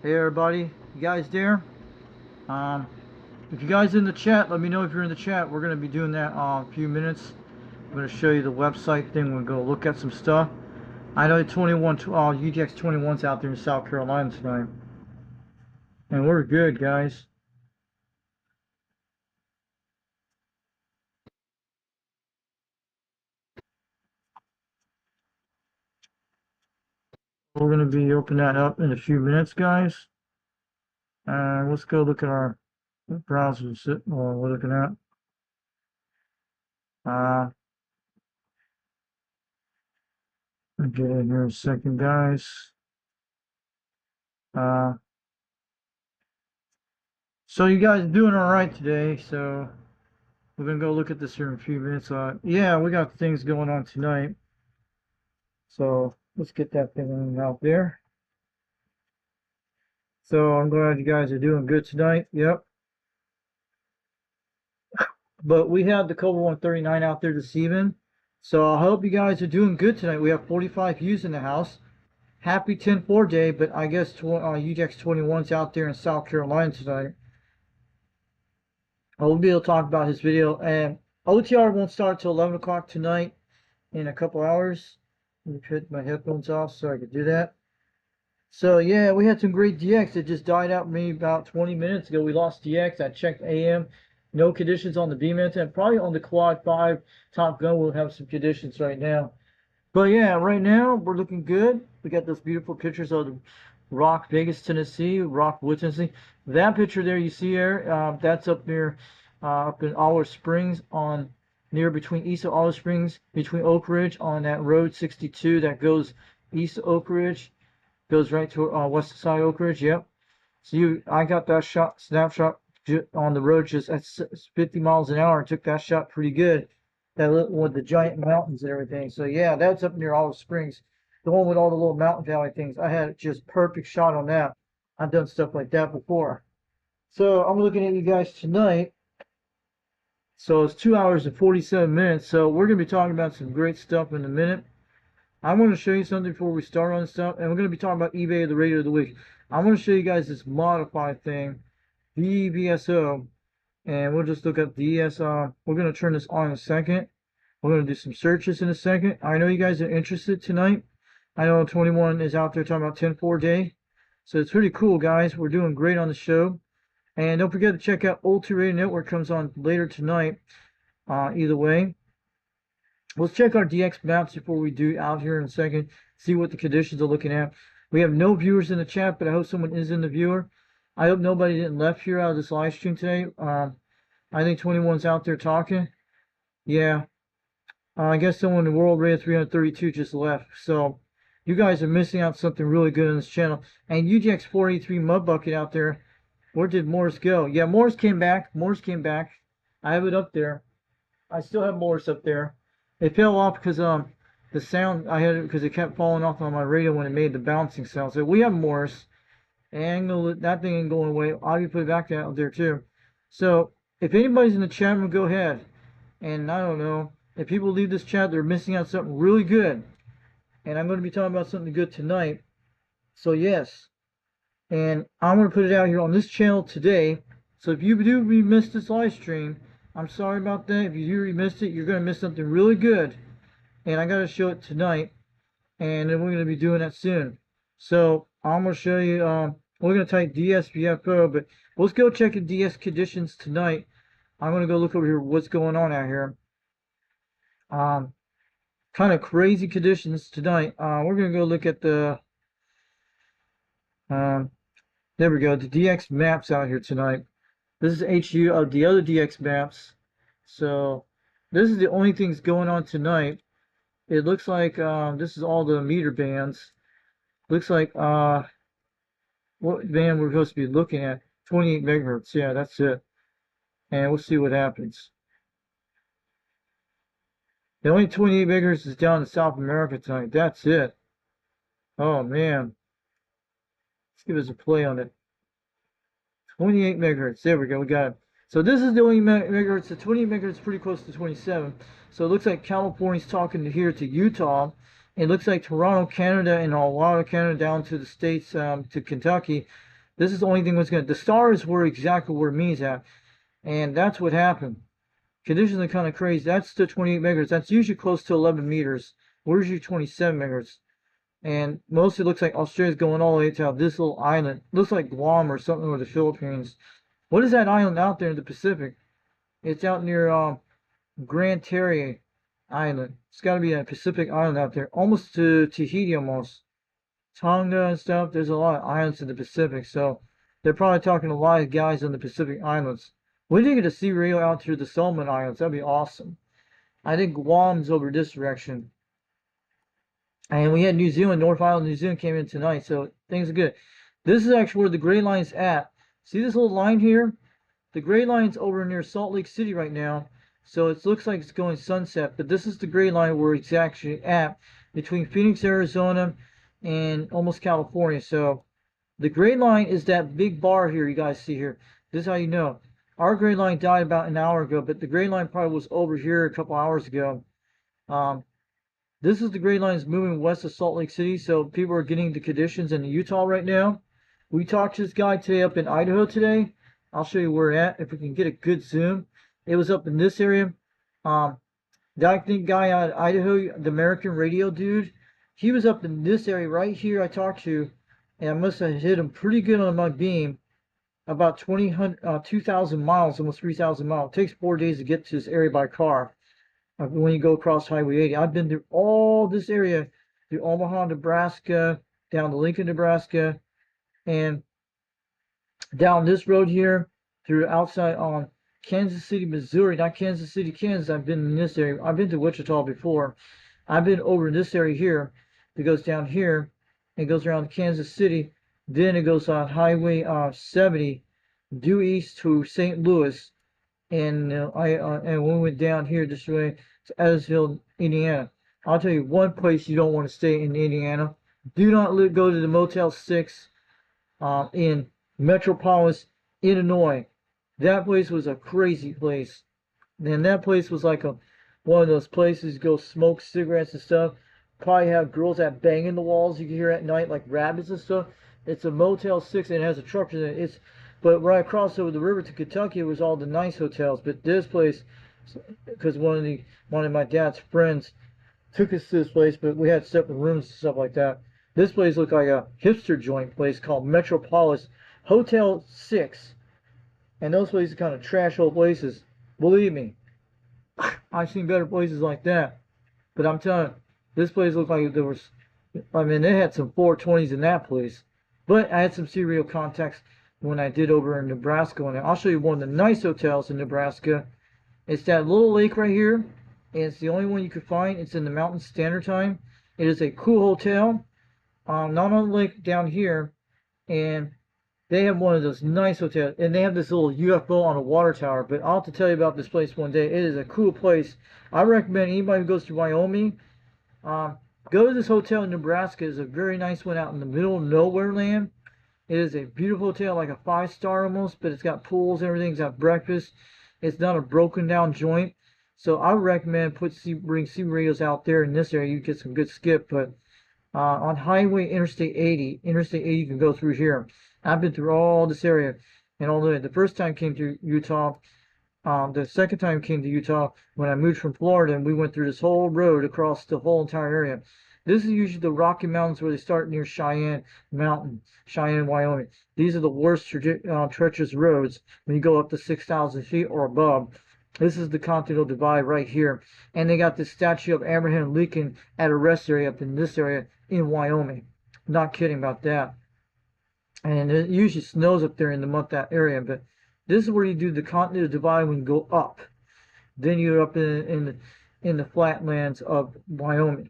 Hey everybody, you guys there? If you guys in the chat, let me know if you're in the chat. We're gonna be doing that in a few minutes. I'm gonna show you the website thing. We're gonna go look at some stuff. I know the 21 UGX 21's out there in South Carolina tonight, and we're good, guys. We're gonna be opening that up in a few minutes, guys. Let's go look at our browsers that we're looking at. I'll get in here in a second, guys. So you guys are doing all right today. So we're gonna go look at this here in a few minutes. Yeah, we got things going on tonight. So let's get that thing out there. So I'm glad you guys are doing good tonight. Yep. But we had the October 139 out there this evening. So I hope you guys are doing good tonight. We have 45 views in the house. Happy 10-4 day, but I guess UGX 21's out there in South Carolina tonight. We'll be able to talk about his video. And OTR won't start till 11 o'clock tonight in a couple hours. Let me put my headphones off so I could do that. So yeah, we had some great DX. It just died out maybe about 20 minutes ago. We lost DX. I checked AM. No conditions on the beam antenna. Probably on the Quad 5 Top Gun we'll have some conditions right now. But yeah, right now we're looking good. We got those beautiful pictures of the Rock, Vegas, Tennessee, Rockwood, Tennessee. That picture there you see there, that's up near, up in Olive Springs on near between east of Olive Springs, between Oak Ridge on that road 62 that goes east of Oak Ridge, goes right to west side of Oak Ridge. Yep. So I got that snapshot on the road just at 50 miles an hour. Took that shot pretty good. That with the giant mountains and everything. So yeah, that's up near Olive Springs. The one with all the little mountain valley things. I had just perfect shot on that. I've done stuff like that before. So I'm looking at you guys tonight. So it's 2 hours and 47 minutes. So we're going to be talking about some great stuff in a minute. I want to show you something before we start on stuff. And we're going to be talking about eBay, the radio of the week. I want to show you guys this modified thing. VBSO. And we'll just look up DS. We're going to turn this on in a second. We're going to do some searches in a second. I know you guys are interested tonight. I know 21 is out there talking about 10-4 day. So it's pretty cool, guys. We're doing great on the show. And don't forget to check out Ultra Radio Network. Comes on later tonight. Either way. Let's check our DX maps before we do out here in a second. See what the conditions are looking at. We have no viewers in the chat, but I hope someone is in the viewer. I hope nobody didn't left here out of this live stream today. I think 21's out there talking. Yeah. I guess someone in World Radio 332 just left. So you guys are missing out something really good on this channel. And UGX 483 Mud Bucket out there. Where did Morris go? Yeah, Morris came back. Morris came back. I have it up there. I still have Morris up there. It fell off because the sound I had it because it kept falling off on my radio when it made the bouncing sound. So we have Morris. And that thing ain't going away. I'll be put it back out there too. So if anybody's in the chat room, go ahead. And I don't know. If people leave this chat, they're missing out something really good. And I'm going to be talking about something good tonight. So yes. And I'm going to put it out here on this channel today. So if you do miss this live stream, I'm sorry about that. If you do missed it, you're going to miss something really good. And I got to show it tonight. And then we're going to be doing that soon. So I'm going to show you, we're going to type DSBFO, but let's go check the DS conditions tonight. I'm going to go look over here what's going on out here. Kind of crazy conditions tonight. We're going to go look at the, there we go, the DX maps out here tonight. This is HU of the other DX maps. So this is the only things going on tonight. It looks like this is all the meter bands. Looks like what band we're supposed to be looking at. 28 megahertz. Yeah, that's it. And we'll see what happens. The only 28 megahertz is down in South America tonight. That's it. Oh man. Let's give us a play on it. 28 megahertz. There we go. We got it. So this is the only megahertz. The 28 megahertz is pretty close to 27. So it looks like California's talking here to Utah. It looks like Toronto, Canada, and a lot of Canada down to the states, to Kentucky. This is the only thing that's going to, the stars were exactly where me's at. And that's what happened. Conditions are kind of crazy. That's the 28 megahertz. That's usually close to 11 meters. We're usually 27 megahertz. And mostly looks like Australia's going all the way to this little island. Looks like Guam or something, or the Philippines. What is that island out there in the Pacific? It's out near Grand Terre Island. It's got to be a Pacific island out there. Almost to Tahiti almost. Tonga and stuff. There's a lot of islands in the Pacific. So they're probably talking to a lot of guys on the Pacific Islands. We did get a sea radio out through the Solomon Islands. That'd be awesome. I think Guam's over this direction. And we had New Zealand, North Island, New Zealand came in tonight. So things are good. This is actually where the gray line's at. See this little line here? The gray line's over near Salt Lake City right now. So it looks like it's going sunset. But this is the gray line where it's actually at. Between Phoenix, Arizona, and almost California. So the gray line is that big bar here you guys see here. This is how you know. Our gray line died about an hour ago, but the gray line probably was over here a couple hours ago. This is the gray line is moving west of Salt Lake City, so people are getting the conditions in Utah right now. We talked to this guy today up in Idaho today. I'll show you where we're at, if we can get a good zoom. It was up in this area. That guy out of Idaho, the American radio dude, he was up in this area right here I talked to, and I must have hit him pretty good on my beam. About 2,000 miles, almost 3,000 miles. It takes 4 days to get to this area by car when you go across Highway 80. I've been through all this area, through Omaha, Nebraska, down to Lincoln, Nebraska, and down this road here, through outside on Kansas City, Missouri. Not Kansas City, Kansas. I've been in this area. I've been to Wichita before. I've been over in this area here. It goes down here. It goes around Kansas City. Then it goes on Highway 70 due east to St. Louis, and and we went down here this way to Edwardsville, Indiana. I'll tell you one place you don't want to stay in Indiana. Do not go to the Motel 6 in Metropolis, Illinois. That place was a crazy place. And that place was like one of those places you go smoke cigarettes and stuff. Probably have girls that bang in the walls you can hear at night like rabbits and stuff. It's a Motel 6 and it has a truck in it. But when I crossed over the river to Kentucky, it was all the nice hotels. But this place, because one of my dad's friends took us to this place, but we had separate rooms and stuff like that. This place looked like a hipster joint place called Metropolis Hotel 6. And those places are kind of trash old places. Believe me, I've seen better places like that. But I'm telling you, this place looked like there was, I mean, they had some 420s in that place. But I had some serial contacts when I did over in Nebraska. And I'll show you one of the nice hotels in Nebraska. It's that little lake right here. And it's the only one you could find. It's in the Mountain Standard Time. It is a cool hotel. Not on the lake down here. And they have one of those nice hotels. And they have this little UFO on a water tower. But I'll have to tell you about this place one day. It is a cool place. I recommend anybody who goes to Wyoming, go to this hotel in Nebraska. It's a very nice one out in the middle of nowhere land. It is a beautiful hotel, like a 5-star almost, but it's got pools and everything. It's got breakfast. It's not a broken down joint. So I would recommend bring sea radios out there in this area. You get some good skip. But on Highway Interstate 80 you can go through here. I've been through all this area. And all the first time I came to Utah, the second time I came to Utah, when I moved from Florida, and we went through this whole road across the whole entire area. This is usually the Rocky Mountains where they start near Cheyenne Mountain, Cheyenne, Wyoming. These are the worst treacherous roads when you go up to 6,000 feet or above. This is the Continental Divide right here. And they got this statue of Abraham Lincoln at a rest area up in this area in Wyoming. Not kidding about that. And it usually snows up there in the month that area. But this is where you do the Continental Divide when you go up. Then you're up in the flatlands of Wyoming.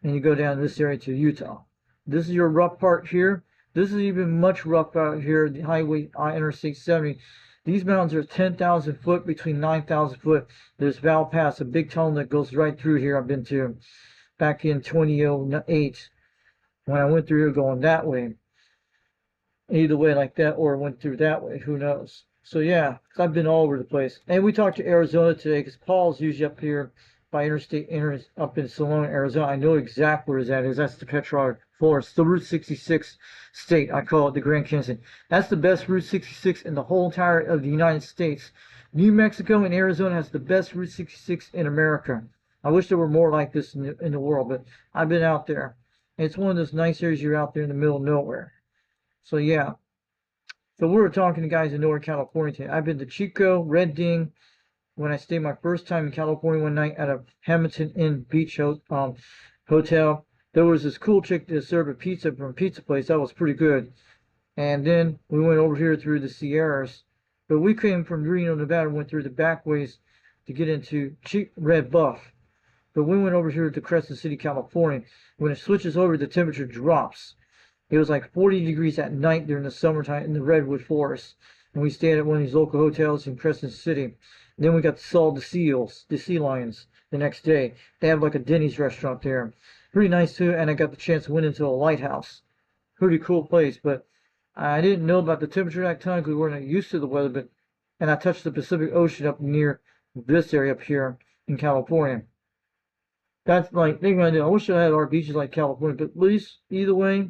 And you go down this area to Utah. This is your rough part here. This is even much rough out here, the Highway Interstate 70. These mountains are 10,000 foot, between 9,000 foot. There's Val Pass, a big tunnel that goes right through here. I've been to back in 2008 when I went through here going that way. Either way like that, or went through that way. Who knows? So yeah, I've been all over the place. And we talked to Arizona today because Paul's usually up here by Interstate up in Salona, Arizona. I know exactly where that is. That's the Petrarch forest, the Route 66 state. I call it the Grand Canyon. That's the best Route 66 in the whole entire of the United States. New Mexico and Arizona has the best Route 66 in America. I wish there were more like this in the world, but I've been out there. And it's one of those nice areas you're out there in the middle of nowhere. So yeah. So we were talking to guys in Northern California today. I've been to Chico, Red Ding, when I stayed my first time in California one night at a Hamilton Inn Beach hotel. There was this cool chick that served a pizza from a pizza place. That was pretty good. And then we went over here through the Sierras. But we came from Reno, Nevada, and went through the back ways to get into Red Bluff. But we went over here to Crescent City, California. When it switches over, the temperature drops. It was like 40 degrees at night during the summertime in the Redwood Forest. And we stayed at one of these local hotels in Crescent City. And then we got to saw the sea lions the next day. They have like a Denny's restaurant there. Pretty nice too. And I got the chance to went into a lighthouse. Pretty cool place. But I didn't know about the temperature at that time because we weren't used to the weather. And I touched the Pacific Ocean up near this area up here in California. That's like, I wish I had our beaches like California, but at least either way.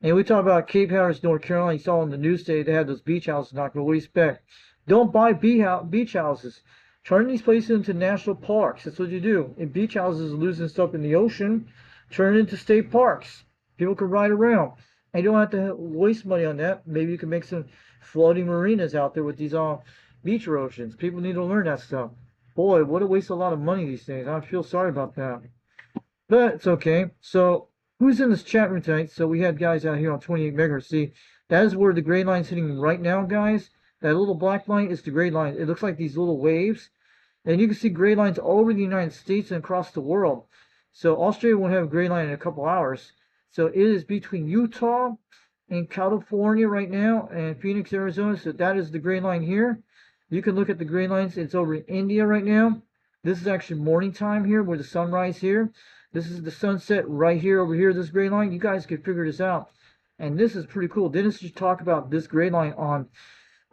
And we talk about Cape Hatteras, North Carolina. You saw on the news today they had those beach houses knocking. What do you expect? Don't buy beach houses. Turn these places into national parks. That's what you do. If beach houses are losing stuff in the ocean, turn it into state parks. People can ride around. And you don't have to waste money on that. Maybe you can make some floating marinas out there with these beach erosions. People need to learn that stuff. Boy, what a waste of a lot of money these days. I feel sorry about that. But it's okay. So, who's in this chat room tonight? So, we had guys out here on 28 megahertz. See, that is where the gray line's hitting right now, guys. That little black line is the gray line. It looks like these little waves. And you can see gray lines all over the United States and across the world. So, Australia won't have a gray line in a couple hours. So, it is between Utah and California right now and Phoenix, Arizona. So, that is the gray line here. You can look at the gray lines. It's over in India right now. This is actually morning time here where the sunrise here. This is the sunset right here over here, this gray line. You guys can figure this out. And this is pretty cool. Dennis just talked about this gray line on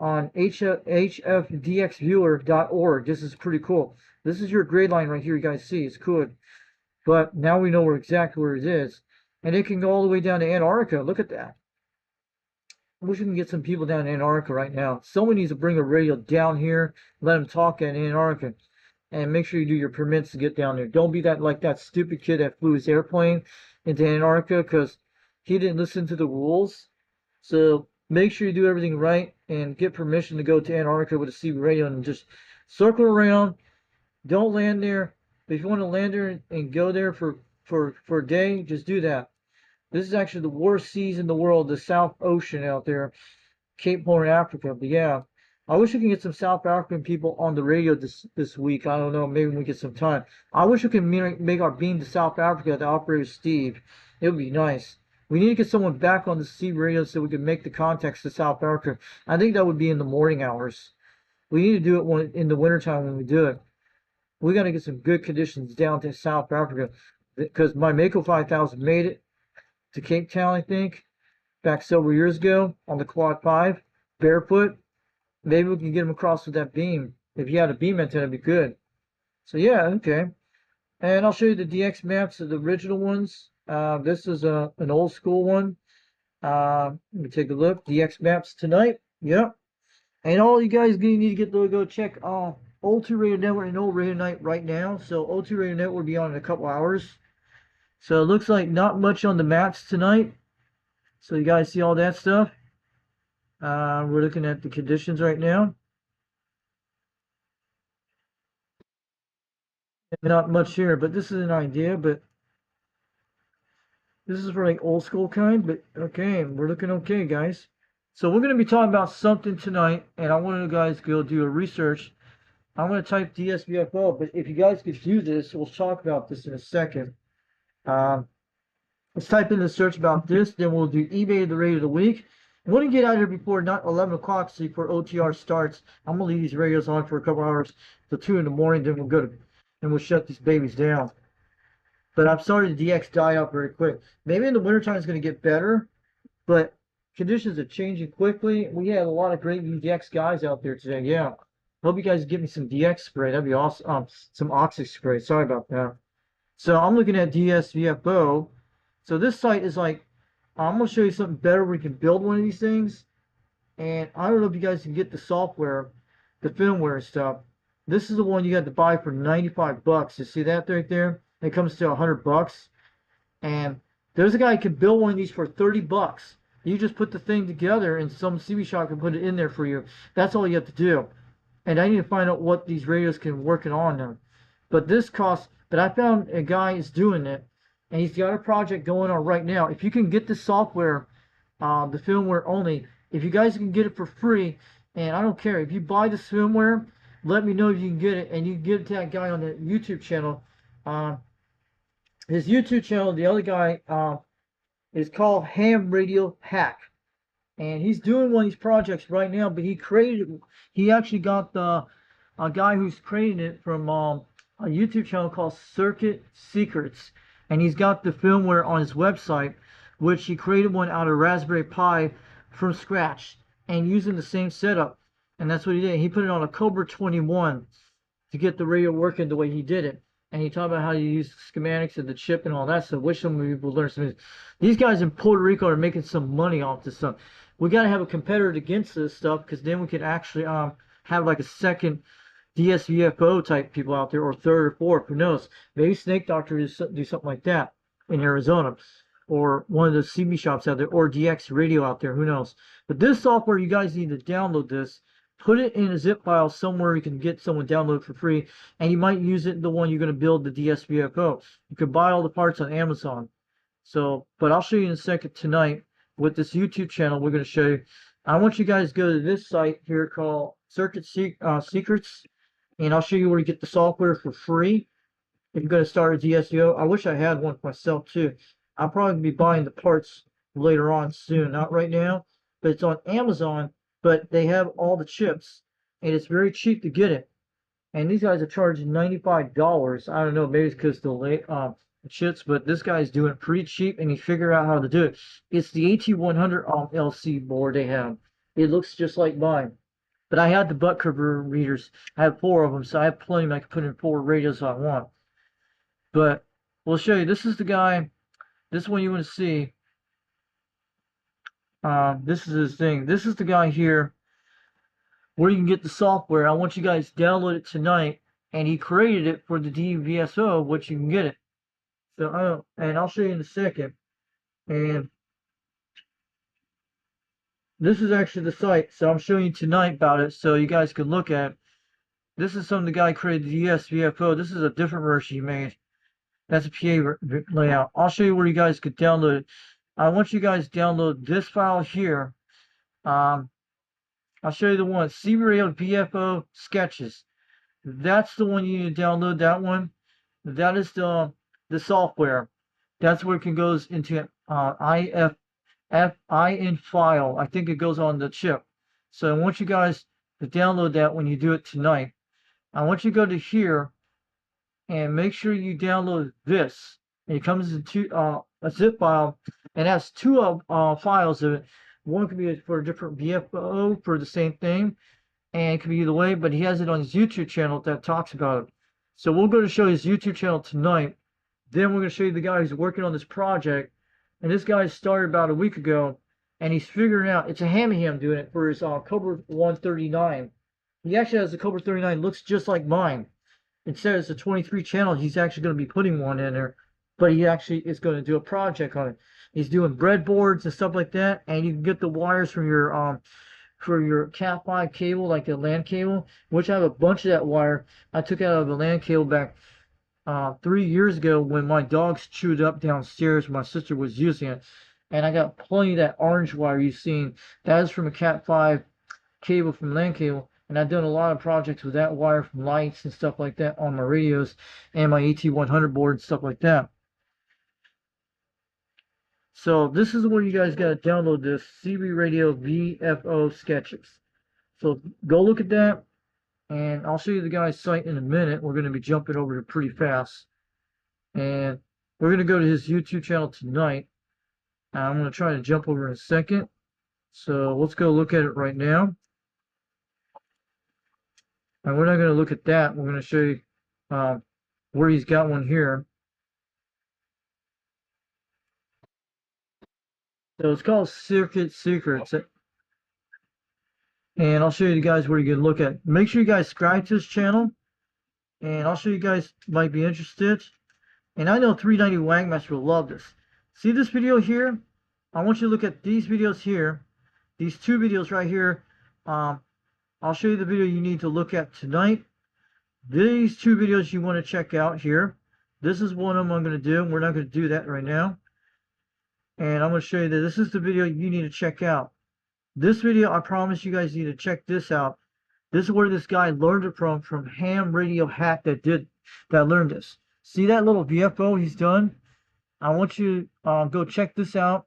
hfdxviewer.org. This is pretty cool. This is your gray line right here. You guys see it's cool. But now we know exactly where it is. And it can go all the way down to Antarctica. Look at that. I wish we can get some people down in Antarctica right now. Someone needs to bring a radio down here, let them talk in Antarctica, and make sure you do your permits to get down there. Don't be like that stupid kid that flew his airplane into Antarctica because he didn't listen to the rules. So make sure you do everything right and get permission to go to Antarctica with a CB radio and just circle around. Don't land there. If you want to land there and go there for a day, just do that. This is actually the worst seas in the world, the South Ocean out there, Cape Horn, Africa. But yeah, I wish we can get some South African people on the radio this week. I don't know, maybe when we get some time. I wish we can make our beam to South Africa, the operator Steve. It would be nice. We need to get someone back on the C radio so we can make the contacts to South Africa. I think that would be in the morning hours. We need to do it in the wintertime when we do it. We got to get some good conditions down to South Africa because my Mako 5000 made it to Cape Town, I think, back several years ago on the Quad 5, barefoot. Maybe we can get them across with that beam. If you had a beam antenna, it'd be good. So yeah, okay. And I'll show you the DX maps of the original ones. This is an old school one. Let me take a look. DX maps tonight. Yep. And all you guys need to get to go check O2 Radio Network and Old Radio Night right now. So O2 Radio Network will be on in a couple hours. So it looks like not much on the maps tonight. So you guys see all that stuff. We're looking at the conditions right now. Not much here, but this is an idea. But this is for like old school kind. But okay, we're looking okay, guys. So we're going to be talking about something tonight. And I want you guys to go do a research. I'm going to type DSVFO. But if you guys could do this, we'll talk about this in a second. Let's type in the search about this, then we'll do eBay of the radio of the week. I want to get out of here before not 11 o'clock, so before OTR starts. I'm going to leave these radios on for a couple hours till 2 in the morning, then we'll go to, and we'll shut these babies down. But I'm sorry the DX die out very quick. Maybe in the wintertime it's going to get better, but conditions are changing quickly. We had a lot of great DX guys out there today, yeah. Hope you guys give me some DX spray. That'd be awesome. Some Oxy spray. Sorry about that. So I'm looking at DSVFO. So this site is like, I'm gonna show you something better where you can build one of these things. And I don't know if you guys can get the software, the firmware and stuff. This is the one you got to buy for 95 bucks. You see that right there? It comes to 100 bucks. And there's a guy who can build one of these for 30 bucks. You just put the thing together and some CB shop can put it in there for you. That's all you have to do. And I need to find out what these radios can work it on now. But this costs, but I found a guy is doing it, and he's got a project going on right now. If you can get the software, the firmware only, if you guys can get it for free, and I don't care, if you buy this firmware, let me know if you can get it, and you can give it to that guy on the YouTube channel. His YouTube channel, the other guy, is called Ham Radio Hack. And he's doing one of these projects right now, but he actually got a guy who's creating it from a YouTube channel called Circuit Secrets. And he's got the firmware on his website, which he created one out of Raspberry Pi from scratch and using the same setup. And that's what he did. He put it on a Cobra 21 to get the radio working the way he did it. And he talked about how you use the schematics of the chip and all that stuff. Wish some people learn some. These guys in Puerto Rico are making some money off this stuff. We got to have a competitor against this stuff, because then we can actually have like a second DSVFO type people out there, or third or fourth. Who knows? Maybe Snake Doctor do something like that in Arizona, or one of the CB shops out there, or DX Radio out there. Who knows? But this software, you guys need to download this. Put it in a zip file somewhere you can get someone download for free, and you might use it in the one you're going to build the DSVFO. You can buy all the parts on Amazon. So, but I'll show you in a second tonight with this YouTube channel. We're going to show you. I want you guys to go to this site here called Circuit Secrets, and I'll show you where you get the software for free if you're going to start a DSVO. I wish I had one myself too. I'll probably be buying the parts later on soon, not right now, but it's on Amazon. But they have all the chips, and it's very cheap to get it. And these guys are charging $95. I don't know, maybe it's because the chips, but this guy's doing it pretty cheap, and he figured out how to do it. It's the AT100 LC board they have. It looks just like mine. But I had the butt cover readers. I have 4 of them, so I have plenty. I can put in 4 radios I want. But we'll show you. This is the guy. This one you want to see. This is his thing. This is the guy here where you can get the software. I want you guys to download it tonight, and he created it for the DVSO, which you can get it. So and I'll show you in a second. And this is actually the site, so I'm showing you tonight about it, so you guys can look at it. This is something the guy created, the DSVFO. This is a different version he made. That's a PA layout. I'll show you where you guys could download it. I want you guys to download this file here. I'll show you the one, CB Radio BFO Sketches. That's the one you need to download, that one. That is the software. That's where it can goes into IN file. I think it goes on the chip. So I want you guys to download that when you do it tonight. I want you to go to here and make sure you download this. And it comes into a zip file, and has 2 files of it. One could be for a different BFO for the same thing, and it could be either way, but he has it on his YouTube channel that talks about it. So we're going to show his YouTube channel tonight. Then we're going to show you the guy who's working on this project. And this guy started about a week ago, and he's figuring out, it's a ham doing it for his Cobra 139. He actually has a Cobra 39, looks just like mine. Instead of it's a 23 channel, he's actually going to be putting one in there, but he actually is going to do a project on it. He's doing breadboards and stuff like that, and you can get the wires from your for your Cat 5 cable, like the LAN cable, which I have a bunch of that wire. I took out of the LAN cable back 3 years ago when my dogs chewed up downstairs. My sister was using it, and I got plenty of that orange wire you've seen. That is from a Cat 5 cable from LAN cable. And I've done a lot of projects with that wire from lights and stuff like that on my radios and my AT100 board and stuff like that. So this is where you guys got to download this CB Radio VFO Sketches. So go look at that, and I'll show you the guy's site in a minute. We're going to be jumping over it pretty fast. And we're going to go to his YouTube channel tonight. I'm going to try to jump over in a second. So let's go look at it right now. And we're not going to look at that. We're going to show you where he's got one here. So it's called Circuit Secrets. And I'll show you guys where you can look at. Make sure you guys subscribe to this channel. And I'll show you guys might be interested. And I know 390 Wangmaster will love this. See this video here? I want you to look at these videos here. These two videos right here. I'll show you the video you need to look at tonight. These two videos you want to check out here. This is one of them I'm going to do. We're not going to do that right now. And I'm going to show you that this is the video you need to check out. This video, I promise you guys need to check this out. This is where this guy learned it from Ham Radio Hack that learned this. See that little VFO he's done? I want you to go check this out.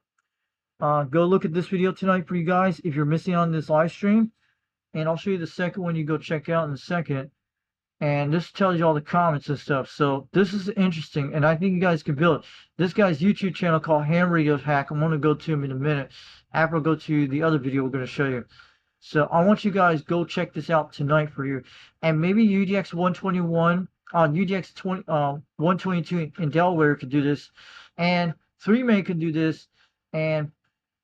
Go look at this video tonight for you guys if you're missing on this live stream. And I'll show you the second one you go check out in a second. And this tells you all the comments and stuff. So this is interesting, and I think you guys can build it. This guy's YouTube channel called Ham Radio Hack. I'm going to go to him in a minute after I go to the other video we're going to show you. So I want you guys go check this out tonight for you. And maybe UDX 121, UDX 122 in Delaware could do this, and 3May could do this, and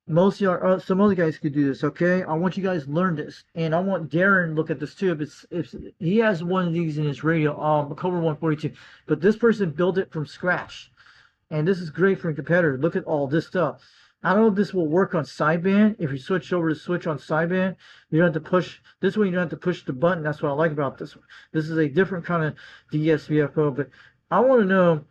most of our some other guys could do this. Okay, I want you guys to learn this, and I want Darren to look at this too. If he has one of these in his radio, Octobor 142, but this person built it from scratch, and this is great for a competitor. Look at all this stuff. I don't know if this will work on sideband. If you switch over to switch on sideband, you don't have to push this one. You don't have to push the button. That's what I like about this one. This is a different kind of DSVFO, but I want to know.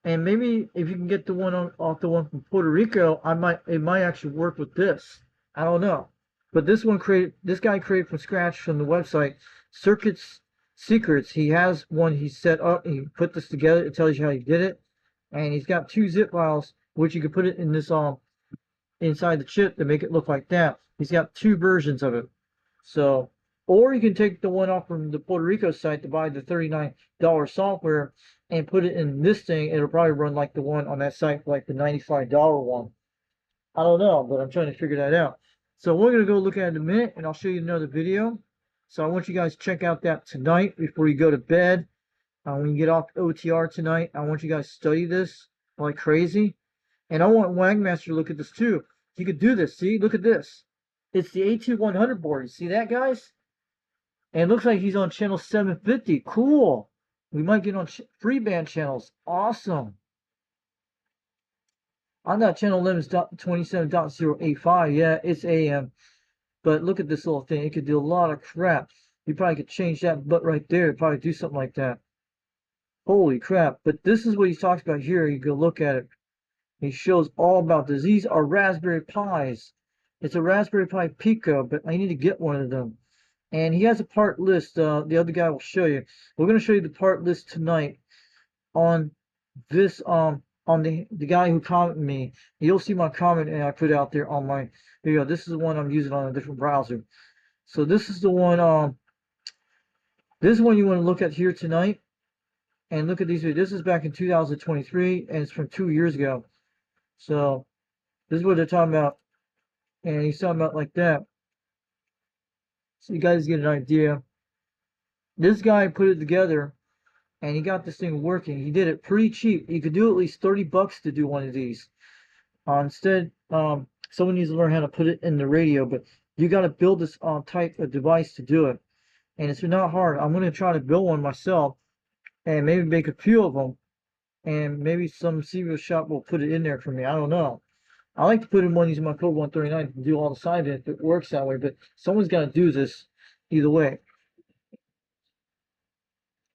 And maybe if you can get the one off the one from Puerto Rico, it might actually work with this. I don't know. But this guy created from scratch from the website Circuits Secrets. He has one he set up. He put this together. It tells you how he did it. And he's got 2 zip files, which you can put it in this inside the chip to make it look like that. He's got 2 versions of it. So, or you can take the one off from the Puerto Rico site to buy the $39 software and put it in this thing. It'll probably run like the one on that site, like the $95 one. I don't know, but I'm trying to figure that out. So we're going to go look at it in a minute, and I'll show you another video. So I want you guys to check out that tonight before you go to bed. When you get off OTR tonight, I want you guys to study this like crazy. And I want Wangmaster to look at this too. You could do this. See, look at this. It's the A2100 board. You see that, guys? And it looks like he's on channel 750. Cool. We might get on free band channels. Awesome. I'm not channel 11.27.085. Yeah, it's AM. But look at this little thing. It could do a lot of crap. You probably could change that butt right there. Probably do something like that. Holy crap. But this is what he talks about here. You go look at it. He shows all about this. These are Raspberry Pis. It's a Raspberry Pi Pico, but I need to get one of them. And he has a part list. The other guy will show you. We're going to show you the part list tonight on this, on the guy who commented me. You'll see my comment and I put out there on my video. This is the one I'm using on a different browser. So this is the one, this one you want to look at here tonight. And look at these videos. This is back in 2023 and it's from 2 years ago. So this is what they're talking about. And he's talking about like that. So you guys get an idea. This guy put it together and he got this thing working. He did it pretty cheap. You could do at least 30 bucks to do one of these. Instead, someone needs to learn how to put it in the radio, but you got to build this type of device to do it. And it's not hard. I'm going to try to build one myself and maybe make a few of them. And maybe some serial shop will put it in there for me. I don't know. I like to put in one using my code 139 to do all the side if it works that way, but someone's got to do this either way.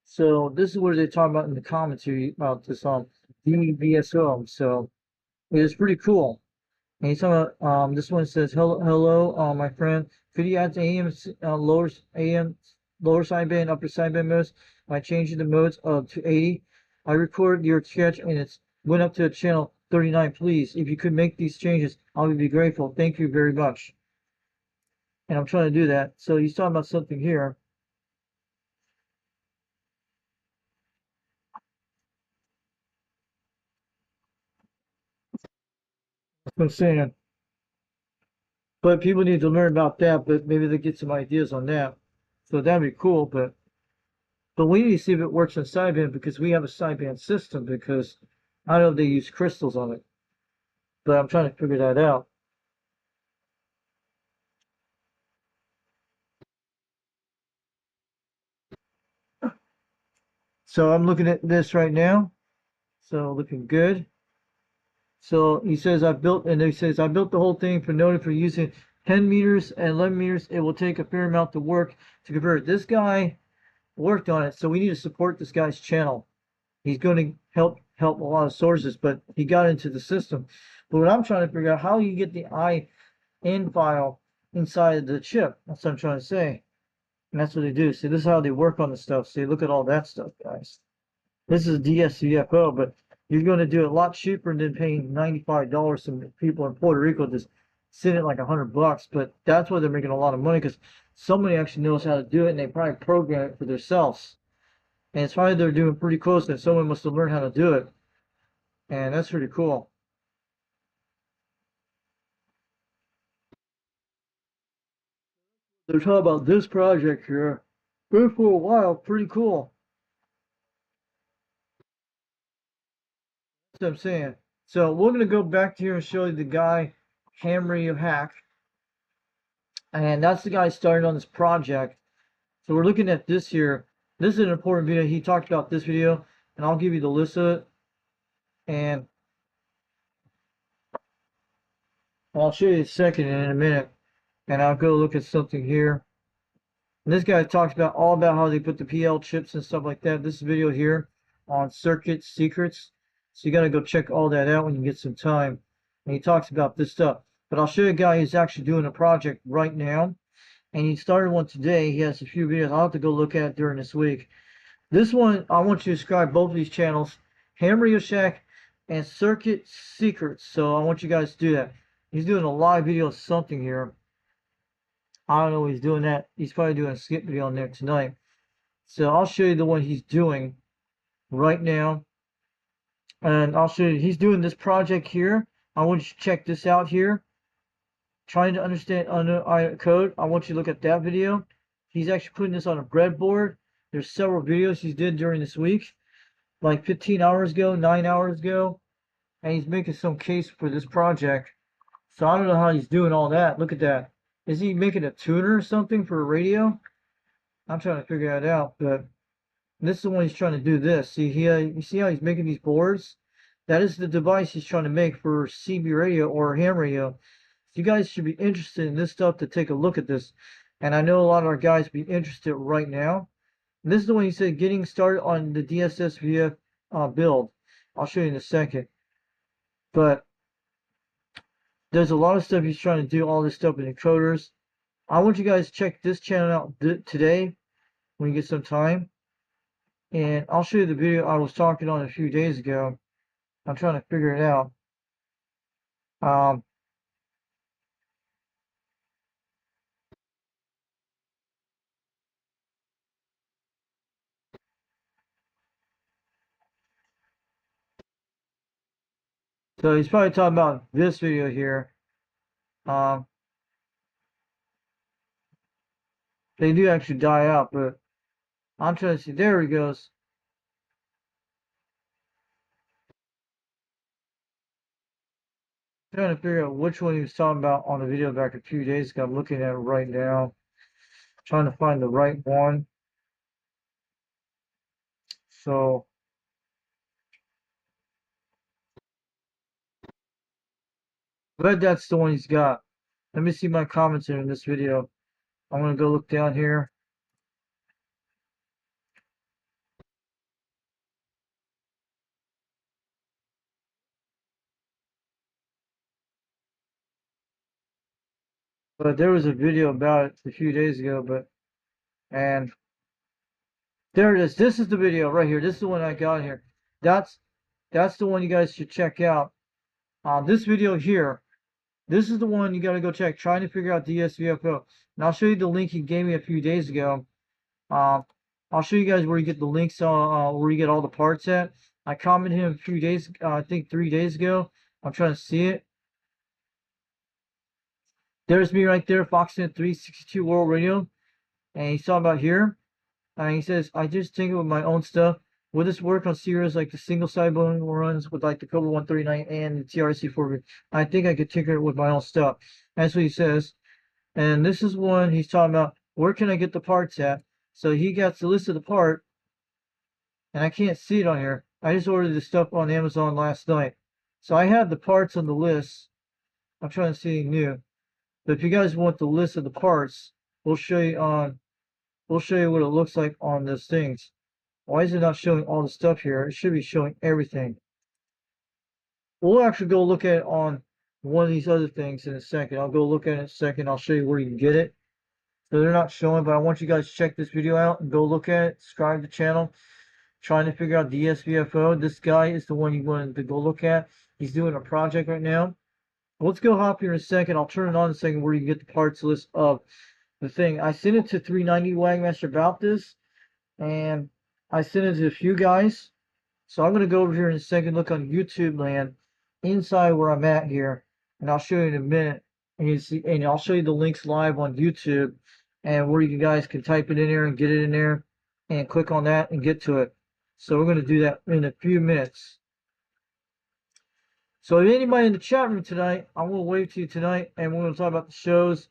So this is what they talk about in the commentary about this DVSO. So it is pretty cool. And he's talking about this one says hello, my friend. Could you add AM lower sideband, upper sideband modes by changing the modes to 80? I recorded your sketch and it's went up to channel 39. Please, if you could make these changes, I would be grateful. Thank you very much. And I'm trying to do that. So he's talking about something here. That's what I'm saying. But people need to learn about that, but maybe they get some ideas on that. So that'd be cool, but we need to see if it works on sideband because we have a sideband system because I don't know if they use crystals on it. But I'm trying to figure that out. So I'm looking at this right now. So looking good. So he says I built, and he says I built the whole thing for noted for using 10 meters and 11 meters. It will take a fair amount of work to convert. This guy worked on it, so we need to support this guy's channel. He's going to help a lot of sources, but he got into the system. But what I'm trying to figure out, how you get the IN file inside of the chip. That's what I'm trying to say. And that's what they do. See, this is how they work on the stuff. See, look at all that stuff, guys. This is DSCFO, but you're going to do it a lot cheaper than paying $95 to people in Puerto Rico just send it like $100. But that's why they're making a lot of money, because somebody actually knows how to do it, and they probably program it for themselves. And it's probably they're doing pretty close, and someone must have learned how to do it. And that's pretty cool. They're talking about this project here. Been for a while, pretty cool. That's what I'm saying. So we're going to go back here and show you the guy, Hamry of Hack. And that's the guy started on this project. So we're looking at this here. This is an important video. He talked about this video, and I'll give you the list of it. And I'll show you in a second in a minute. And I'll go look at something here. And this guy talks about all about how they put the PL chips and stuff like that. This video here on circuit secrets. So you got to go check all that out when you get some time. And he talks about this stuff. But I'll show you a guy who's actually doing a project right now. And he started one today. He has a few videos. I'll have to go look at it during this week. This one, I want you to subscribe both of these channels, Ham Radio Shack and Circuit Secrets. So I want you guys to do that. He's doing a live video of something here. I don't know what he's doing that. He's probably doing a skip video on there tonight. So I'll show you the one he's doing right now. And I'll show you, he's doing this project here. I want you to check this out here. Trying to understand code. I want you to look at that video. He's actually putting this on a breadboard. There's several videos he's did during this week, like 15 hours ago, 9 hours ago. And he's making some case for this project. So I don't know how he's doing all that. Look at that. Is he making a tuner or something for a radio? I'm trying to figure that out, but this is the one he's trying to do this. See, you see how he's making these boards? That is the device he's trying to make for CB radio or ham radio. So you guys should be interested in this stuff to take a look at this. And I know a lot of our guys be interested right now. And this is the one he said getting started on the DSSVF build. I'll show you in a second. But there's a lot of stuff he's trying to do, all this stuff in encoders. I want you guys to check this channel out today when you get some time. And I'll show you the video I was talking on a few days ago. I'm trying to figure it out. So he's probably talking about this video here. They do actually die out, but I'm trying to see. There he goes. I'm trying to figure out which one he was talking about on the video back a few days ago. I'm looking at it right now. Trying to find the right one. So I bet that's the one he's got. Let me see my comments in this video. I'm gonna go look down here. But there was a video about it a few days ago, and there it is. This is the video right here. This is the one I got here. That's the one you guys should check out. This video here. This is the one you gotta go check. Trying to figure out DSVFO. And I'll show you the link he gave me a few days ago. I'll show you guys where you get the links where you get all the parts at. I commented him a few days, I think 3 days ago. I'm trying to see it. There's me right there, Foxnet 362 World Radio. And he's talking about here. And he says, I just tinker with my own stuff. Will this work on serials like the single sidebone runs with like the Cobra 139 and the TRC4? I think I could tinker it with my own stuff. That's what he says. And this is one he's talking about, where can I get the parts at? So he got the list of the part. and I can't see it on here. I just ordered this stuff on Amazon last night. So I have the parts on the list. I'm trying to see anything new. But if you guys want the list of the parts, we'll show you what it looks like on those things. Why is it not showing all the stuff here? It should be showing everything. We'll actually go look at it on one of these other things in a second. I'll go look at it in a second. I'll show you where you can get it. So they're not showing, but I want you guys to check this video out and go look at it. Subscribe to the channel. Trying to figure out the SVFO. This guy is the one you wanted to go look at. He's doing a project right now. Let's go hop here in a second. I'll turn it on in a second where you can get the parts list of the thing. I sent it to 390 Wagmaster about this, and I sent it to a few guys. So I'm going to go over here in a second, look on YouTube land inside where I'm at here, and I'll show you in a minute. And you see, and I'll show you the links live on YouTube, and where you guys can type it in there and get it in there, and click on that and get to it. So we're going to do that in a few minutes. So if anybody in the chat room tonight, I'm going to wave to you tonight, and we're going to talk about the shows,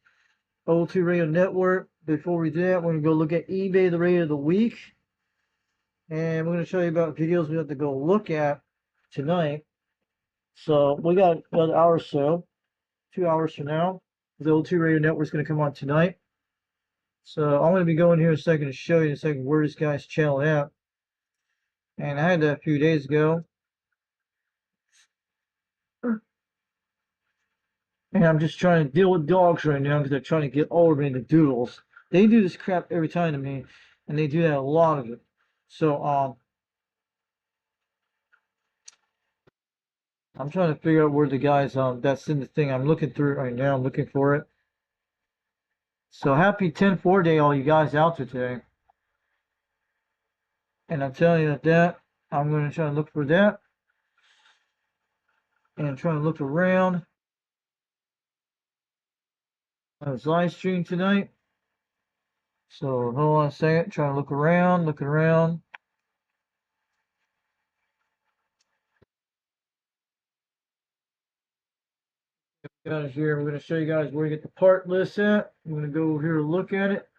O2 Radio Network. Before we do that, we're going to go look at eBay, the radio of the week. And we're going to show you about videos we have to go look at tonight. So we got another hour or so, 2 hours from now. The O2 Radio Network is going to come on tonight. So I'm going to be going here in a second to show you in a second where this guy's channel at. And I had that a few days ago. And I'm just trying to deal with dogs right now because they're trying to get all of me into doodles. They do this crap every time to me, and they do that a lot of it. So I'm trying to figure out where the guys that's in the thing. I'm looking through it right now. I'm looking for it. So happy 10-4 day, all you guys out there today. And I'm telling you that I'm going to try to look for that. And try to look around. I was live streaming tonight. So hold on a second. Trying to look around, looking around. Guys here, we're going to show you guys where you get the part list at. I'm going to go over here and look at it.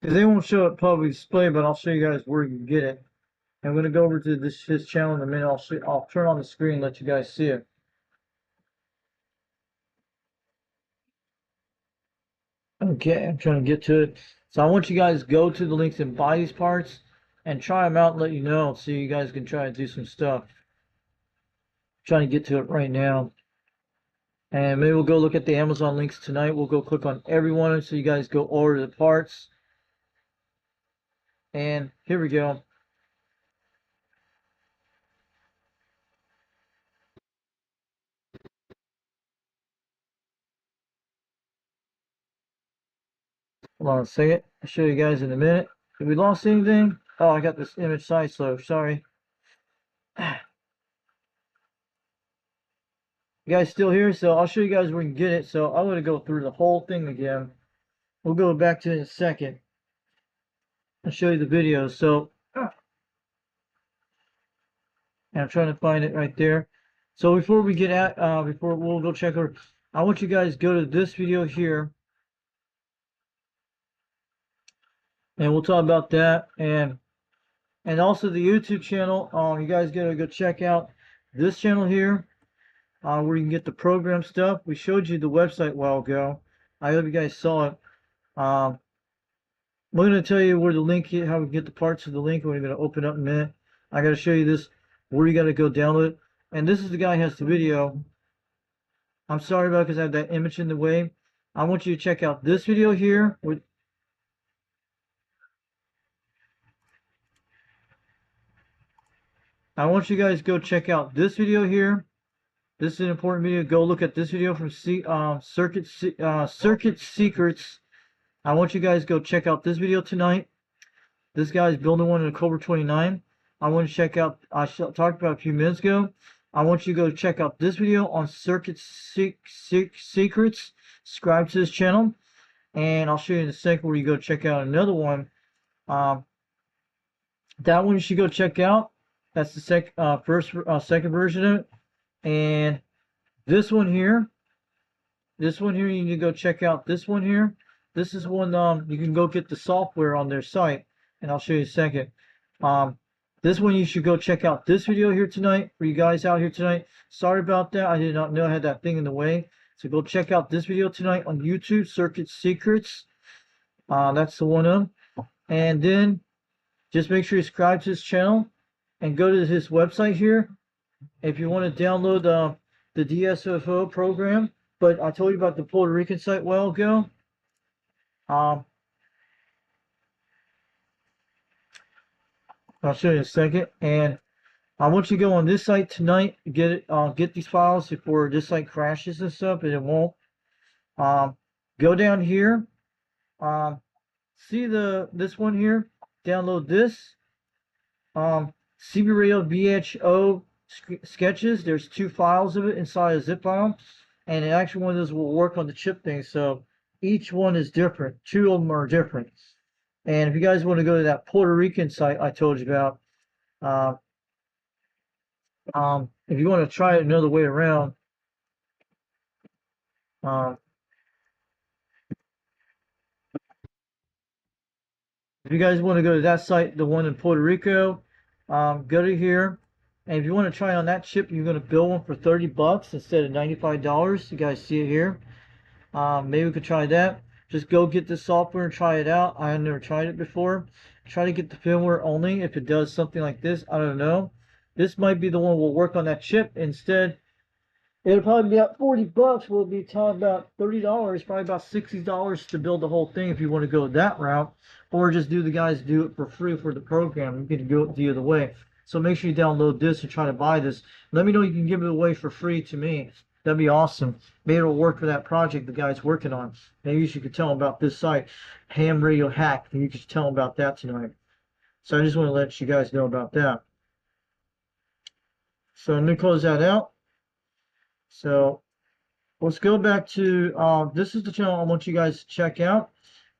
Because they won't show it public display, but I'll show you guys where you can get it. I'm going to go over to his channel in a minute. I'll turn on the screen and let you guys see it. Okay, I'm trying to get to it. So I want you guys to go to the links and buy these parts and try them out and let you know so you guys can try to do some stuff. I'm trying to get to it right now. And maybe we'll go look at the Amazon links tonight. We'll go click on every one so you guys go order the parts. And here we go. Hold on a second. I'll show you guys in a minute. Did we lost anything? Oh, I got this image size slow. Sorry. You guys still here? So I'll show you guys where you can get it. So I'm going to go through the whole thing again. We'll go back to it in a second. I'll show you the video. So, and I'm trying to find it right there. So before we get at, before we'll go check over, I want you guys to go to this video here. And we'll talk about that. And also the YouTube channel. You guys gotta go check out this channel here. Where you can get the program stuff. We showed you the website a while ago. I hope you guys saw it. We're going to tell you where the link is, how we get the parts of the link. We're going to open up in a minute. I got to show you this, where you got to go download it. And this is the guy who has the video. I'm sorry about it because I have that image in the way. I want you to check out this video here. I want you guys to go check out this video here. This is an important video. Go look at this video from Circuit Secrets. I want you guys to go check out this video tonight. This guy's building one in October 29. I want to check out, I talked about a few minutes ago. I want you to go check out this video on Circuit Secrets. Subscribe to this channel. And I'll show you in a second where you go check out another one. That one you should go check out. That's the second version of it. And this one here you need to go check out this one here. This is one you can go get the software on their site, and I'll show you in a second. This one you should go check out this video here tonight for you guys out here tonight. Sorry about that. I did not know I had that thing in the way. So go check out this video tonight on YouTube, Circuit Secrets. That's the one of them. And then just make sure you subscribe to his channel and go to his website here if you want to download the DSFO program. But I told you about the Puerto Rican site a while ago. I'll show you in a second. And I want you to go on this site tonight, get these files before this site crashes and stuff, and it won't. Go down here. See this one here. Download this. CB Radio VHO sketches. There's 2 files of it inside a zip file, and actually one of those will work on the chip thing. So each one is different. 2 of them are different. And if you guys want to go to that Puerto Rican site I told you about, if you want to try it another way around, if you guys want to go to that site, the one in Puerto Rico, go to here. And if you want to try on that chip, you're going to bill one for $30 instead of $95. You guys see it here. Maybe we could try that. Just go get the software and try it out. I have never tried it before. Try to get the firmware only if it does something like this. I don't know. This might be the one will work on that chip. Instead, it'll probably be about $40. We'll be talking about $30, probably about $60 to build the whole thing if you want to go that route, or just do it for free for the program. You can go the other way. So make sure you download this and try to buy this. Let me know you can give it away for free to me. That'd be awesome. Maybe it'll work for that project the guy's working on. Maybe you could tell him about this site, Ham Radio Hack. And you could tell him about that tonight. So I just want to let you guys know about that. So I'm going to close that out. So let's go back to, this is the channel I want you guys to check out.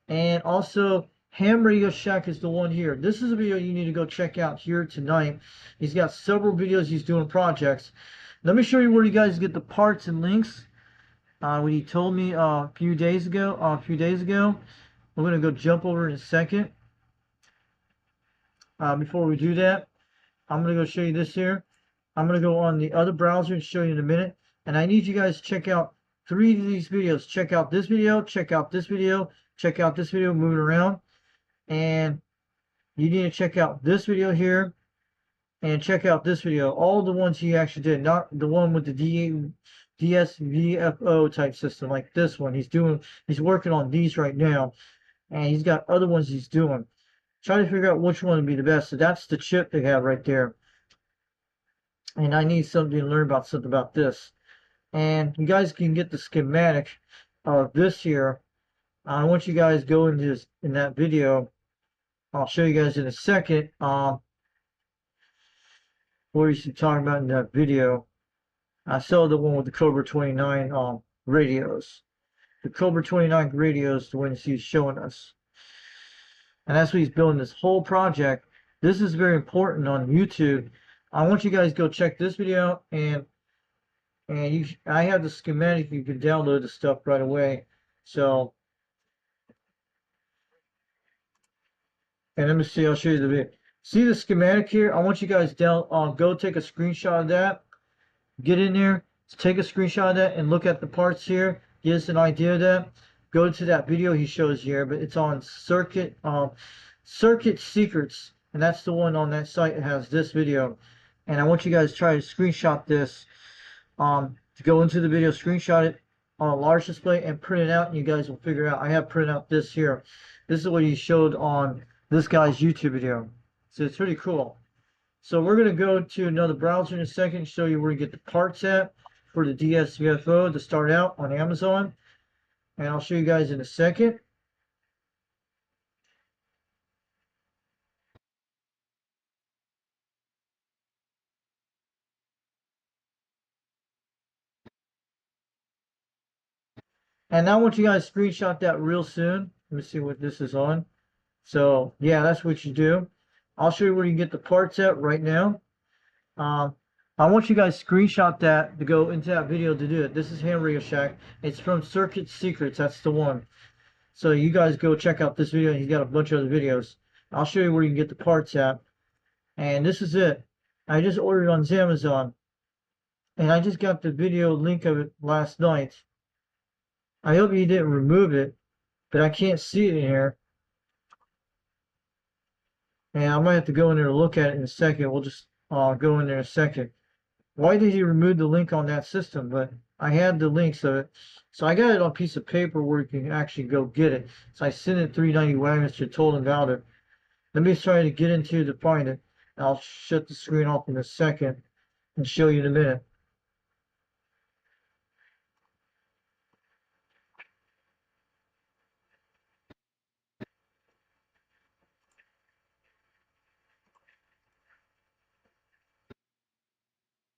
And also, Ham Radio Shack is the one here. This is a video you need to go check out here tonight. He's got several videos he's doing projects. Let me show you where you guys get the parts and links. What he told me a few days ago. We're going to go jump over in a second. Before we do that, I'm going to go show you this here. I'm going to go on the other browser and show you in a minute. And I need you guys to check out 3 of these videos. Check out this video, check out this video, check out this video, moving around. And you need to check out this video here. And check out this video. All the ones he actually did. Not the one with the DSVFO type system like this one. He's working on these right now. And he's got other ones he's doing. Try to figure out which one would be the best. So that's the chip they have right there. And I need something to learn about something about this. And you guys can get the schematic of this here. I want you guys to go into in that video. I'll show you guys in a second. What you should talk about in that video. I saw the one with the Cobra 29 radios. The Cobra 29 radios, the ones he's showing us. And that's what he's building this whole project. This is very important on YouTube. I want you guys to go check this video, and I have the schematic. You can download the stuff right away. So, and let me see. I'll show you the video. See the schematic here? I want you guys go take a screenshot of that. Get in there, take a screenshot of that, and look at the parts here. Get us an idea of that. Go to that video he shows here, but it's on Circuit Secrets, and that's the one on that site that has this video. And I want you guys to try to screenshot this. To go into the video, screenshot it on a large display and print it out, and you guys will figure out. I have printed out this here. This is what he showed on this guy's YouTube video. So it's pretty cool. So we're going to go to another browser in a second and show you where you get the parts at for the DSVFO to start out on Amazon. And I'll show you guys in a second. And I want you guys to screenshot that real soon. Let me see what this is on. So yeah, that's what you do. I'll show you where you can get the parts at right now. I want you guys to screenshot that to go into that video to do it. This is Ham Radio Shack. It's from Circuit Secrets. That's the one. So you guys go check out this video. He's got a bunch of other videos. I'll show you where you can get the parts at. And this is it. I just ordered it on Amazon. And I just got the video link of it last night. I hope you didn't remove it, but I can't see it in here. And I might have to go in there to look at it in a second. We'll just go in there in a second. Why did he remove the link on that system? But I had the links of it. So I got it on a piece of paper where you can actually go get it. So I sent it 390 wagons to told him about it. Let me try to get into to find it. I'll shut the screen off in a second and show you in a minute.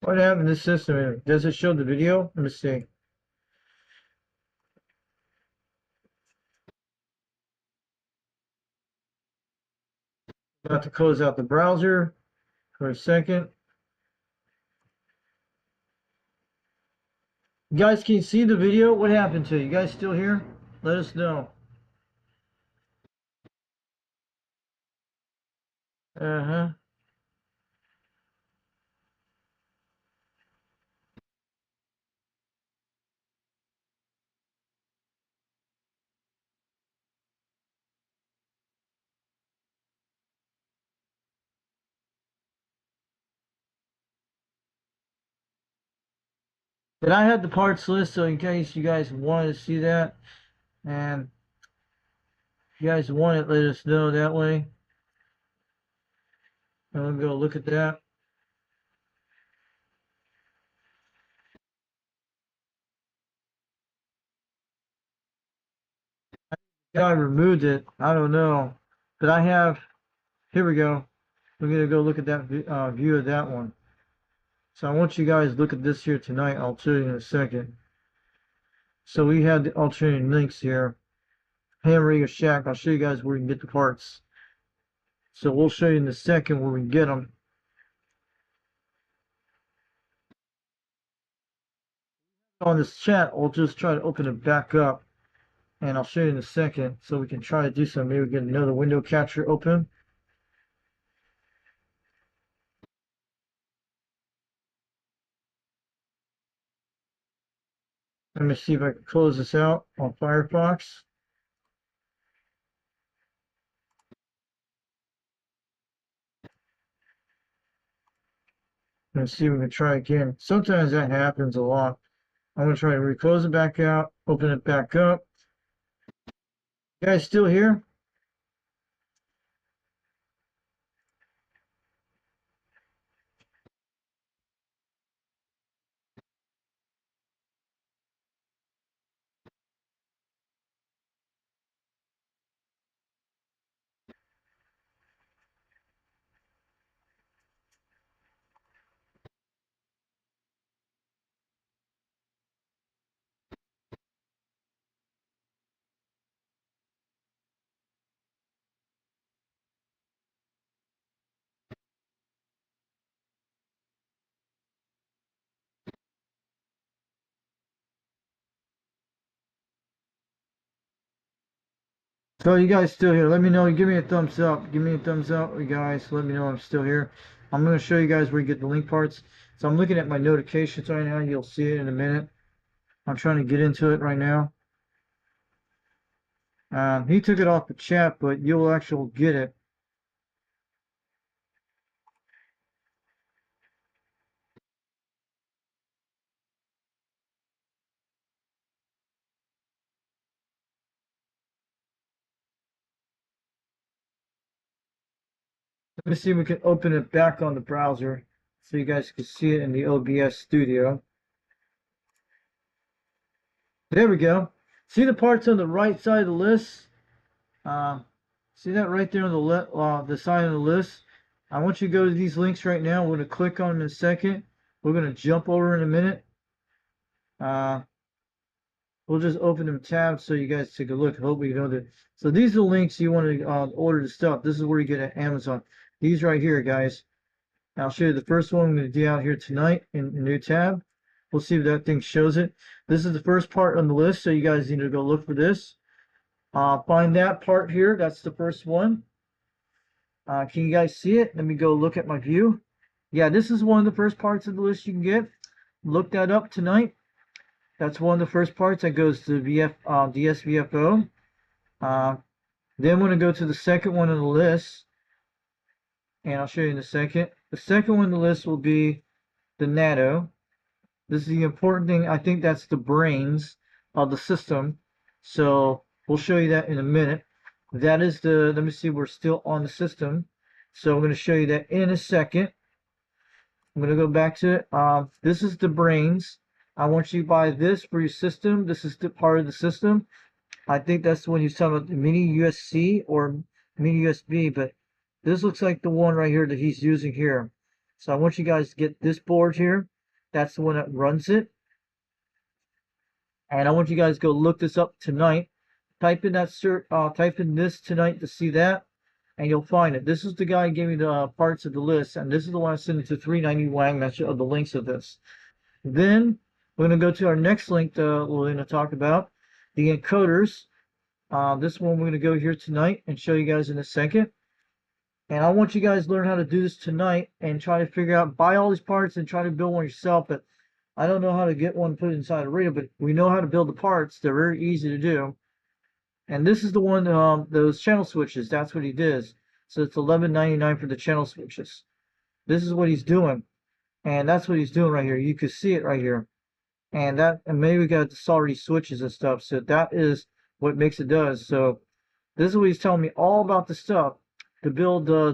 What happened to this system? Does it show the video? Let me see. About to close out the browser for a second. You guys can see the video? What happened to it? You guys still here? Let us know. Uh-huh. But I had the parts list, so in case you guys wanted to see that, and if you guys want it, let us know that way. And we'll go look at that. I removed it. I don't know. But I have, here we go. We're going to go look at that view of that one. So I want you guys to look at this here tonight. I'll show you in a second. So we have the alternating links here. Ham Radio Shack. I'll show you guys where you can get the parts. So we'll show you in a second where we can get them. On this chat, I'll just try to open it back up. And I'll show you in a second so we can try to do something. Maybe get another window capture open. Let me see if I can close this out on Firefox. Let's see if we can try again. Sometimes that happens a lot. I'm going to try to reclose it back out, open it back up. You guys still here? So you guys still here? Let me know. Give me a thumbs up. Give me a thumbs up, you guys. Let me know I'm still here. I'm going to show you guys where you get the link parts. So I'm looking at my notifications right now. You'll see it in a minute. I'm trying to get into it right now. He took it off the chat, but you'll actually get it. Let me see if we can open it back on the browser so you guys can see it in the OBS studio. There we go. See the parts on the right side of the list? See that right there on the side of the list? I want you to go to these links right now. We're going to click on them in a second. We're going to jump over in a minute. We'll just open them tabs so you guys take a look. Hope we know that. So these are the links you want to order the stuff. This is where you get at Amazon. These right here, guys. I'll show you the first one I'm going to do out here tonight in a new tab. We'll see if that thing shows it. This is the first part on the list, so you guys need to go look for this. Find that part here. That's the first one. Can you guys see it? Let me go look at my view. Yeah, this is one of the first parts of the list you can get. Look that up tonight. That's one of the first parts that goes to DSVFO. Then we're going to go to the second one on the list, and I'll show you in a second. The second one on the list will be the NATO. This is the important thing. I think that's the brains of the system. So we'll show you that in a minute. That is the, let me see, we're still on the system. So I'm going to show you that in a second. I'm going to go back to it. This is the brains. I want you to buy this for your system. This is the part of the system. I think that's the one you're talking about, the mini USB or mini USB, but this looks like the one right here that he's using here. So I want you guys to get this board here. That's the one that runs it. And I want you guys to go look this up tonight. Type in type in this tonight to see that, and you'll find it. This is the guy who gave me the parts of the list, and this is the one I sent it to 390 Wang. That's of the links of this. Then we're going to go to our next link we're going to talk about, the encoders. This one we're going to go here tonight and show you guys in a second. And I want you guys to learn how to do this tonight and try to figure out, buy all these parts and try to build one yourself. But I don't know how to get one put inside a radio, but we know how to build the parts. They're very easy to do. And this is the one, those channel switches. That's what he does. So it's $11.99 for the channel switches. This is what he's doing. And that's what he's doing right here. You can see it right here. And maybe we got the soldery switches and stuff. So that is what makes it does. So this is what he's telling me all about the stuff to build the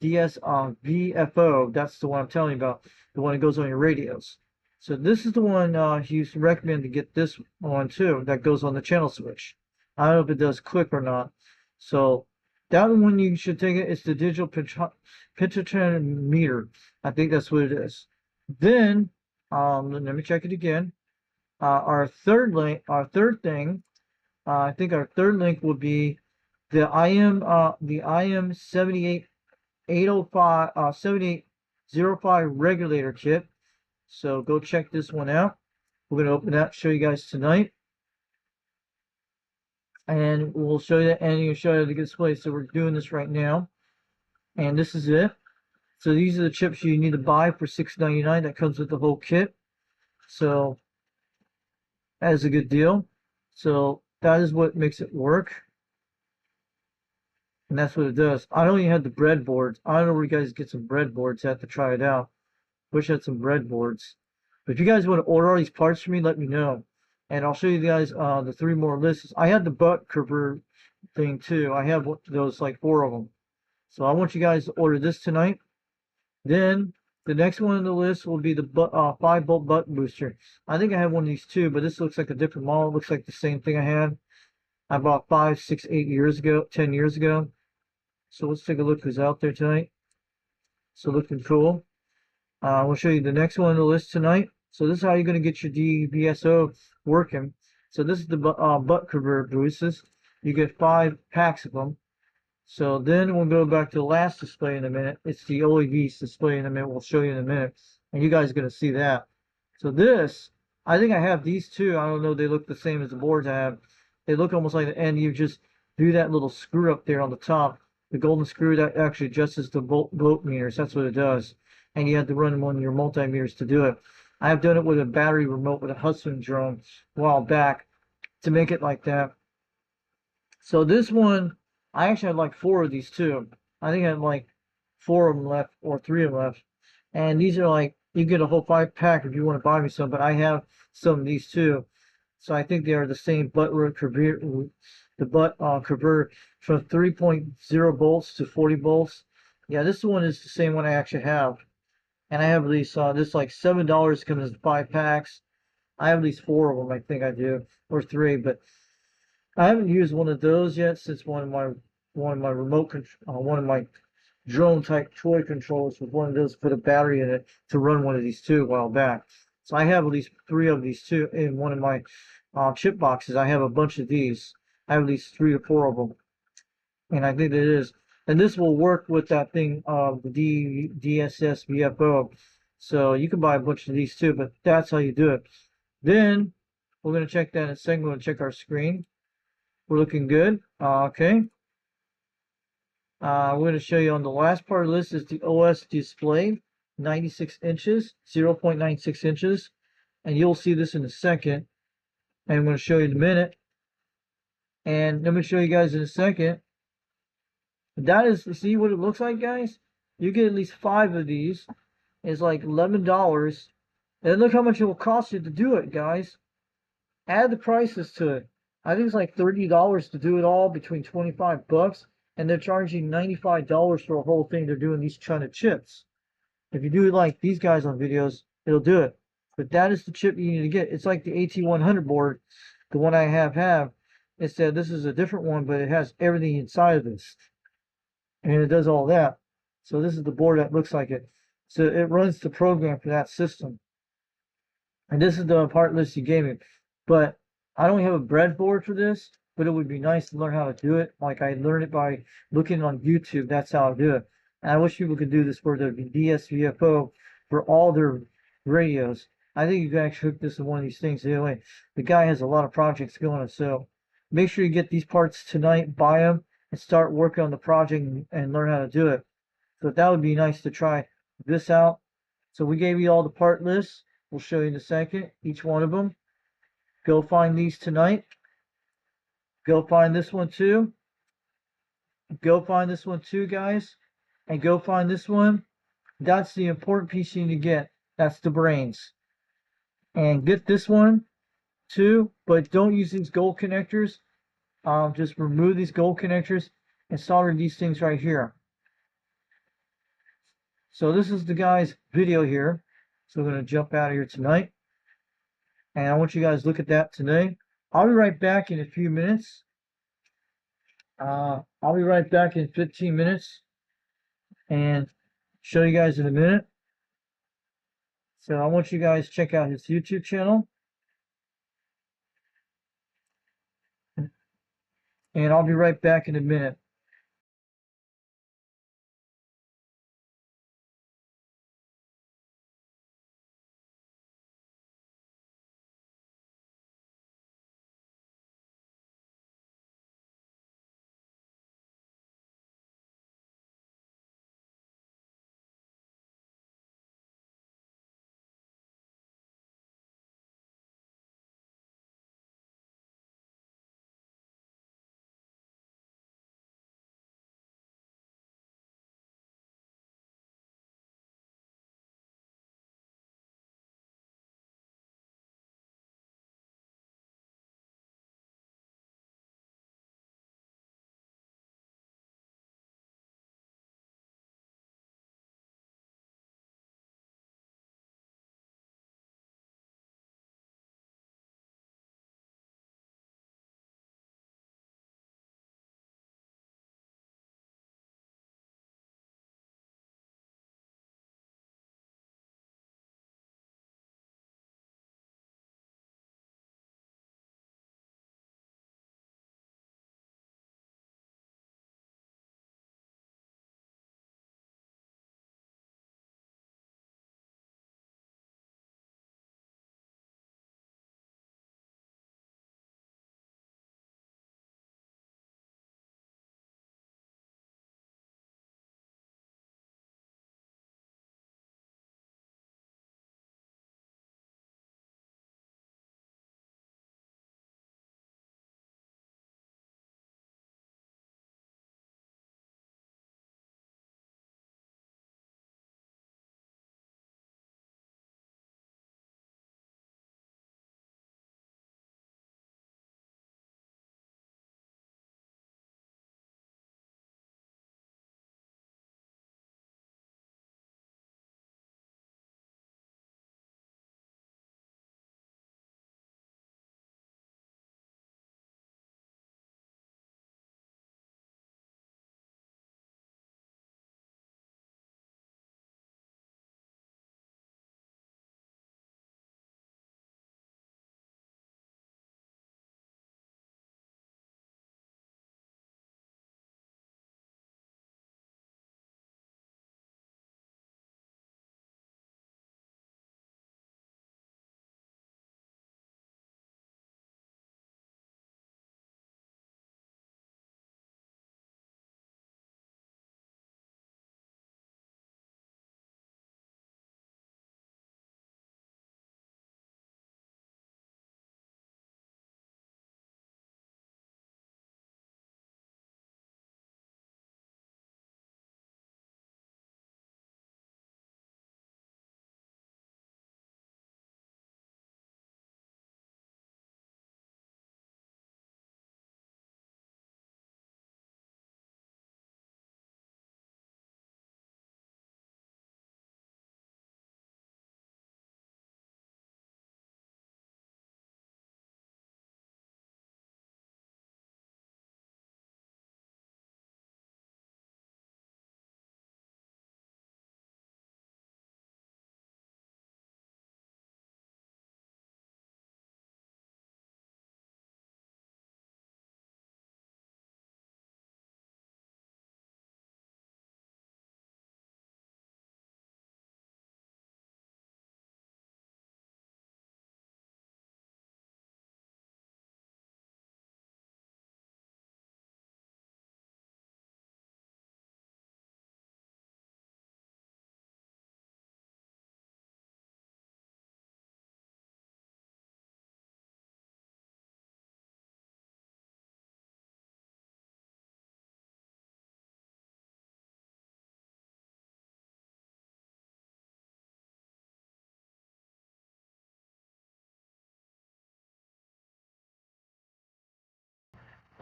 VFO. That's the one I'm telling you about. The one that goes on your radios. So this is the one he's recommending to get this one too. That goes on the channel switch. I don't know if it does click or not. So that one you should take it. It's the digital meter. I think that's what it is. Then let me check it again. Our third thing. I think our third link will be the IM 7805 regulator kit. So go check this one out. We're gonna open that, show you guys tonight. And we'll show you that, and you'll show you the display. So we're doing this right now, and this is it. So these are the chips you need to buy for $6.99. That comes with the whole kit. So that is a good deal. So that is what makes it work, and that's what it does. I only had the breadboards. I don't know where you guys get some breadboards at to try it out. Wish I had some breadboards. But if you guys want to order all these parts for me, let me know. And I'll show you guys the 3 more lists. I had the butt cover thing too. I have those, like 4 of them. So I want you guys to order this tonight. Then the next one on the list will be the 5-volt button booster. I think I have one of these too, but this looks like a different model. It looks like the same thing I had. I bought 5, 6, 8 years ago, 10 years ago. So let's take a look who's out there tonight. So looking cool. We'll show you the next one on the list tonight. So this is how you're going to get your DVSO working. So this is the butt cover boosters. You get 5 packs of them. So then we'll go back to the last display in a minute. It's the OEV display in a minute. We'll show you in a minute. And you guys are going to see that. So this, I think I have these two. I don't know. They look the same as the boards I have. They look almost like the end. You just do that little screw up there on the top. The golden screw that actually adjusts the volt meters. That's what it does. And you have to run one of your multimeters to do it. I have done it with a battery remote with a Hudson drone a while back to make it like that. So this one, I actually had like 4 of these too. I think I had like 4 of them left or 3 of them left. And these are like, you get a whole 5 pack if you want to buy me some, but I have some of these too. So I think they are the same butt convert, the butt convert from 3.0 volts to 40 volts. Yeah, this one is the same one I actually have. And I have these, this like $7 comes in 5 packs. I have at least 4 of them, I think I do, or 3, but I haven't used one of those yet since one of my remote one of my drone type toy controllers with one of those put a battery in it to run one of these too a while back. So I have at least 3 of these too in one of my chip boxes. I have a bunch of these. I have at least 3 or 4 of them, and I think it is. And this will work with that thing of the DSS VFO. So you can buy a bunch of these too, but that's how you do it. Then we're going to check that in a second. We're going to check our screen. We're looking good. Okay. We're going to show you on the last part of this is the OS display, 96 inches, 0.96 inches. And you'll see this in a second. And I'm going to show you in a minute. And let me show you guys in a second. That is, see what it looks like, guys? You get at least 5 of these. It's like $11. And look how much it will cost you to do it, guys. Add the prices to it. I think it's like $30 to do it all, between 25 bucks. And they're charging $95 for a whole thing. They're doing these kind of chips. If you do it like these guys on videos, it'll do it. But that is the chip you need to get. It's like the AT100 board, the one I have. It said this is a different one, but it has everything inside of this. And it does all that. So this is the board that looks like it. So it runs the program for that system. And this is the part list you gave me. But I don't have a breadboard for this, but it would be nice to learn how to do it. Like I learned it by looking on YouTube. That's how I do it. And I wish people could do this for the DSVFO for all their radios. I think you can actually hook this to one of these things. Anyway, the guy has a lot of projects going on. So make sure you get these parts tonight, buy them, and start working on the project and learn how to do it. So that would be nice to try this out. So we gave you all the part lists. We'll show you in a second, each one of them. Go find these tonight. Go find this one too. Go find this one too, guys. And go find this one. That's the important piece you need to get. That's the brains. And get this one too, but don't use these gold connectors. Just remove these gold connectors and solder these things right here. So this is the guy's video here. So we're going to jump out of here tonight. And I want you guys to look at that today. I'll be right back in a few minutes. I'll be right back in 15 minutes and show you guys in a minute. So I want you guys to check out his YouTube channel. And I'll be right back in a minute.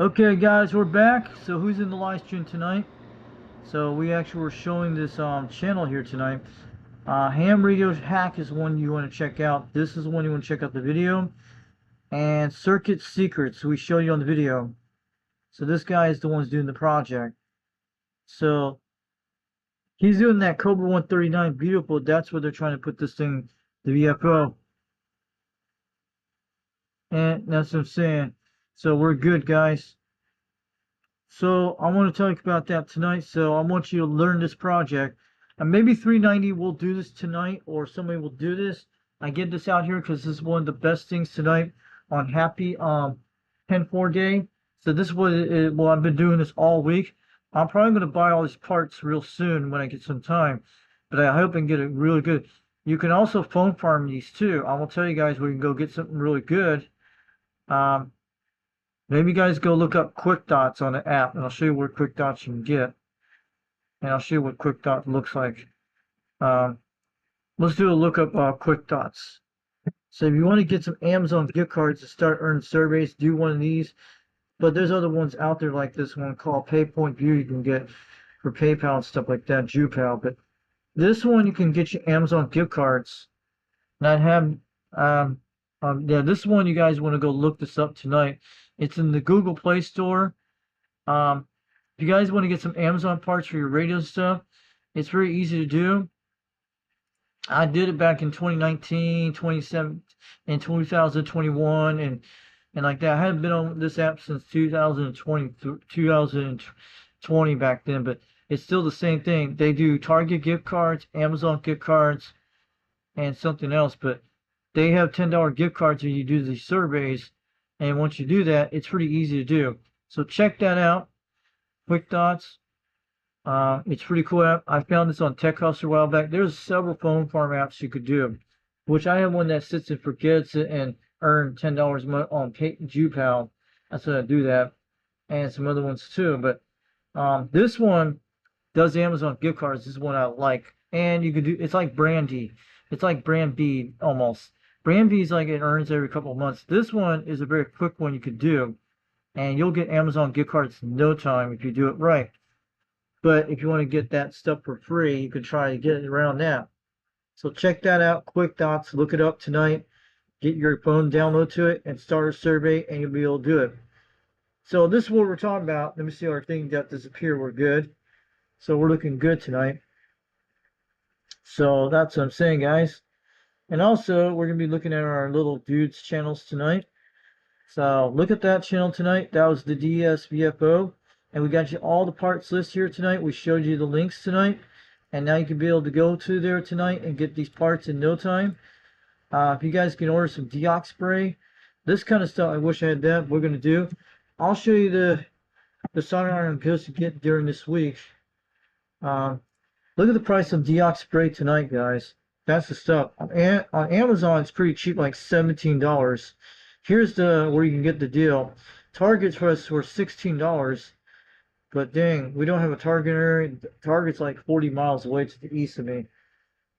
Okay guys, we're back. So who's in the live stream tonight? So we actually were showing this channel here tonight. Ham Radio Hack is one you want to check out. This is one you want to check out the video. And Circuit Secrets, we show you on the video. So this guy is the one who's doing the project. So he's doing that Cobra 139 beautiful. That's where they're trying to put this thing, the VFO. And that's what I'm saying. So we're good, guys. So I want to talk about that tonight. So I want you to learn this project. And maybe 390 will do this tonight, or somebody will do this. I get this out here because this is one of the best things tonight on Happy 10-4 day. So this is what well, I've been doing this all week. I'm probably going to buy all these parts real soon when I get some time. But I hope I can get it really good. You can also phone farm these too. I will tell you guys where you can go get something really good. Maybe you guys go look up Quick Dots on the app, and I'll show you where Quick Dots you can get. And I'll show you what Quick Dots looks like. Let's do a look up Quick Dots. So if you want to get some Amazon gift cards to start earning surveys, do one of these. But there's other ones out there like this one called PayPoint View you can get for PayPal and stuff like that, JuPal. But this one you can get your Amazon gift cards. And I have, yeah, this one you guys want to go look this up tonight. It's in the Google Play Store. If you guys want to get some Amazon parts for your radio stuff, it's very easy to do. I did it back in 2019, 27, and 2021, and like that. I haven't been on this app since 2020 back then, but it's still the same thing. They do Target gift cards, Amazon gift cards, and something else, but they have $10 gift cards when you do these surveys, and once you do that, it's pretty easy to do. So check that out, Quick Dots. It's pretty cool app. I found this on Tech House a while back. There's several phone farm apps you could do, which I have one that sits and forgets it and earn $10 on JuPal. That's when I do that, and some other ones too. But this one does Amazon gift cards. This is one I like, and you could do. It's like Brandy. It's like Brand B almost. Brand B is like it earns every couple of months. This one is a very quick one you could do, and you'll get Amazon gift cards in no time if you do it right. But if you want to get that stuff for free, you can try to get it around that. So check that out, Quick Dots. Look it up tonight. Get your phone, download to it, and start a survey, and you'll be able to do it. So this is what we're talking about. Let me see our thing that disappeared. We're good. So we're looking good tonight. So that's what I'm saying, guys. And also, we're going to be looking at our little dudes channels tonight. So look at that channel tonight. That was the DSVFO. And we got you all the parts list here tonight. We showed you the links tonight. And now you can be able to go to there tonight and get these parts in no time. If you guys can order some deox spray, this kind of stuff, I wish I had that. We're going to do. I'll show you the solder iron I'm supposed to get during this week. Look at the price of deox spray tonight, guys. That's the stuff. On Amazon, it's pretty cheap, like $17. Here's where you can get the deal. Target's for us were $16. But dang, we don't have a Target area. Target's like 40 miles away to the east of me.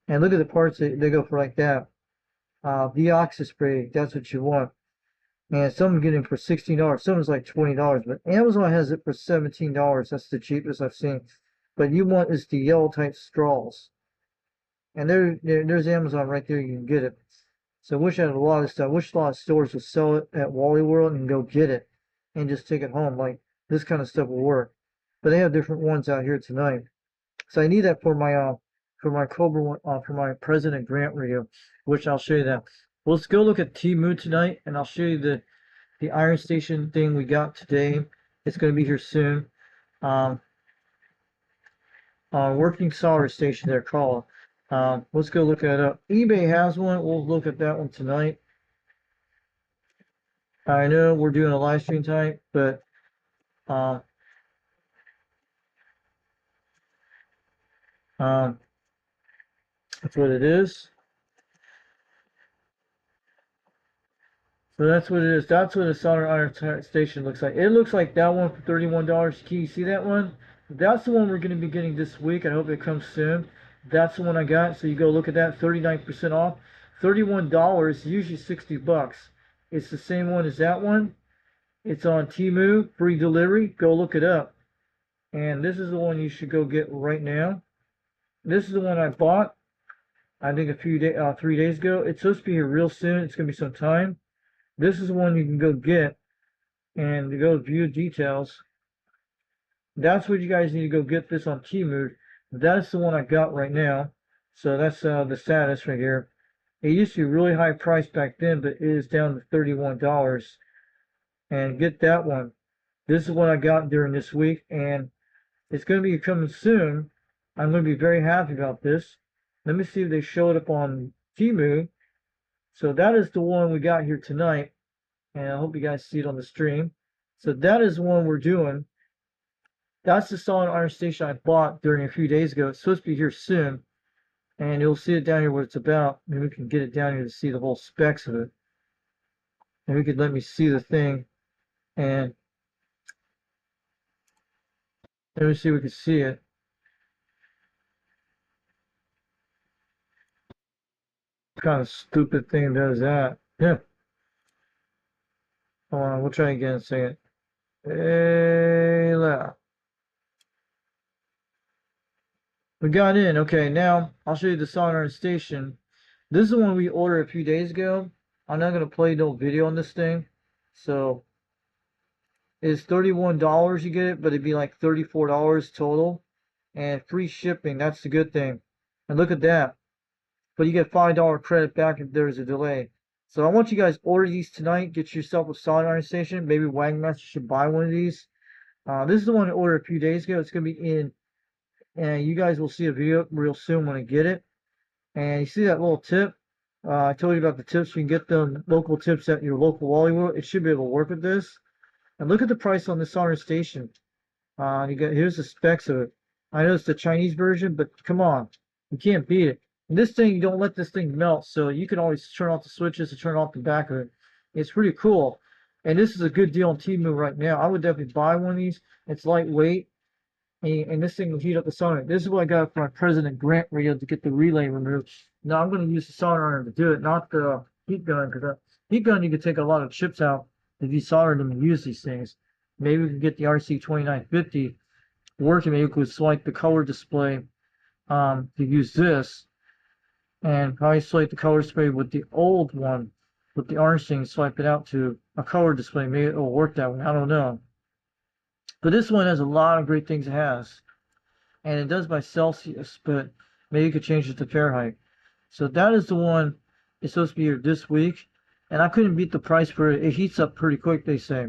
And look at the parts they go for like that. Deoxys spray, that's what you want. And some get it for $16. Some is like $20. But Amazon has it for $17. That's the cheapest I've seen. But you want is the yellow type straws. And there's Amazon right there. You can get it. So I wish I had a lot of stuff. I wish a lot of stores would sell it at Wally World and go get it. And just take it home. Like this kind of stuff will work. But they have different ones out here tonight. So I need that for my Cobra one, for my President Grant radio, which I'll show you that. Well, let's go look at Temu tonight, and I'll show you the Iron Station thing we got today. It's going to be here soon. Working solder station they're called. Let's go look that up. eBay has one. We'll look at that one tonight. I know we're doing a live stream tonight, but that's what it is. So that's what it is. That's what a solder iron station looks like. It looks like that one for $31. Can you see that one? That's the one we're going to be getting this week. I hope it comes soon. That's the one I got. So you go look at that. 39% off. $31. Usually $60. It's the same one as that one. It's on Temu, free delivery. Go look it up. And this is the one you should go get right now. This is the one I bought, I think 3 days ago. It's supposed to be here real soon. It's gonna be some time. This is the one you can go get and to go view details. That's what you guys need to go get this on Temu. That's the one I got right now. So that's the status right here. It used to be really high price back then, but it is down to $31. And get that one. This is what I got during this week, and it's going to be coming soon. I'm going to be very happy about this. Let me see if they show it up on Temu. So that is the one we got here tonight, and I hope you guys see it on the stream. So that is the one we're doing. That's the solid iron station I bought during a few days ago. It's supposed to be here soon, and you'll see it down here what it's about. Maybe we can get it down here to see the whole specs of it. And we could let me see the thing, and let me see if we can see it. What kind of stupid thing does that? Yeah. Hold on, we'll try again in a second. Hey, we got in. Okay, now I'll show you the soldering station. This is the one we ordered a few days ago. I'm not going to play no video on this thing. So it's $31 you get it, but it'd be like $34 total. And free shipping, that's the good thing. And look at that. But you get $5 credit back if there's a delay. So I want you guys order these tonight. Get yourself a soldering iron station. Maybe Wagon Master should buy one of these. This is the one I ordered a few days ago. It's going to be in, and you guys will see a video real soon when I get it. And you see that little tip? I told you about the tips. You can get them local tips at your local Wally World. It should be able to work with this. And look at the price on this soldering station. Here's the specs of it. I know it's the Chinese version, but come on, you can't beat it. And this thing, you don't let this thing melt, so you can always turn off the switches and turn off the back of it. It's pretty cool. And this is a good deal on Temu right now. I would definitely buy one of these. It's lightweight, and this thing will heat up the soldering. This is what I got for my President Grant radio to get the relay removed. Now I'm going to use the soldering iron to do it, not the heat gun, because the heat gun you can take a lot of chips out if you solder them and use these things. Maybe we can get the RC2950 working. Maybe we could swipe the color display to use this, and probably swipe the color display with the old one, with the orange thing, swipe it out to a color display. Maybe it will work that way. I don't know. But this one has a lot of great things it has. And it does by Celsius, but maybe you could change it to Fahrenheit. So that is the one. It's supposed to be here this week. And I couldn't beat the price for it. It heats up pretty quick, they say.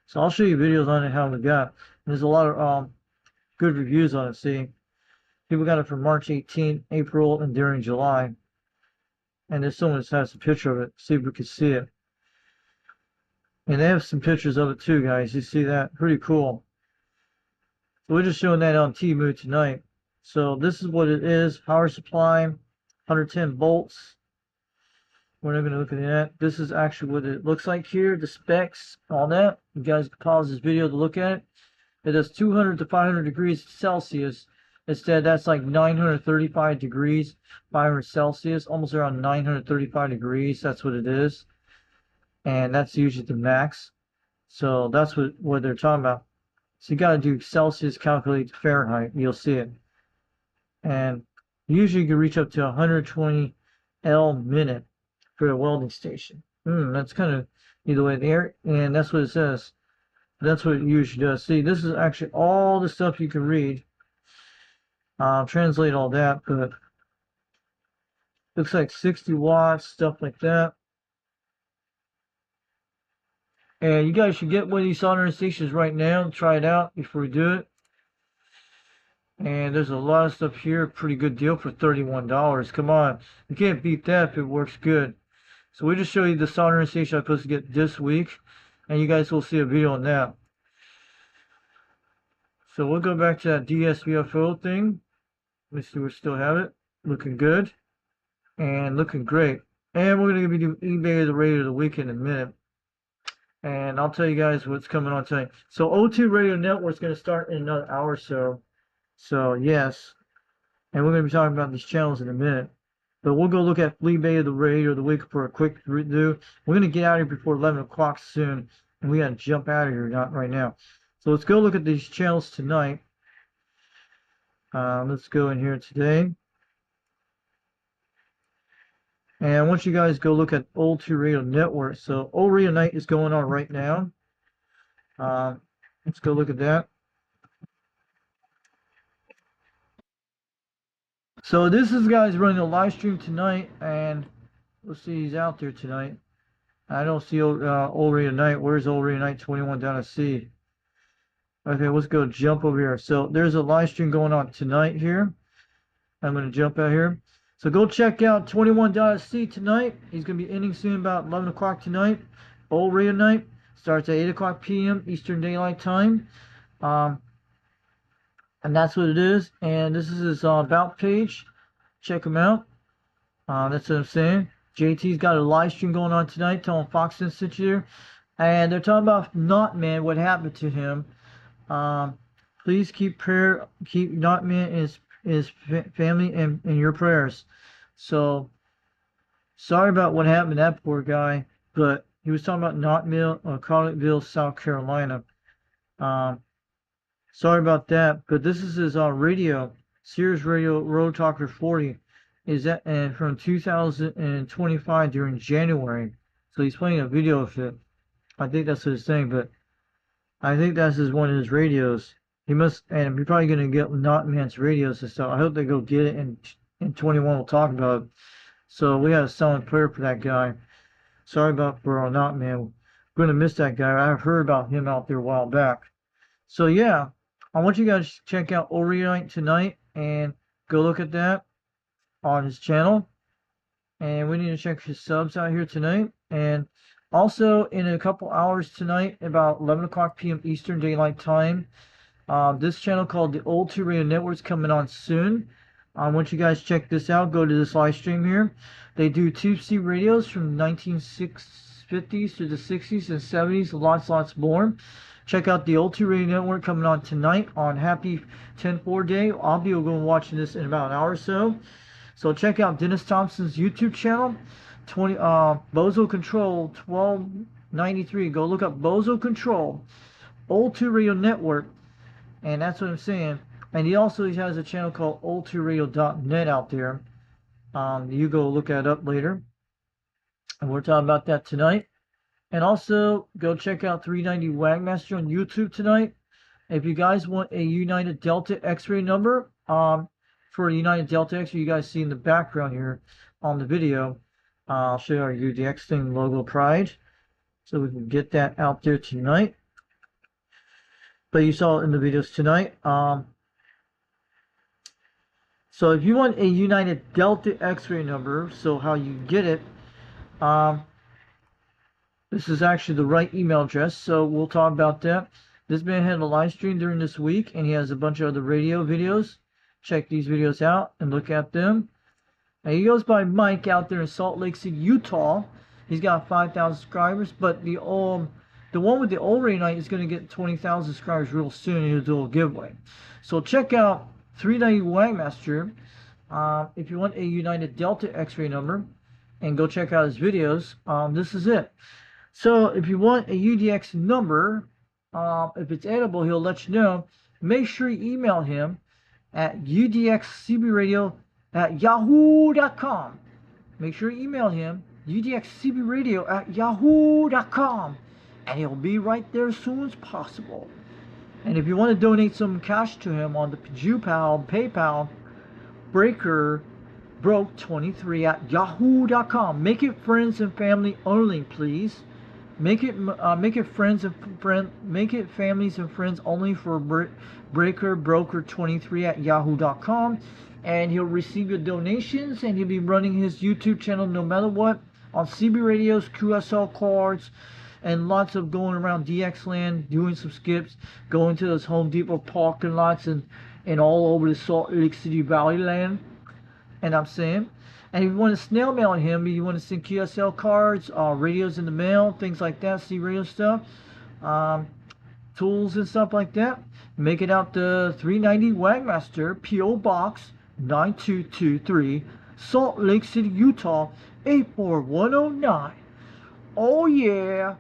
So I'll show you videos on it, how we got. And there's a lot of good reviews on it. See, people got it from March 18th, April, and during July. And there's someone that has a picture of it. See if we can see it. And they have some pictures of it too, guys. You see that? Pretty cool. So we're just showing that on Temu tonight. So this is what it is. Power supply, 110 volts. We're not going to look at that. This is actually what it looks like here. The specs, all that. You guys can pause this video to look at it. It does 200 to 500 degrees Celsius. Instead, that's like 935 degrees, 500 Celsius, almost around 935 degrees. That's what it is. And that's usually the max. So that's what they're talking about. So you got to do Celsius, calculate to Fahrenheit. You'll see it. And usually you can reach up to 120 L minute for a welding station. That's kind of either way there. And that's what it says. That's what it usually does. See, this is actually all the stuff you can read. I'll translate all that, but looks like 60 watts, stuff like that. And you guys should get one of these soldering stations right now and try it out before we do it. And there's a lot of stuff here. Pretty good deal for $31. Come on. You can't beat that if it works good. So we just show you the soldering station I'm supposed to get this week. And you guys will see a video on that. So we'll go back to that DSVFO thing. Let's see, we still have it. Looking good. And looking great. And we're going to be doing eBay the radio of the week in a minute. And I'll tell you guys what's coming on tonight. So O2 Radio Network is going to start in another hour or so. So yes. And we're going to be talking about these channels in a minute. But we'll go look at eBay of the radio of the week for a quick review. We're going to get out of here before 11 o'clock soon. And we gotta jump out of here, not right now. So let's go look at these channels tonight. Let's go in here today. And I want you guys to go look at Old 2 Radio Network. So Old Radio Night is going on right now. Let's go look at that. So this is guys running a live stream tonight, and let's see, he's out there tonight. I don't see Old Radio Night. Where's Old Radio Night 21 down at C? Okay, let's go jump over here. So there's a live stream going on tonight here. I'm going to jump out here. So go check out 21.C tonight. He's going to be ending soon about 11 o'clock tonight. Old Radio Night starts at 8 o'clock p.m. Eastern Daylight Time. And that's what it is. And this is his About page. Check him out. That's what I'm saying. JT's got a live stream going on tonight telling Fox Institute. And they're talking about Knotman, what happened to him. Please keep Knotman and his family in your prayers. So, sorry about what happened to that poor guy, but he was talking about Collettville, South Carolina. Sorry about that, but this is his radio, Sirius Radio Road Talker 40, is that and from 2025 during January. So he's playing a video of it. I think that's what he's saying, but I think that's one of his radios. He must, and we're probably gonna get Knotman's radios and stuff. I hope they go get it, and 21 will talk about it. So we have a silent prayer for that guy. Sorry about for Knotman. We're gonna miss that guy. I've heard about him out there a while back. So yeah, I want you guys to check out Old Radio Night tonight and go look at that on his channel. And we need to check his subs out here tonight. And also in a couple hours tonight, about 11 o'clock p.m. Eastern Daylight Time, this channel called the Old 2 Radio Network is coming on soon. I want you guys to check this out. Go to this live stream here. They do 2C radios from 1950s to the 60s and 70s, lots more. Check out the Old 2 Radio Network coming on tonight on Happy 10-4 Day. I'll be going watching this in about an hour or so. So check out Dennis Thompson's YouTube channel, Bozo Control 1293. Go look up Bozo Control, Old 2 Radio Network, and that's what I'm saying. And he has a channel called old2radio.net out there. You go look that up later. And we're talking about that tonight. And also, go check out 390 Wagmaster on YouTube tonight. If you guys want a United Delta X-ray number, for a United Delta X-ray, you guys see in the background here on the video, I'll show you our UDX thing, logo Pride. So we can get that out there tonight. But you saw it in the videos tonight. So if you want a United Delta X-ray number, so how you get it, this is actually the right email address, so we'll talk about that. This man had a live stream during this week, and he has a bunch of other radio videos. Check these videos out and look at them. And he goes by Mike out there in Salt Lake City, Utah. He's got 5,000 subscribers, but the one with the Old Radio Night is going to get 20,000 subscribers real soon, and he'll do a giveaway. So check out 390 Wagmaster if you want a United Delta X-ray number, and go check out his videos. This is it. So if you want a UDX number, if it's edible, he'll let you know. Make sure you email him at udxcbradio@yahoo.com. Make sure you email him udxcbradio@yahoo.com, and he'll be right there as soon as possible. And if you want to donate some cash to him on the PayPal, Breaker Broke 23@yahoo.com. Make it friends and family only, please. Make it families and friends only for Breaker Broker 23@yahoo.com, and he'll receive your donations, and he'll be running his YouTube channel no matter what on CB radios, QSL cards, and lots of going around DX land, doing some skips, going to those Home Depot parking lots and all over the Salt Lake City Valley land. And I'm saying, and if you want to snail mail him, you want to send QSL cards, radios in the mail, things like that, C radio stuff, tools and stuff like that, make it out to 390 Wagmaster, P.O. Box 9223, Salt Lake City, Utah 84109. Oh yeah,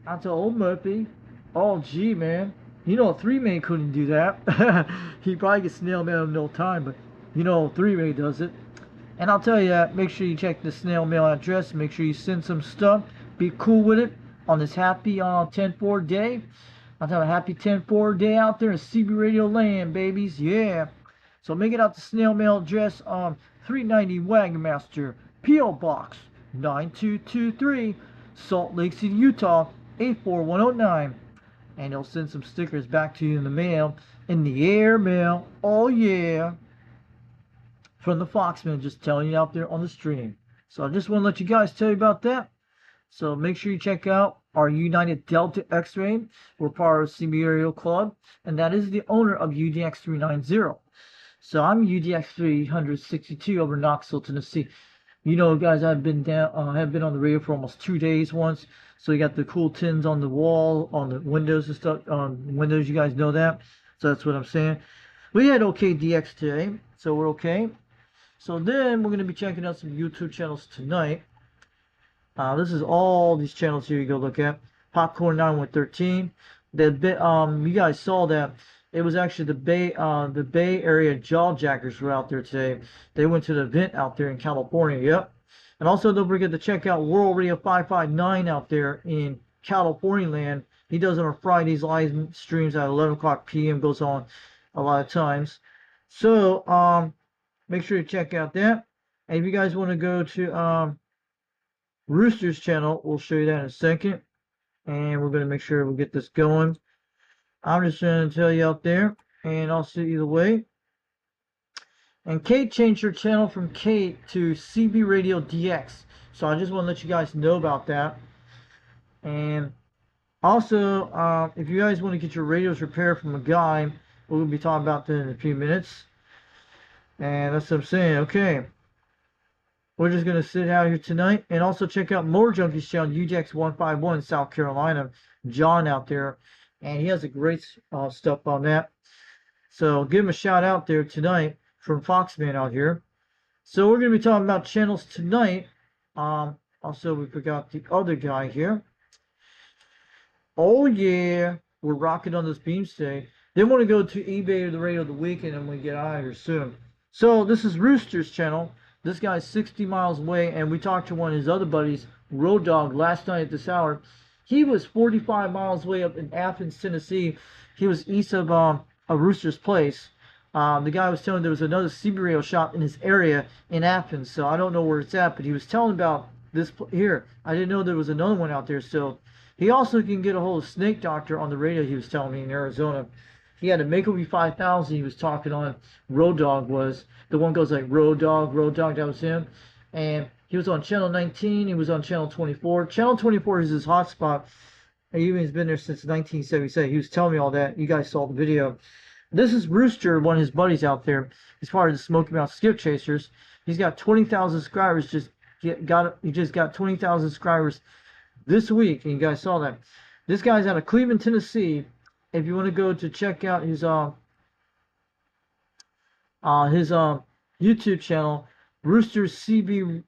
out to old Murphy. Oh, gee, man. You know, 3-May couldn't do that. He probably gets snail mail in no time, but you know, 3-May does it. And I'll tell you that, make sure you check the snail mail address. Make sure you send some stuff. Be cool with it on this happy 10-4 day. I'll tell you, happy 10-4 day out there in CB Radio land, babies. Yeah. So make it out to snail mail address on 390 Wagon Master, P.O. Box 9223, Salt Lake City, Utah 84109. And they'll send some stickers back to you in the mail, in the air mail. Oh yeah. From the Foxman, just telling you out there on the stream. So I just want to let you guys tell you about that. So make sure you check out our United Delta X-Ray. We're part of CB Radio Club, and that is the owner of UDX 390. So I'm UDX 362 over Knoxville, Tennessee. You know, guys, I've been have been on the radio for almost 2 days once. So you got the cool tins on the wall, on the windows and stuff. On windows, you guys know that. So that's what I'm saying. We had OKDX today, so we're okay. So then we're going to be checking out some YouTube channels tonight. This is all these channels here you go look at. Popcorn 9113. You guys saw that. It was actually the Bay Area Jawjackers were out there today. They went to the event out there in California. Yep. And also don't forget to check out World Radio 559 out there in California land. He does it on Fridays, live streams at 11 o'clock p.m. Goes on a lot of times. So make sure you check out that. And if you guys want to go to Rooster's channel, we'll show you that in a second. And we're going to make sure we get this going. I'm just going to tell you out there, and I'll see you either way. And Kate changed her channel from Kate to CB Radio DX. So I just want to let you guys know about that. And also, if you guys want to get your radios repaired from a guy, we'll be talking about that in a few minutes. And that's what I'm saying. Okay. We're just going to sit out here tonight. And also check out More Junkies channel, UDX 151, South Carolina. John out there. And he has a great stuff on that. So give him a shout out there tonight from Foxman out here. So we're going to be talking about channels tonight. Also, we forgot the other guy here. Oh, yeah. We're rocking on this beamstick. Then we're going to go to eBay or the radio of the weekend and we get out of here soon. So this is Rooster's channel. This guy's 60 miles away. And we talked to one of his other buddies, Road Dog, last night at this hour. He was 45 miles away up in Athens, Tennessee. He was east of Rooster's place. The guy was telling there was another CB radio shop in his area in Athens. So I don't know where it's at, but he was telling about this here. I didn't know there was another one out there. So he also can get a hold of Snake Doctor on the radio, he was telling me, in Arizona. He had a Makeover 5000 he was talking on. Road Dog was. The one goes like Road Dog, that was him. And he was on channel 19. He was on channel 24. Channel 24 is his hotspot. He's been there since 1977. He was telling me all that. You guys saw the video. This is Rooster, one of his buddies out there. He's part of the Smoky Mountain Skip Chasers. He's got 20,000 subscribers. He just got 20,000 subscribers this week, and you guys saw that. This guy's out of Cleveland, Tennessee. If you want to go to check out his YouTube channel, Rooster CB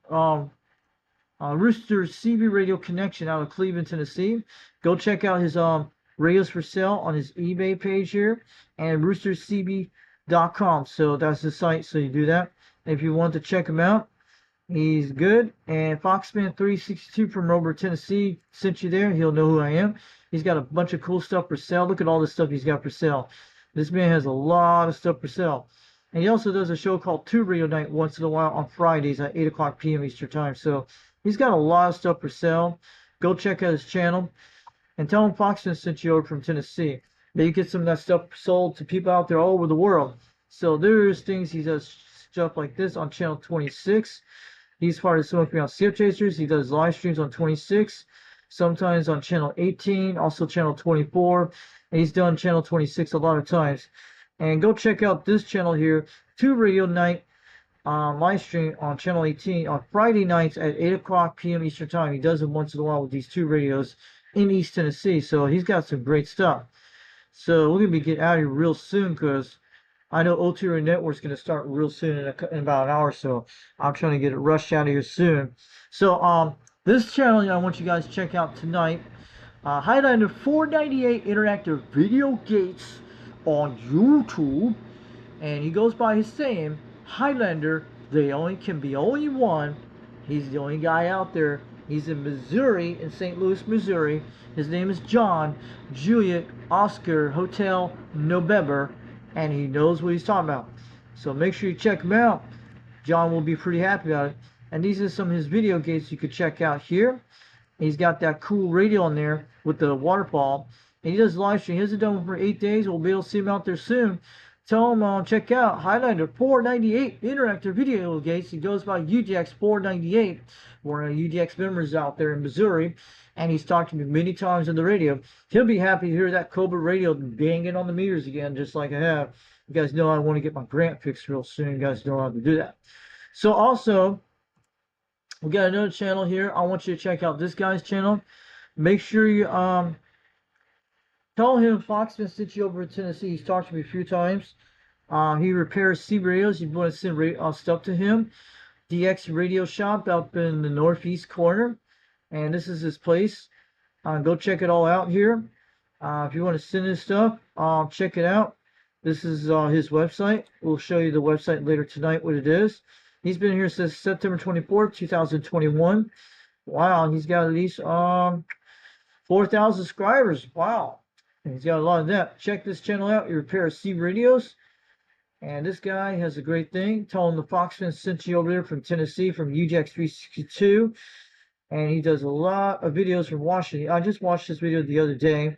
Radio Connection out of Cleveland, Tennessee. Go check out his radios for sale on his eBay page here and roostercb.com. So that's the site, so you do that. If you want to check him out, he's good. And Foxman 362 from Rober, Tennessee sent you there. He'll know who I am. He's got a bunch of cool stuff for sale. Look at all this stuff he's got for sale. This man has a lot of stuff for sale. And he also does a show called Tube Radio Night once in a while on Fridays at 8 o'clock p.m. Eastern Time. So he's got a lot of stuff for sale. Go check out his channel. And tell him Foxman sent you over from Tennessee. Maybe get some of that stuff sold to people out there all over the world. So there's things, he does stuff like this on channel 26. He's part of the Smoky Mountain Skip Chasers. He does live streams on 26. Sometimes on channel 18. Also channel 24. And he's done channel 26 a lot of times. And go check out this channel here, Tube Radio Night live stream on channel 18 on Friday nights at 8 o'clock p.m. Eastern Time. He does them once in a while with these two radios in East Tennessee. So he's got some great stuff. So we're going to be getting out of here real soon because I know O2 Network's going to start real soon in about an hour or so. I'm trying to get it rushed out of here soon. So this channel I want you guys to check out tonight. Highlander 498 Interactive Video Gates on YouTube. And he goes by his name, Highlander. They only can be only one. He's the only guy out there. He's in Missouri, in St. Louis, Missouri. His name is John Juliet Oscar Hotel November, and he knows what he's talking about. So make sure you check him out. John will be pretty happy about it. And these are some of his video games you could check out here. He's got that cool radio on there with the waterfall. And he does live stream. He hasn't done one for 8 days. We'll be able to see him out there soon. Tell him check out Highlander 498 Interactive Video Gates. He goes by UDX 498. We're UDX members out there in Missouri. And he's talked to me many times on the radio. He'll be happy to hear that Cobra radio banging on the meters again, just like I have. You guys know I want to get my grant fixed real soon. You guys know how to do that. So also, we got another channel here. I want you to check out this guy's channel. Make sure you tell him Foxman sent you over to Tennessee. He's talked to me a few times. He repairs C radios. You want to send stuff to him. DX Radio Shop up in the northeast corner. And this is his place. Go check it all out here. If you want to send his stuff, check it out. This is his website. We'll show you the website later tonight, what it is. He's been here since September 24th, 2021. Wow, he's got at least 4,000 subscribers. Wow. And he's got a lot of that. Check this channel out. He repairs C radios. And this guy has a great thing. Tell him the Foxman sent you over there from Tennessee, from UJX 362. And he does a lot of videos from Washington. I just watched this video the other day.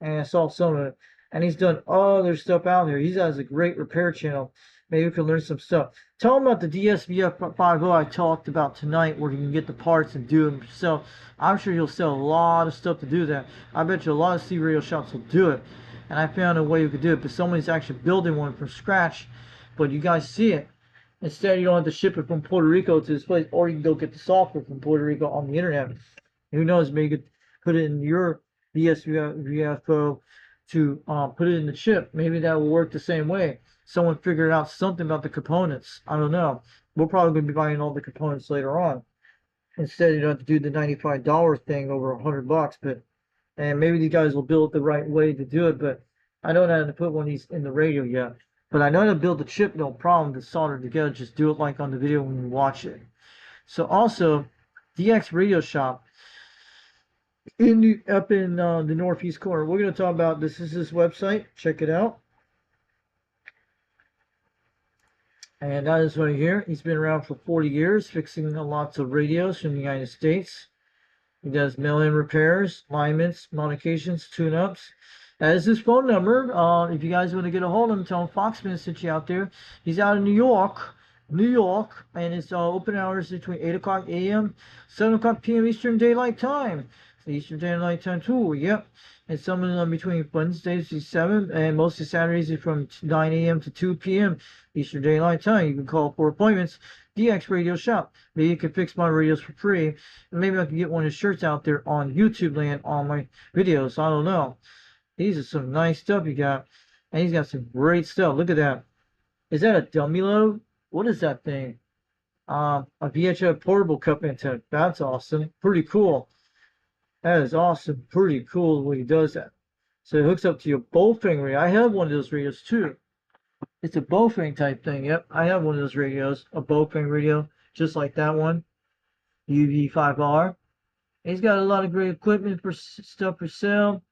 And I saw some of it. And he's done other stuff out there. He has a great repair channel. Maybe we can learn some stuff. Tell him about the DSVF 50 I talked about tonight, where you can get the parts and do them yourself. I'm sure he'll sell a lot of stuff to do that. I bet you a lot of C radio shops will do it. And I found a way you could do it, but somebody's actually building one from scratch. But you guys see it. Instead, you don't have to ship it from Puerto Rico to this place, or you can go get the software from Puerto Rico on the internet. Who knows? Maybe you could put it in your DSVFO to put it in the chip. Maybe that will work the same way. Someone figured out something about the components. I don't know. We're probably going to be buying all the components later on. Instead, you don't have to do the $95 thing over $100. But and maybe these guys will build it the right way to do it. But I don't know how to put one of these in the radio yet. But I know how to build the chip, no problem, to solder it together. Just do it like on the video when you watch it. So also, DX Radio Shop up in the northeast corner. We're going to talk about this. Is his website. Check it out. And that is right here. He's been around for 40 years, fixing lots of radios from the United States. He does mail-in repairs, alignments, modifications, tune-ups. That is his phone number. If you guys want to get a hold of him, tell him Foxman sent you out there. He's out in New York, and it's open hours between 8 o'clock a.m., 7 o'clock p.m. Eastern Daylight Time. Eastern Daylight Time too, yep. And some of them between Wednesdays to 7, and mostly Saturdays from 9 a.m. to 2 p.m. Eastern Daylight Time. You can call for appointments. DX Radio Shop. Maybe you can fix my radios for free. And maybe I can get one of his shirts out there on YouTube land on my videos. I don't know. These are some nice stuff you got. And he's got some great stuff. Look at that. Is that a dummy load? What is that thing? A VHF portable cup antenna. That's awesome. Pretty cool. That is awesome. Pretty cool the way he does that. So it hooks up to your Bowfang radio. I have one of those radios too. It's a Bowfang type thing. Yep, I have one of those radios. A Bowfang radio, just like that one. UV5R. He's got a lot of great equipment for stuff for sale.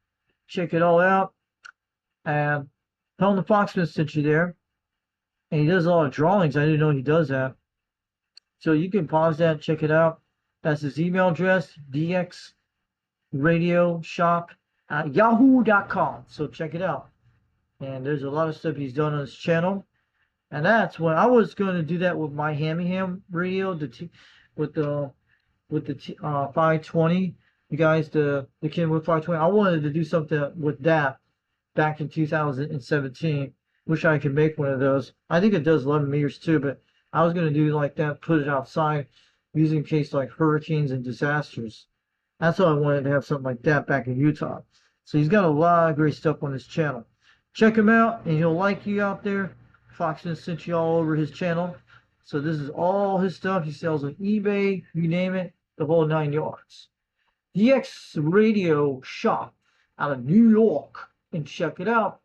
Check it all out. And tell him the Foxman sent you there. And he does a lot of drawings. I didn't know he does that. So you can pause that and check it out. That's his email address, dxradioshop@yahoo.com. So check it out. And there's a lot of stuff he's done on his channel. And that's when I was going to do that with my Hammy radio, with the 520. You guys, the Kenwood 520. I wanted to do something with that back in 2017. Wish I could make one of those. I think it does 11 meters too, but I was going to do like that, put it outside, using in case like hurricanes and disasters. That's why I wanted to have something like that back in Utah. So he's got a lot of great stuff on his channel. Check him out, and he'll like you out there. Foxman sent you all over his channel. So this is all his stuff. He sells on eBay, you name it, the whole 9 yards. DX Radio Shop out of New York. And check it out.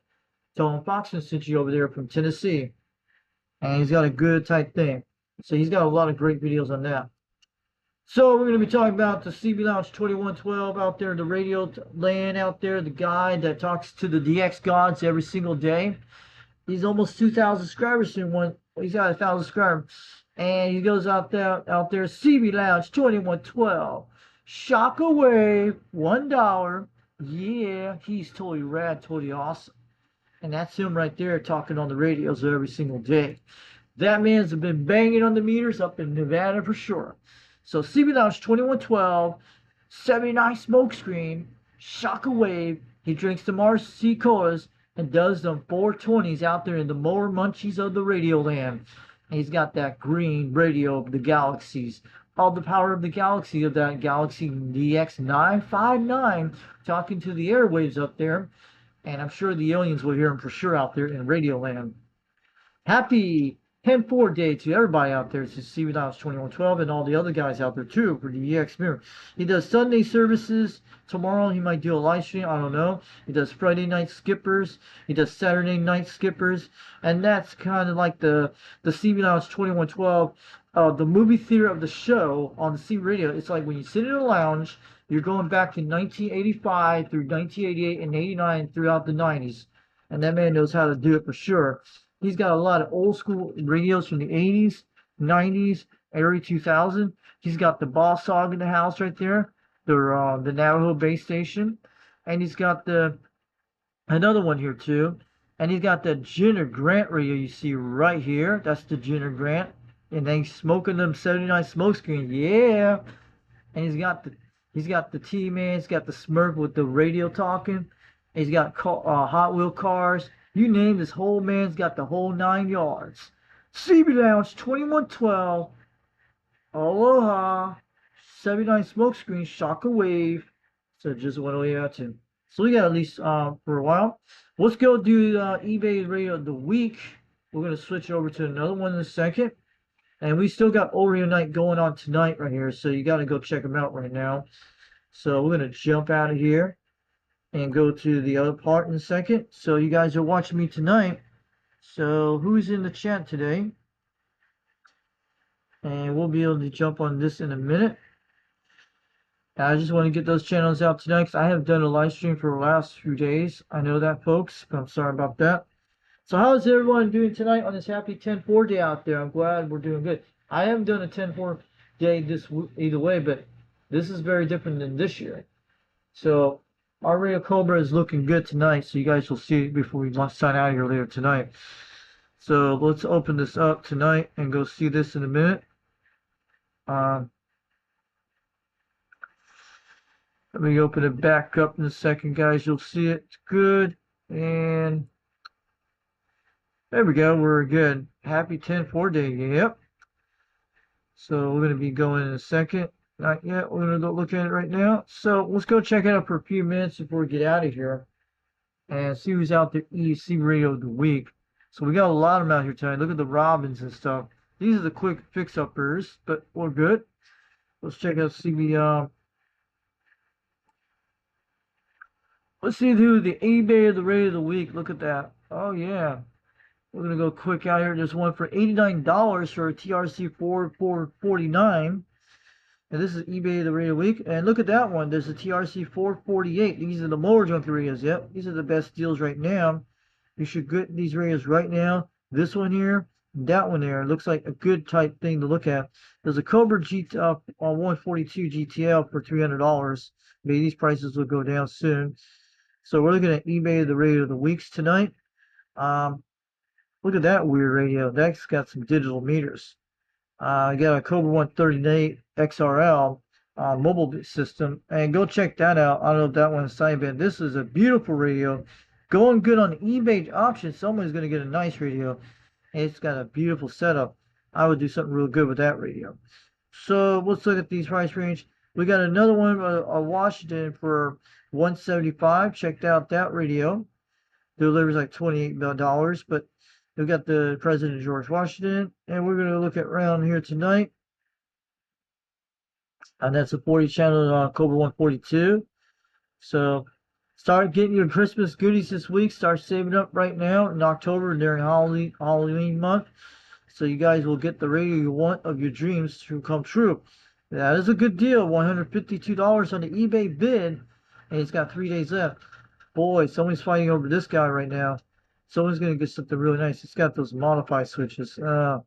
Tom Foxman sent you over there from Tennessee. And he's got a good type thing. So he's got a lot of great videos on that. So we're going to be talking about the CB Lounge 2112 out there, the radio land out there, the guy that talks to the DX gods every single day. He's almost 2,000 subscribers soon. He's got 1,000 subscribers. And he goes out there, CB Lounge 2112. Shockwave, $1. Yeah, he's totally rad, totally awesome. And that's him right there talking on the radios every single day. That man's been banging on the meters up in Nevada for sure. So CB Lounge 2112, 79 smokescreen, Shockwave. He drinks the Mars Sea Colas and does them 420s out there in the more munchies of the radio land. And he's got that green radio of the galaxies. All the power of the galaxy of that Galaxy DX959 talking to the airwaves up there. And I'm sure the aliens will hear him for sure out there in radio land. Happy 10-4 day to everybody out there. To CB Lounge 2112 and all the other guys out there too for the EX Mirror. He does Sunday services. Tomorrow he might do a live stream. I don't know. He does Friday night skippers. He does Saturday night skippers. And that's kind of like the CB Lounge 2112. The movie theater of the show on the CB radio. It's like when you sit in a lounge, you're going back to 1985 through 1988 and 89 throughout the 90s. And that man knows how to do it for sure. He's got a lot of old school radios from the 80s, 90s, early 2000s. He's got the Boss Hog in the house right there, the Navajo base station. And he's got another one here too. And he's got the Jenner Grant radio you see right here. That's the Jenner Grant. And then he's smoking them 79 smoke screen. Yeah. And he's got the T-Man. He's got the Smurf with the radio talking. He's got Hot Wheel cars. You name this whole man's got the whole 9 yards. CB Lounge 2112. Aloha. 79 smokescreen. Shockwave. So just what we got to. So we got at least for a while. Let's go do eBay Radio of the Week. We're going to switch over to another one in a second. And we still got Oreo Night going on tonight right here. So you got to go check them out right now. So we're going to jump out of here and go to the other part in a second. So you guys are watching me tonight. So who's in the chat today? And we'll be able to jump on this in a minute. I just want to get those channels out tonight because I haven't done a live stream for the last few days. I know that, folks. I'm sorry about that. So how's everyone doing tonight on this happy 10-4 day out there? I'm glad we're doing good. I haven't done a 10-4 day either way, but this is very different than this year. So our Radio Cobra is looking good tonight, so you guys will see it before we sign out of here later tonight. So let's open this up tonight and go see this in a minute. Let me open it back up in a second, guys. You'll see it. It's good. And there we go. We're good. Happy 10-4 day. Yep. So we're going to be going in a second. Not yet. We're going to go look at it right now. So let's go check it out for a few minutes before we get out of here and see who's out there. EC Radio of the Week. So we got a lot of them out here tonight. Look at the Robins and stuff. These are the quick fix-uppers, but we're good. Let's check out CB. Let's see who the eBay of the Radio of the Week. Look at that. Oh, yeah. We're going to go quick out here. There's one for $89 for a TRC 449. And this is eBay of the Radio Week. And look at that one. There's a TRC 448. These are the mower junk radios. Yep. These are the best deals right now. You should get these radios right now. This one here. That one there. It looks like a good type thing to look at. There's a Cobra on 142 GTL for $300. Maybe these prices will go down soon. So we're looking at eBay of the Radio of the Weeks tonight. Look at that weird radio. That's got some digital meters. I got a Cobra 138 XRL mobile system. And go check that out. I don't know if that one's sideband. This is a beautiful radio. Going good on eBay auction. Someone's going to get a nice radio. It's got a beautiful setup. I would do something real good with that radio. So let's look at these price range. We got another one, a Washington for $175. Checked out that radio. Delivers like $28, but we've got the President George Washington, and we're going to look at around here tonight. And that's a 40 channel on October 142. So start getting your Christmas goodies this week. Start saving up right now in October during Halloween month. So you guys will get the radio you want of your dreams to come true. That is a good deal. $152 on the eBay bid. And it's got 3 days left. Boy, somebody's fighting over this guy right now. Someone's going to get something really nice. It's got those modify switches. You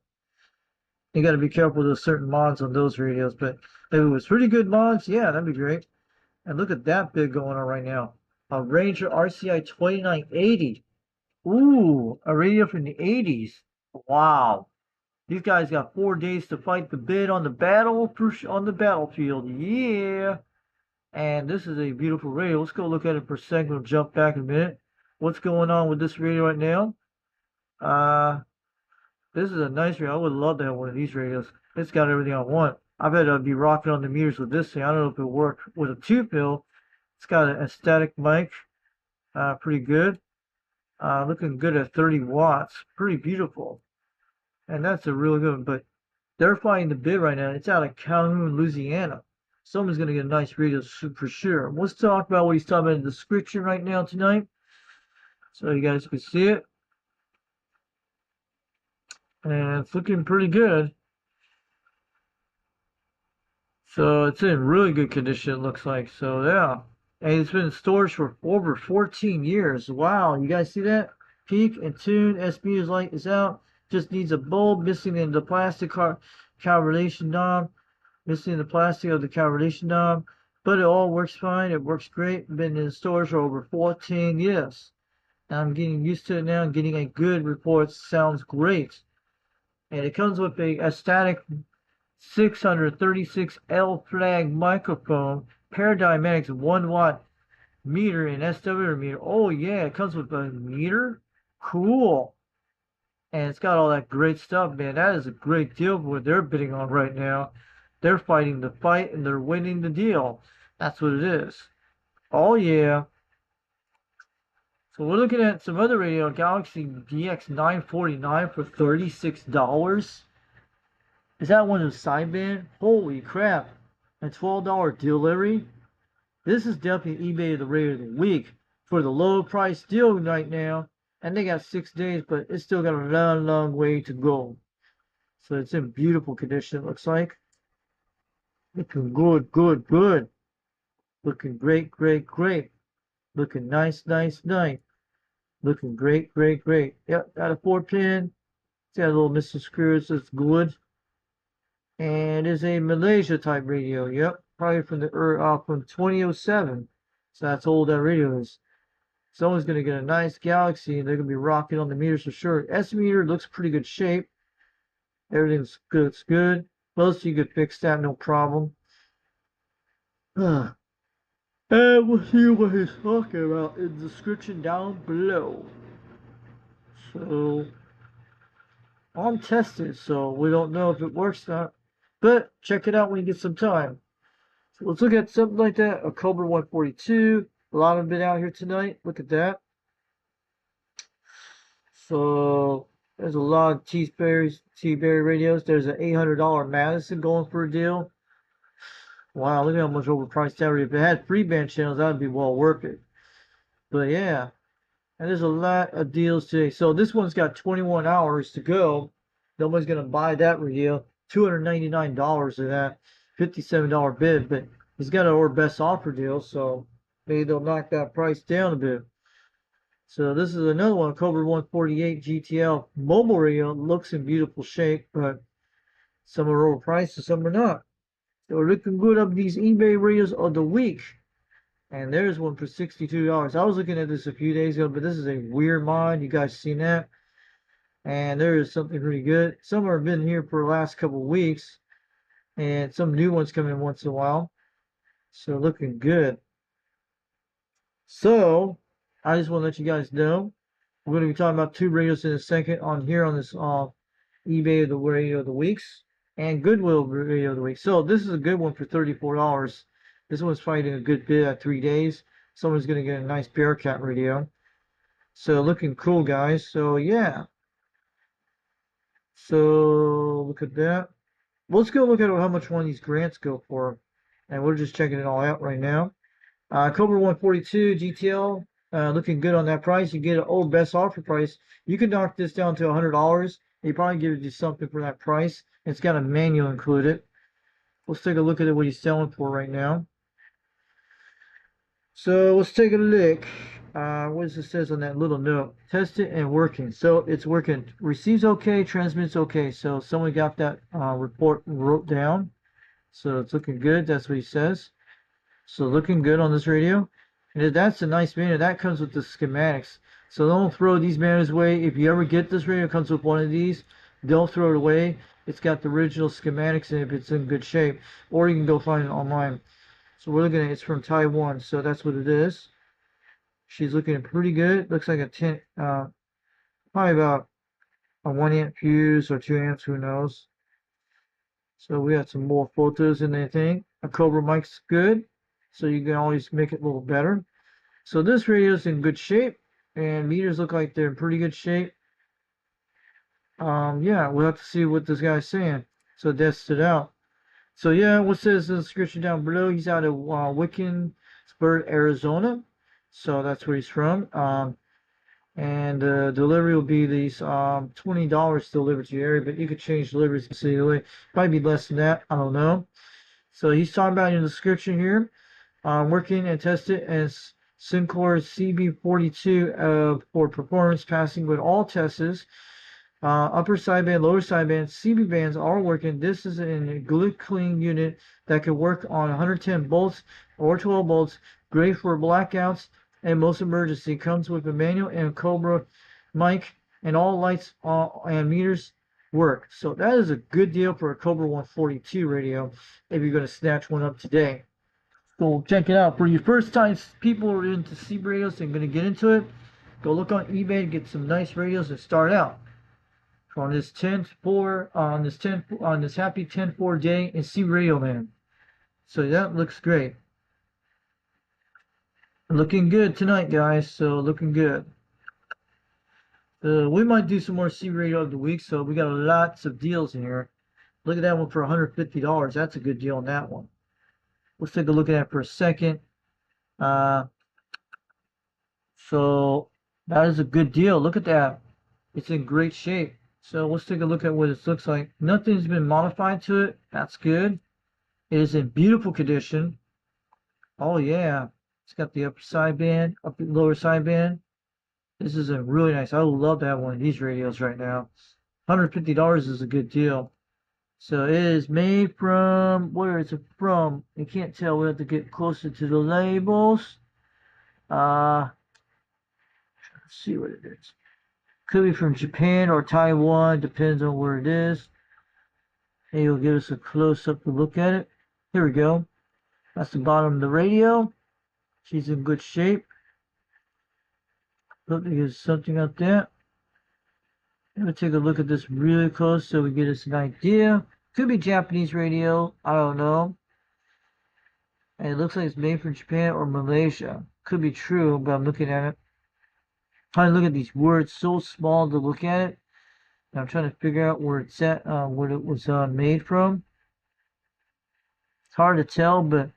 got to be careful with those certain mods on those radios. But if it was pretty good mods, yeah, that'd be great. And look at that bid going on right now. A Ranger RCI 2980. Ooh, a radio from the 80s. Wow. These guys got 4 days to fight the bid on the battlefield. Yeah. And this is a beautiful radio. Let's go look at it for a second. We'll jump back a minute. What's going on with this radio right now? This is a nice radio. I would love to have one of these radios. It's got everything I want. I bet I'd be rocking on the meters with this thing. I don't know if it worked with a 2-pill. It's got a static mic. Pretty good. Looking good at 30 watts. Pretty beautiful. And that's a really good one. But they're fighting the bid right now. It's out of Calhoun, Louisiana. Someone's going to get a nice radio for sure. Let's talk about what he's talking about in the description right now tonight. So you guys can see it. And it's looking pretty good. So it's in really good condition, it looks like. So yeah. And it's been in storage for over 14 years. Wow, you guys see that? Peak and tune. SB is light is out. Just needs a bulb, missing in the plastic calibration knob. Missing the plastic of the calibration knob. But it all works fine. It works great. Been in storage for over 14 years. I'm getting used to it now. Getting a good report. Sounds great. And it comes with a static 636L flag microphone, Paradymatics 1-watt meter and SW meter. Oh yeah, it comes with a meter. Cool. And it's got all that great stuff, man. That is a great deal for what they're bidding on right now. They're fighting the fight and they're winning the deal. That's what it is. Oh yeah. So we're looking at some other radio, Galaxy DX949 for $36. Is that one of the sideband? Holy crap. A $12 delivery? This is definitely eBay of the radio of the week for the low price deal right now. And they got 6 days, but it's still got a long, long way to go. So it's in beautiful condition, it looks like. Looking good, good, good. Looking great, great, great. Looking nice, nice, nice. Looking great, great, great. Yep, got a 4-pin. It's got a little missing screws. It's good. And it's a Malaysia type radio. Yep, probably from the from 2007. So that's how old that radio is. Someone's gonna get a nice Galaxy, and they're gonna be rocking on the meters for sure. S meter looks pretty good shape. Everything's good. It's good. Most you could fix that, no problem. And we'll see what he's talking about in the description down below. So I'm tested, so we don't know if it works or not. But check it out when you get some time. So let's look at something like that. October 142. A lot of them been out here tonight. Look at that. So there's a lot of T-Berry radios. There's an $800 Madison going for a deal. Wow, look at how much overpriced that radio. If it had free band channels, that would be well worth it. But yeah. And there's a lot of deals today. So this one's got 21 hours to go. Nobody's going to buy that radio. $299 of that. $57 bid. But he's got our best offer deal. So maybe they'll knock that price down a bit. So this is another one. October 148 GTL mobile radio. Looks in beautiful shape. But some are overpriced and some are not. So we're looking good up these eBay radios of the week. And there's one for $62. I was looking at this a few days ago, but this is a weird mod. You guys seen that? And there is something pretty good. Some have been here for the last couple of weeks. And some new ones come in once in a while. So looking good. So I just want to let you guys know. We're going to be talking about 2 radios in a second on here on this eBay of the radio of the weeks. And Goodwill radio of the week. So this is a good one for $34. This one's fighting a good bid at 3 days. Someone's going to get a nice Bearcat radio. So looking cool, guys. So yeah. So look at that. Let's go look at how much one of these grants go for. and we're just checking it all out right now. October 142 GTL, looking good on that price. You get an old best offer price. You can knock this down to $100. They probably give you something for that price. It's got a manual included. Let's take a look at what he's selling for right now. So let's take a look. What does it says on that little note? Test it and working. So it's working. Receives okay, transmits okay. So someone got that report wrote down. So it's looking good. That's what he says. So looking good on this radio. And that's a nice banner. That comes with the schematics. So don't throw these banners away. If you ever get this radio, it comes with one of these. Don't throw it away. It's got the original schematics in it if it's in good shape. Or you can go find it online. So we're looking at it's from Taiwan. So that's what it is. She's looking pretty good. Looks like a 10, probably about a 1 amp fuse or 2 amps, who knows. So we got some more photos in there thing. A Cobra mic's good. So you can always make it a little better. So this radio is in good shape, and meters look like they're in pretty good shape. Yeah, we'll have to see what this guy's saying. So test it out. So yeah, what says in the description down below? He's out of Wickensburg, Arizona. So that's where he's from. And delivery will be these $20 delivered to your area, but you could change deliveries considerably. Probably be less than that. I don't know. So he's talking about in the description here. Working and tested as Syncor CB42 for performance, passing with all tests. Upper sideband, lower sideband, CB bands are working. This is a good clean unit that can work on 110 volts or 12 volts. Great for blackouts and most emergency. Comes with a manual and Cobra mic, and all lights and meters work. So that is a good deal for a Cobra 142 radio if you're going to snatch one up today. So check it out. For your first time people who are into CB radios and going to get into it, go look on eBay and get some nice radios and start out. On this 10-4, on this happy 10-4 day in CB Radio Land. So that looks great. Looking good tonight, guys. So looking good. We might do some more CB Radio of the week. So we got lots of deals in here. Look at that one for $150. That's a good deal on that one. Let's take a look at that for a second. So that is a good deal. Look at that. It's in great shape. So let's take a look at what it looks like. Nothing's been modified to it. That's good. It is in beautiful condition. Oh yeah. It's got the upper sideband, lower sideband. This is a really nice. I would love to have one of these radios right now. $150 is a good deal. So it is made from, where is it from? You can't tell. We have to get closer to the labels. Let's see what it is. Could be from Japan or Taiwan, depends on where it is. And you'll give us a close-up to look at it. Here we go. That's the bottom of the radio. She's in good shape. Look, there's something up there. Let me take a look at this really close so we get us an idea. Could be Japanese radio. I don't know. And it looks like it's made from Japan or Malaysia. Could be true, but I'm looking at it. Trying to look at these words, so small to look at it. And I'm trying to figure out where it's at, what it was made from. It's hard to tell, but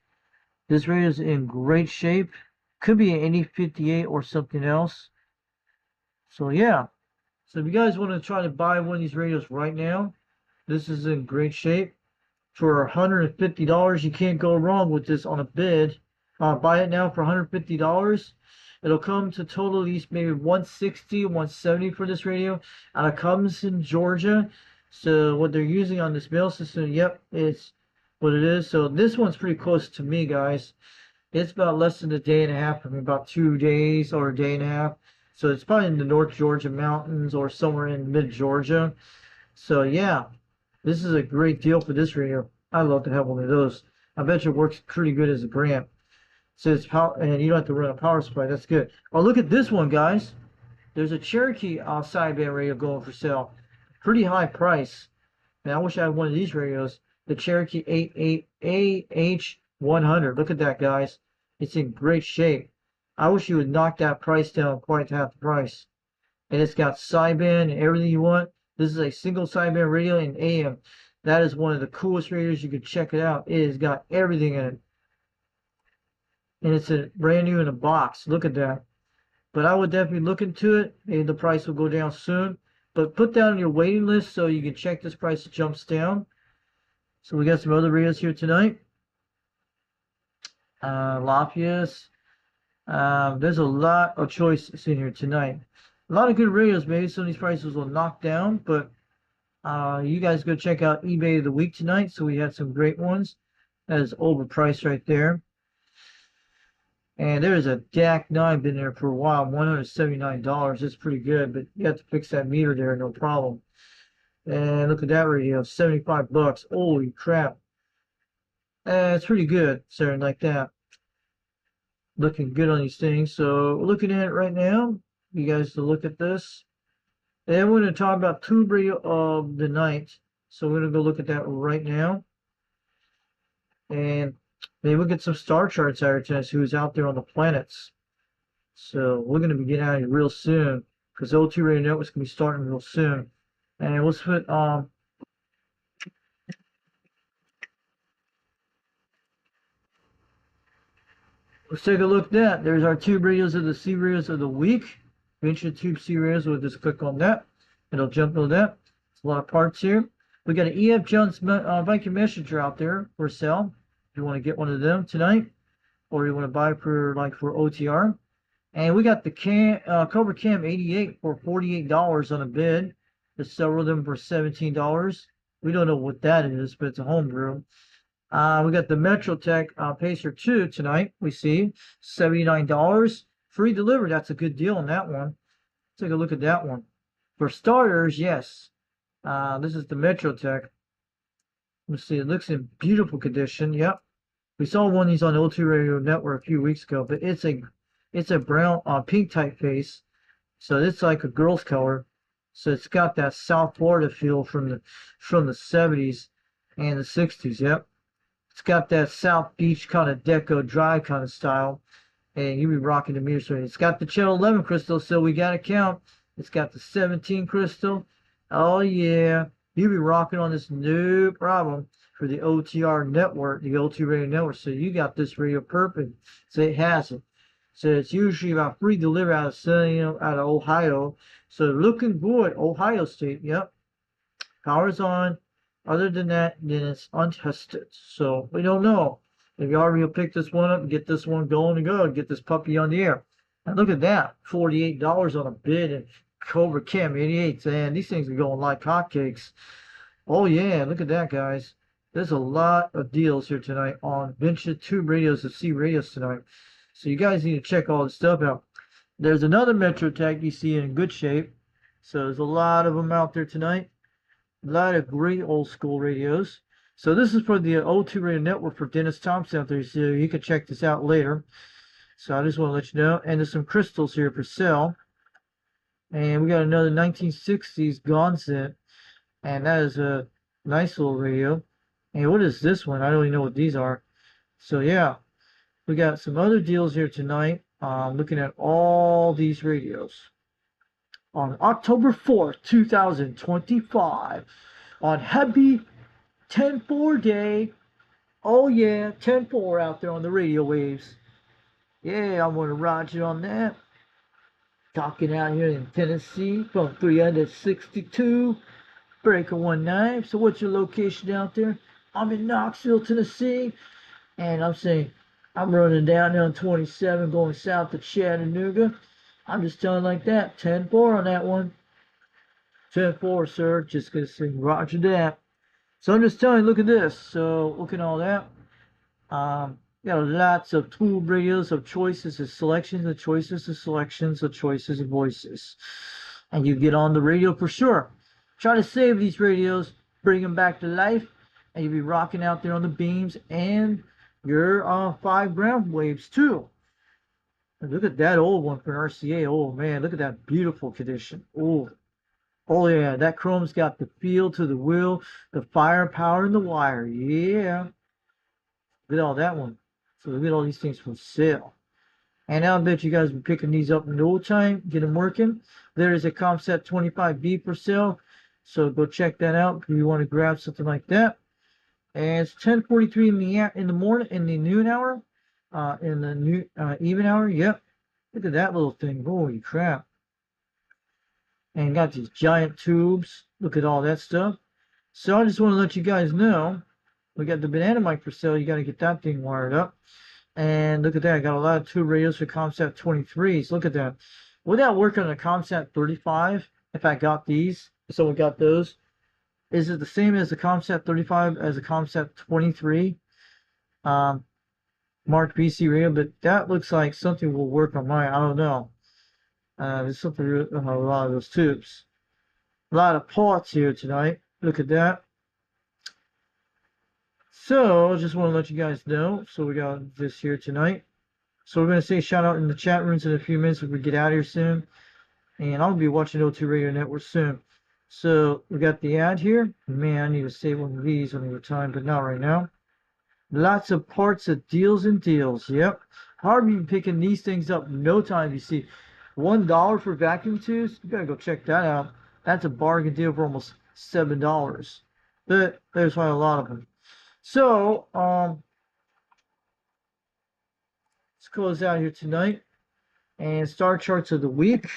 this radio is in great shape. Could be an 8058 or something else. So yeah. So if you guys want to try to buy one of these radios right now, this is in great shape. For $150, you can't go wrong with this on a bid. Buy it now for $150. It'll come to total at least maybe $160, $170 for this radio. And it comes in Georgia. So what they're using on this mail system, yep, it's what it is. So this one's pretty close to me, guys. It's about less than a day and a half, from about 2 days or a day and a half. So it's probably in the North Georgia mountains or somewhere in mid-Georgia. So yeah, this is a great deal for this radio. I'd love to have one of those. I bet you it works pretty good as a grant. So it's power, and you don't have to run a power supply. That's good. Oh, look at this one, guys. There's a Cherokee sideband radio going for sale. Pretty high price. And I wish I had one of these radios. The Cherokee 88AH100. Look at that, guys. It's in great shape. I wish you would knock that price down quite half the price. And it's got sideband and everything you want. This is a single sideband radio in AM. That is one of the coolest radios. You can check it out. It has got everything in it. And it's a brand new in a box. Look at that. But I would definitely look into it. Maybe the price will go down soon. But put that on your waiting list so you can check this price it jumps down. So we got some other radios here tonight. Lafayette. There's a lot of choices in here tonight. A lot of good radios. Maybe some of these prices will knock down, but you guys go check out eBay of the week tonight. So we had some great ones. That is overpriced right there. And there's a DAC 9 been there for a while, $179. It's pretty good, but you have to fix that meter there, no problem. And look at that radio, 75 bucks. Holy crap. It's pretty good, something like that. Looking good on these things. So looking at it right now, you guys to look at this. And we're going to talk about tube radio of the night. So we're going to go look at that right now. And maybe we'll get some star charts out to us who's out there on the planets. So we're going to be getting out of here real soon, because O2 Radio Network's going to be starting real soon. And let's put let's take a look at that. There's our tube radios of the C radios of the week. Venture Tube C radios. We'll just click on that. It'll jump to that. It's a lot of parts here. We got an EF Jones Viking Messenger out there for sale. If you want to get one of them tonight, or you want to buy for OTR. And we got the Cobra Cam 88 for $48 on a bid. There's several of them for $17. We don't know what that is, but it's a homebrew. We got the MetroTech Pacer 2 tonight. We see $79. Free delivery. That's a good deal on that one. Take a look at that one. For starters, yes. This is the MetroTech. Let's see. It looks in beautiful condition. Yep. We saw one of these on the O2 Radio Network a few weeks ago, but it's a brown pink typeface. So it's like a girl's color. So it's got that South Florida feel from the 70s and the 60s. Yep. It's got that South Beach kind of deco dry kind of style. And you'll be rocking the meters. It's got the channel 11 crystal, so we got to count. It's got the 17 crystal. Oh yeah. You'll be rocking on this, no problem, for the OTR network, the O2 Radio Network. So you got this radio perfect. So it has it. So it's usually about free delivery out of Ohio. So looking good, Ohio State. Yep. Power's on. Other than that, then it's untested. So we don't know. If you already pick this one up and get this one going to go, get this puppy on the air. And look at that, $48 on a bid, and Cobra Cam 88. And these things are going like hotcakes. Oh yeah, look at that, guys. There's a lot of deals here tonight on vintage tube radios of C radios tonight. So you guys need to check all this stuff out. There's another MetroTech you see in good shape. So there's a lot of them out there tonight. A lot of great old school radios. So this is for the O2 Radio Network for Dennis Thompson out there. So you can check this out later. So I just want to let you know. And there's some crystals here for sale. And we got another 1960s Gonset. And that is a nice little radio. And what is this one? I don't even know what these are. So yeah, we got some other deals here tonight. Looking at all these radios. On October 4th, 2025. On Happy 10-4 day. Oh yeah, 10-4 out there on the radio waves. Yeah, I'm gonna ride you on that. Talking out here in Tennessee from 362 Breaker 19. So what's your location out there? I'm in Knoxville, Tennessee, and I'm saying I'm running down there on 27 going south to Chattanooga. I'm just telling like that, 10-4 on that one. 10-4, sir. Just gonna sing roger that. So I'm just telling you, look at this. So look at all that. Got lots of tube radios of choices of selections of choices of selections of choices of voices. And you get on the radio for sure. Try to save these radios, bring them back to life, and you'll be rocking out there on the beams and your 5 ground waves too. And look at that old one for an RCA. Oh man, look at that beautiful condition. Oh yeah, that chrome's got the feel to the wheel, the firepower and the wire. Yeah. Look at all that one. So look at all these things for sale. And I'll bet you guys will be picking these up in no time, get them working. There is a Comset 25B for sale. So go check that out if you want to grab something like that. And it's 10:43 in the morning, in the noon hour, in the even hour. Yep. Look at that little thing. Holy crap. And got these giant tubes. Look at all that stuff. So I just want to let you guys know, we got the banana mic for sale. You got to get that thing wired up. And look at that. I got a lot of tube radios for ComSat 23s. Look at that. Would that work on a ComSat 35 if I got these? If someone got those? Is it the same as the ComSat 35 as the ComSat 23? Mark BC radio, but that looks like something will work on mine. I don't know. There's something, a lot of those tubes. A lot of parts here tonight. Look at that. So, just want to let you guys know. So, we got this here tonight. So, we're going to say shout out in the chat rooms in a few minutes if we get out of here soon. And I'll be watching O2 Radio Network soon. So, we got the ad here. Man, I need to save one of these on the time, but not right now. Lots of parts of deals and deals. Yep. Hardly been picking these things up in no time. You see, $1 for vacuum tubes. You gotta go check that out. That's a bargain deal for almost $7. But there's why a lot of them. So, let's close out here tonight and star charts of the week.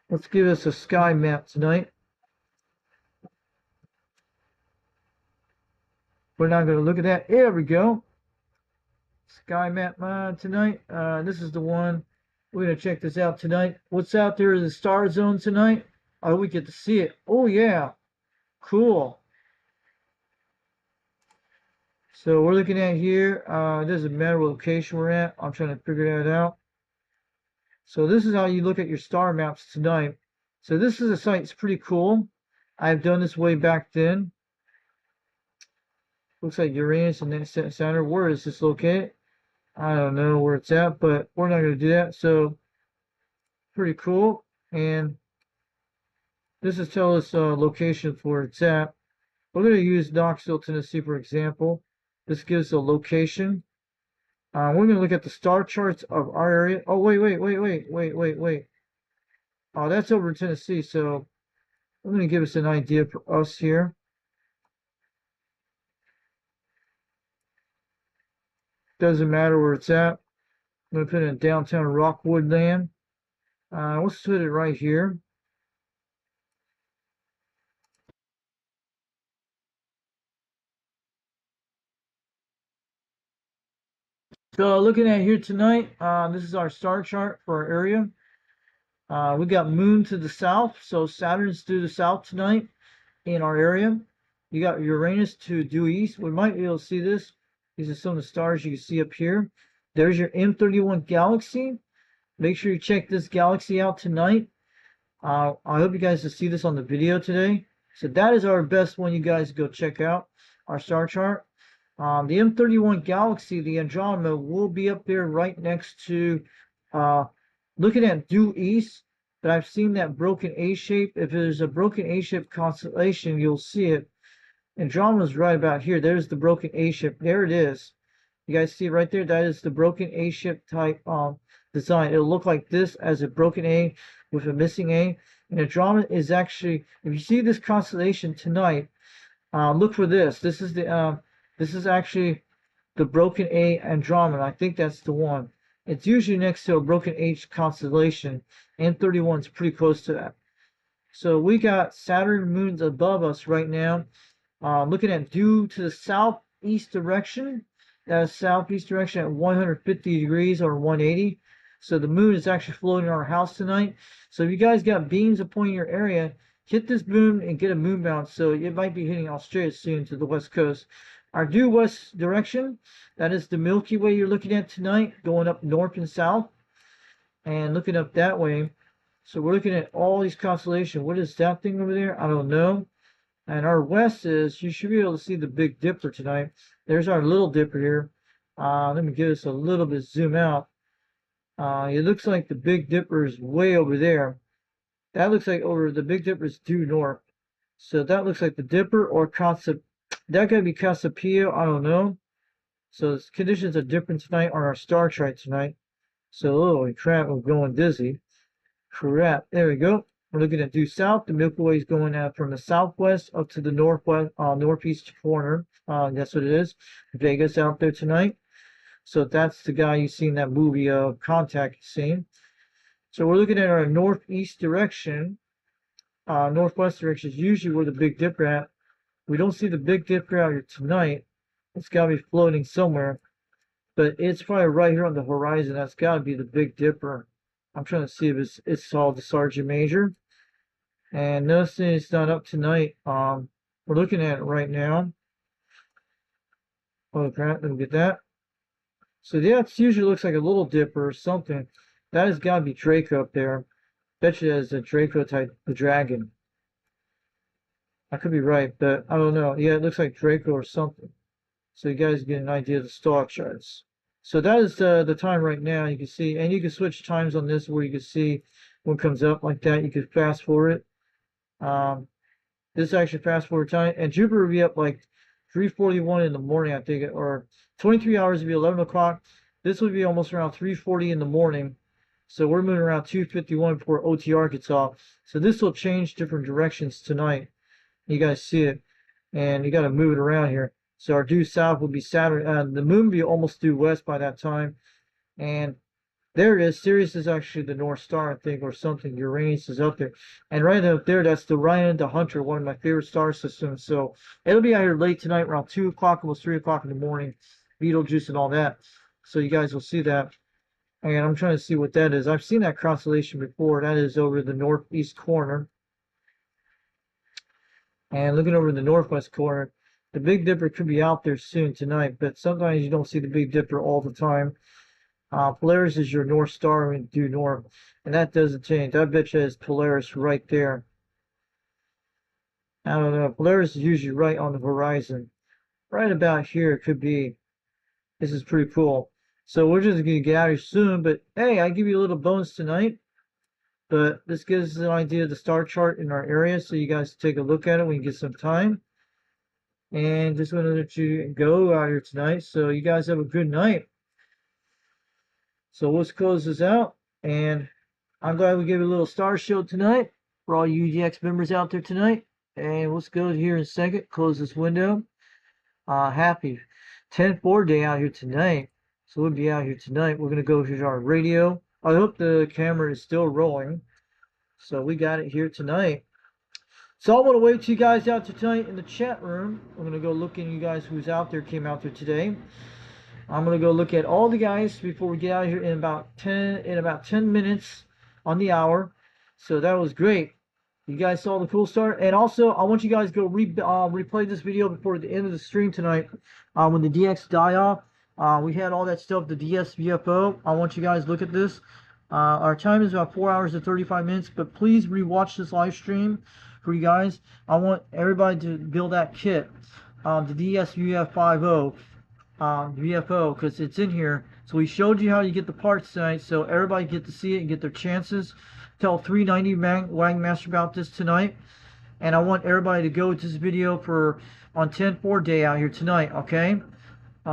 Let's give us a sky map tonight. We're not going to look at that. There we go. Sky map tonight. This is the one. We're going to check this out tonight. What's out there is the star zone tonight. Oh, we get to see it. Oh, yeah. Cool. So we're looking at here. It doesn't matter what location we're at. I'm trying to figure that out. So this is how you look at your star maps tonight. So this is a site. It's pretty cool. I've done this way back then. Looks like Uranus and then Saturn. Where is this located? I don't know where it's at, but we're not going to do that. So pretty cool. And this is tell us location for where it's at. We're going to use Knoxville, Tennessee, for example. This gives a location. We're going to look at the star charts of our area. Oh, wait. Oh, that's over in Tennessee. So I'm going to give us an idea for us here. Doesn't matter where it's at. I'm going to put it in downtown Rockwood land. Let's put it right here. So looking at here tonight, this is our star chart for our area. We got moon to the south, so Saturn's to the south tonight in our area. You got Uranus to due east. We might be able to see this. These are some of the stars you can see up here. There's your M31 galaxy. Make sure you check this galaxy out tonight. I hope you guys will see this on the video today. So that is our best one you guys go check out, our star chart. The M31 galaxy, the Andromeda, will be up there right next to, looking at due east, but I've seen that broken A shape. If there's a broken A shape constellation, you'll see it. Andromeda's right about here. There's the broken A shape. There it is. You guys see it right there? That is the broken A shape type design. It'll look like this as a broken A with a missing A. And Andromeda is actually, if you see this constellation tonight, look for this. This is actually the broken A Andromeda. I think that's the one. It's usually next to a broken H constellation. M31 is pretty close to that. So we got Saturn moons above us right now. Looking at due to the southeast direction. That is southeast direction at 150 degrees or 180. So the moon is actually floating in our house tonight. So if you guys got beams upon your area, hit this moon and get a moon bounce. So it might be hitting Australia soon to the west coast. Our due west direction, that is the Milky Way you're looking at tonight, going up north and south. And looking up that way. So we're looking at all these constellations. What is that thing over there? I don't know. And our west is, you should be able to see the Big Dipper tonight. There's our Little Dipper here. Let me give us a little bit zoom out. It looks like the Big Dipper is way over there. That looks like over the Big Dipper is due north. So that looks like the Dipper or that could be Cassiopeia. I don't know. So the conditions are different tonight on our star chart tonight. So, oh crap, I'm going dizzy. Crap, there we go. We're looking at due south. The Milky Way is going out from the southwest up to the northwest, northeast corner. That's what it is. Vegas out there tonight. So that's the guy you see in that movie, Contact scene. So we're looking at our northeast direction. Northwest direction is usually where the Big Dipper at. We don't see the Big Dipper out here tonight. It's got to be floating somewhere. But it's probably right here on the horizon. That's got to be the Big Dipper. I'm trying to see if it's called the Sergeant Major. And noticing it's not up tonight. We're looking at it right now. Oh crap, let me get that. So yeah, it usually looks like a little dipper or something. That has got to be Draco up there. Bet you that's a Draco type, the dragon. I could be right, but I don't know. Yeah, it looks like Draco or something. So you guys get an idea of the star charts. So that is the time right now. You can see, and you can switch times on this where you can see when it comes up like that. You can fast forward it. This is actually fast forward time, and Jupiter will be up like 3:41 in the morning, I think, or 23 hours would be 11 o'clock. This would be almost around 3:40 in the morning. So we're moving around 2:51 before OTR gets off. So this will change different directions tonight. You guys see it, and you got to move it around here. So our due south will be Saturn. The moon will be almost due west by that time, and there it is. Sirius is actually the North Star, I think, or something. Uranus is up there. And right up there, that's the Ryan the Hunter, one of my favorite star systems. So it'll be out here late tonight, around 2 o'clock, almost 3 o'clock in the morning. Betelgeuse and all that. So you guys will see that. And I'm trying to see what that is. I've seen that constellation before. That is over the northeast corner. And looking over the northwest corner, the Big Dipper could be out there soon tonight. But sometimes you don't see the Big Dipper all the time. Polaris is your North Star in due north, and that doesn't change. I bet you is Polaris right there. I don't know. Polaris is usually right on the horizon. Right about here it could be. This is pretty cool. So we're just going to get out of here soon, but hey, I give you a little bonus tonight. But this gives us an idea of the star chart in our area, so you guys take a look at it when you get some time. And just want to let you go out here tonight. So you guys have a good night. So let's close this out, and I'm glad we gave a little star show tonight for all you UDX members out there tonight. And let's go here in a second, close this window. Happy 10-4 day out here tonight. So we'll be out here tonight. We're going to go to our radio. I hope the camera is still rolling. So we got it here tonight. So I want to wait till you guys out tonight in the chat room. I'm going to go look at you guys who's out there, came out there today. I'm gonna go look at all the guys before we get out of here in about 10 minutes on the hour. So that was great. You guys saw the cool start, and also I want you guys to go replay this video before the end of the stream tonight. When the DX die off, we had all that stuff, the DSVFO. I want you guys to look at this. Our time is about 4 hours and 35 minutes, but please rewatch this live stream for you guys. I want everybody to build that kit, the DSVF50. VFO, because it's in here. So we showed you how you get the parts tonight, so everybody get to see it and get their chances. Tell 390 Wagon Master about this tonight, and I want everybody to go to this video for on 10-4 day out here tonight. Okay,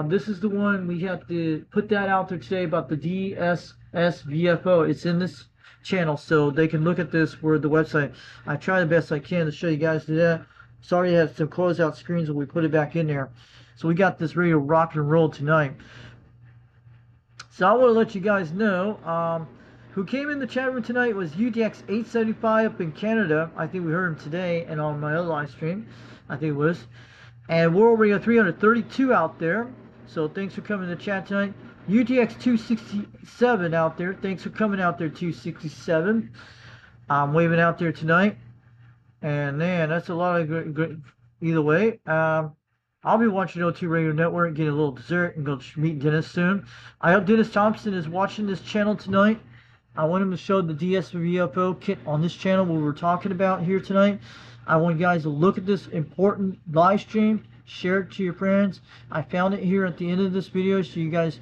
this is the one we have to put that out there today about the DSS VFO. It's in this channel, so they can look at this for the website. I try the best I can to show you guys that. Sorry, I had some closeout screens when we put it back in there. So we got this ready to rock and roll tonight. So I want to let you guys know who came in the chat room tonight was UDX875 up in Canada. I think we heard him today and on my other live stream. I think it was. And we're already at 332 out there. So thanks for coming to the chat tonight. UDX267 out there. Thanks for coming out there, 267. I'm waving out there tonight. And man, that's a lot of great either way. I'll be watching O2 Radio Network, getting a little dessert, and go meet Dennis soon. I hope Dennis Thompson is watching this channel tonight. I want him to show the DSVFO kit on this channel, what we're talking about here tonight. I want you guys to look at this important live stream, share it to your friends. I found it here at the end of this video, so you guys,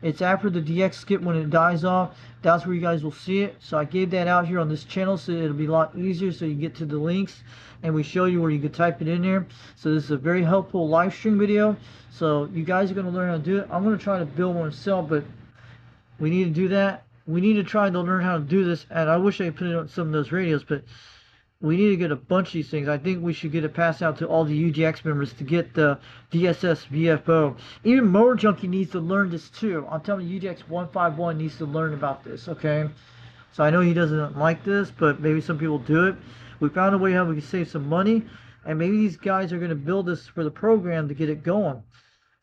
it's after the DX skip when it dies off. That's where you guys will see it. So I gave that out here on this channel, so it'll be a lot easier, so you get to the links and we show you where you can type it in there. So this is a very helpful live stream video. So you guys are going to learn how to do it. I'm going to try to build one myself, but We need to do that. We need to try to learn how to do this. And I wish I could put it on some of those radios, but we need to get a bunch of these things. I think we should get it passed out to all the UGX members to get the DSS VFO. Even Mower Junkie needs to learn this too. I'm telling you, UGX 151 needs to learn about this, okay? So I know he doesn't like this, but maybe some people do it. We found a way how we can save some money, and maybe these guys are going to build this for the program to get it going.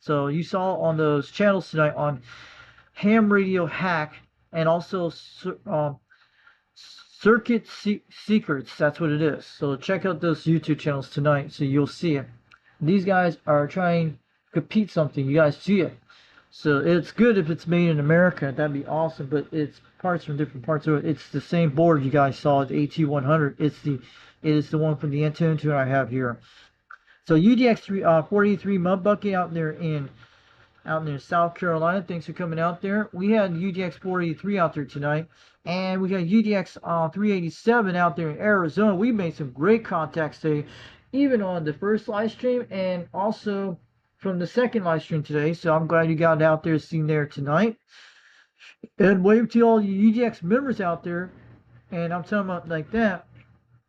So you saw on those channels tonight on Ham Radio Hack and also Circuit Secrets, that's what it is. So check out those YouTube channels tonight so you'll see it. These guys are trying to compete something. You guys see it. So it's good if it's made in America. That'd be awesome. But it's parts from different parts of it. It's the same board you guys saw, the AT100. It is the one from the antenna tuner I have here. So UDX 483 Mud Bucket out there in South Carolina. Thanks for coming out there. We had UDX 483 out there tonight. And we got UDX 387 out there in Arizona. We made some great contacts today, even on the first live stream and also from the second live stream today. So I'm glad you got out there seen there tonight. And wave to all you UDX members out there. And I'm talking about like that.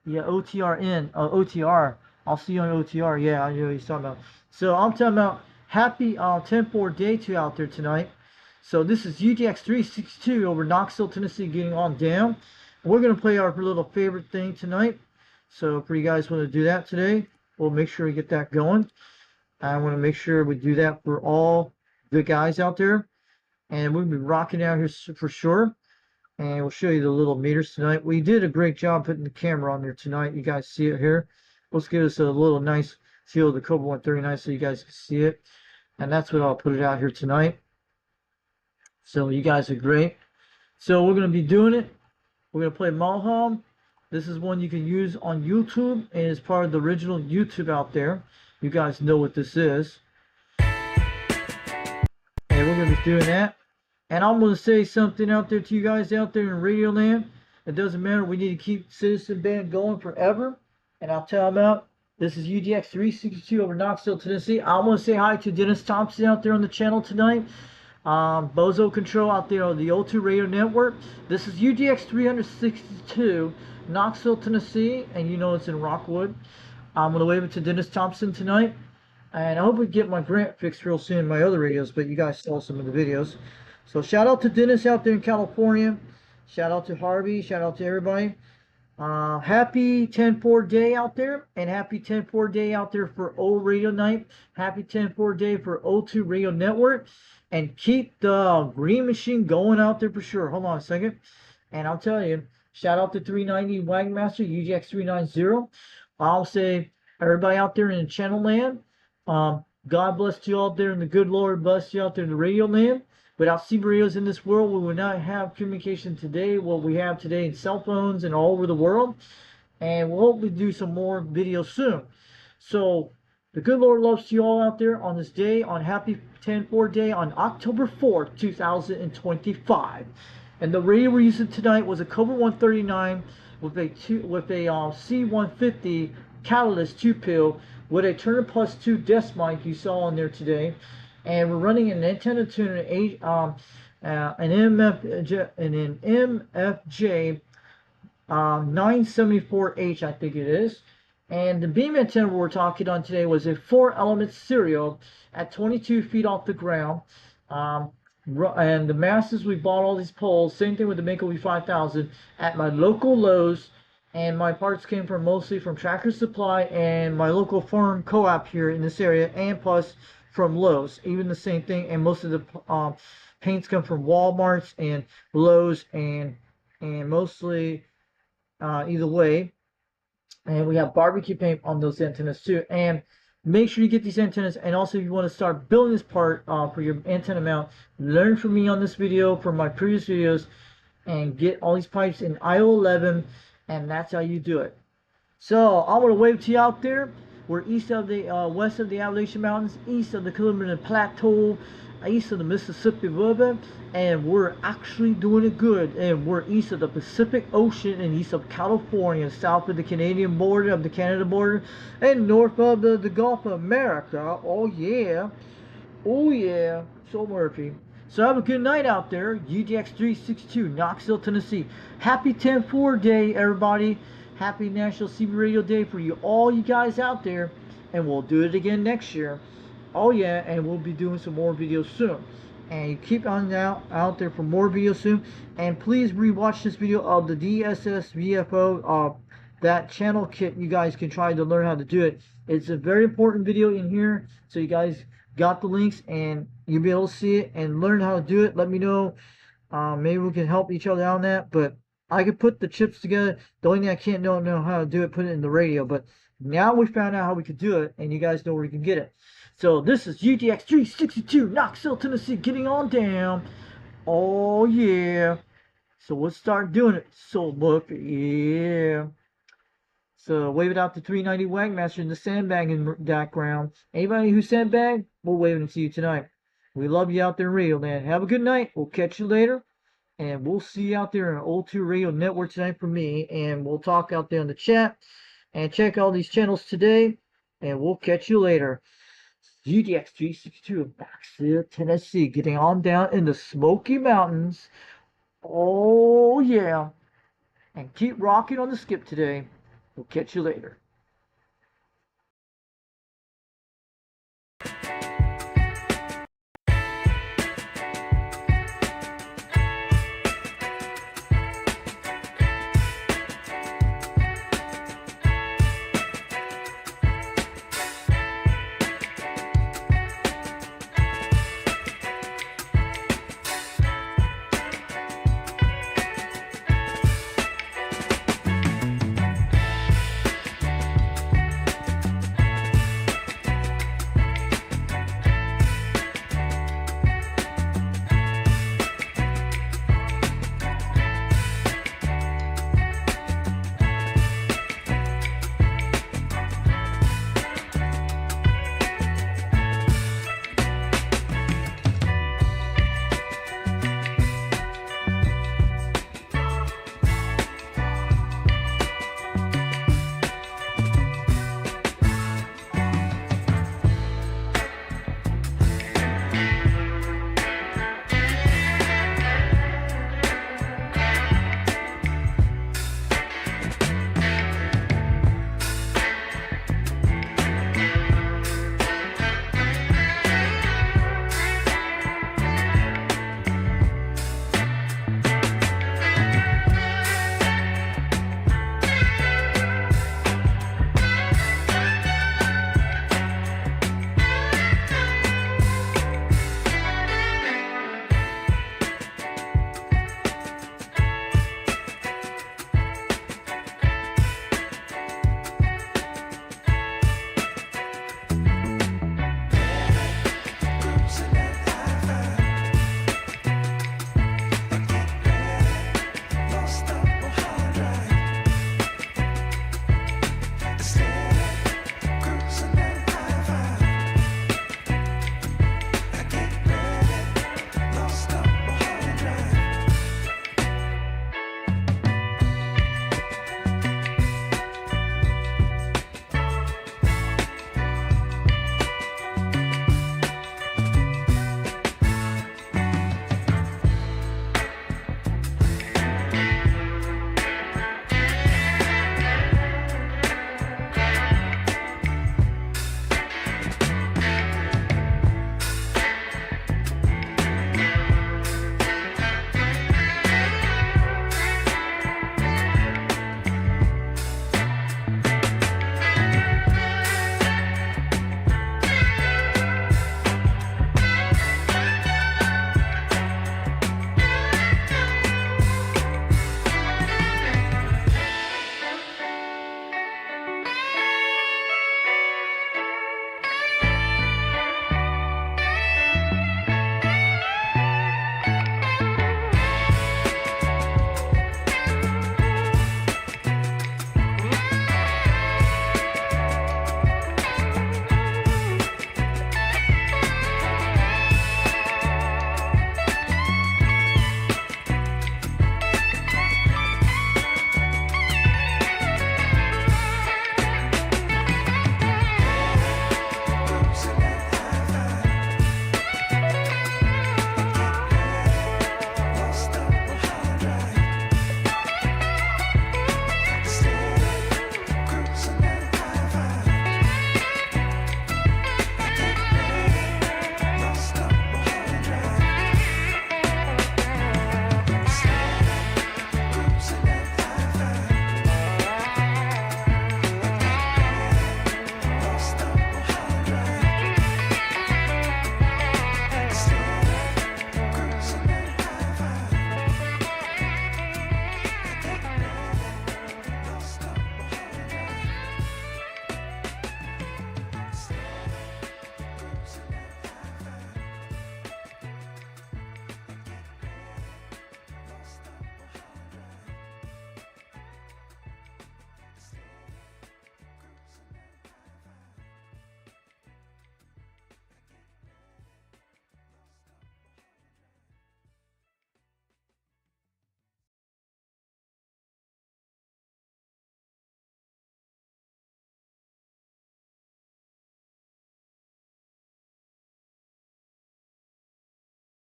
Yeah, OTR. I'll see you on OTR. Yeah, I know what he's talking about. So I'm talking about happy 10-4 day 2 out there tonight. So this is UGX 362 over Knoxville, Tennessee, getting on down. We're going to play our little favorite thing tonight. So if you guys want to do that today, we'll make sure we get that going. I want to make sure we do that for all the guys out there. And we'll be rocking out here for sure. And we'll show you the little meters tonight. We did a great job putting the camera on there tonight. You guys see it here. Let's give us a little nice feel of the Cobra 139 so you guys can see it. And that's what I'll put it out here tonight. So you guys are great. So we're going to be doing it. We're going to play Malham. This is one you can use on YouTube. And it's part of the original YouTube out there. You guys know what this is. And we're going to be doing that. And I'm going to say something out there to you guys out there in Radio Land. It doesn't matter. We need to keep Citizen Band going forever. And I'll tell them out. This is UGX 362 over Knoxville, Tennessee. I want to say hi to Dennis Thompson out there on the channel tonight. Bozo Control out there on the O2 Radio Network. This is UGX 362, Knoxville, Tennessee. And you know it's in Rockwood. I'm going to wave it to Dennis Thompson tonight. And I hope we get my grant fixed real soon in my other radios. But you guys saw some of the videos. So shout out to Dennis out there in California. Shout out to Harvey. Shout out to everybody. Happy 10-4 day out there. And happy 10-4 day out there for O Radio Night. Happy 10-4 day for O2 Radio Network. And keep the green machine going out there for sure. Hold on a second. And I'll tell you, shout out to 390 Wagon Master, UGX 390. I'll say, everybody out there in the channel land, God bless you out there, and the good Lord bless you out there in the radio land. Without CB radios in this world, we would not have communication today, what we have today in cell phones and all over the world. And we'll hopefully do some more videos soon. So, the good Lord loves you all out there on this day, on Happy 10-4 day, on October 4th, 2025. And the radio we're using tonight was a Cobra 139 with a C150 Catalyst 2-pill with a Turner Plus 2 desk mic you saw on there today. And we're running an antenna tuner, an MFJ 974H, I think it is. And the beam antenna we're talking on today was a 4-element serial at 22 feet off the ground. And the masses, we bought all these poles, same thing with the Mako V5000 at my local Lowe's. And my parts came from mostly from Tractor Supply and my local farm co-op here in this area, and plus from Lowe's. Even the same thing, and most of the paints come from Walmart's and Lowe's, and mostly either way. And we have barbecue paint on those antennas too. And make sure you get these antennas. And also, if you want to start building this part for your antenna mount, learn from me on this video, from my previous videos, and get all these pipes in IO11. And that's how you do it. So I'm going to wave to you out there. We're east of the west of the Appalachian Mountains, east of the Cumberland Plateau, east of the Mississippi River, and we're actually doing it good. And we're east of the Pacific Ocean, and east of California, south of the Canadian border, of the Canada border, and north of the Gulf of America. Oh yeah, oh yeah, so Murphy. So have a good night out there. UDX 362, Knoxville, Tennessee. Happy 10-4 day, everybody. Happy National CB Radio Day for you, all you guys out there. And we'll do it again next year. Oh yeah, and we'll be doing some more videos soon. And you keep on out there for more videos soon. And please rewatch this video of the DSS VFO, that channel kit. You guys can try to learn how to do it. It's a very important video in here, so you guys got the links and you'll be able to see it and learn how to do it. Let me know. Maybe we can help each other out on that. But I could put the chips together. The only thing I can't know how to do it, put it in the radio. But now we found out how we could do it, and you guys know where you can get it. So this is UDX 362, Knoxville, Tennessee, getting on down. Oh yeah. So let's start doing it. So look, yeah. So wave it out to 390 Wagmaster in the sandbagging background. Anybody who sandbagged, we'll wave it and see you tonight. We love you out there in radio land. Have a good night. We'll catch you later. And we'll see you out there on Old 2 Radio Network tonight for me. And we'll talk out there in the chat. And check all these channels today. And we'll catch you later. UDX 362 of Knoxville, Tennessee, getting on down in the Smoky Mountains. Oh yeah. And keep rocking on the skip today. We'll catch you later.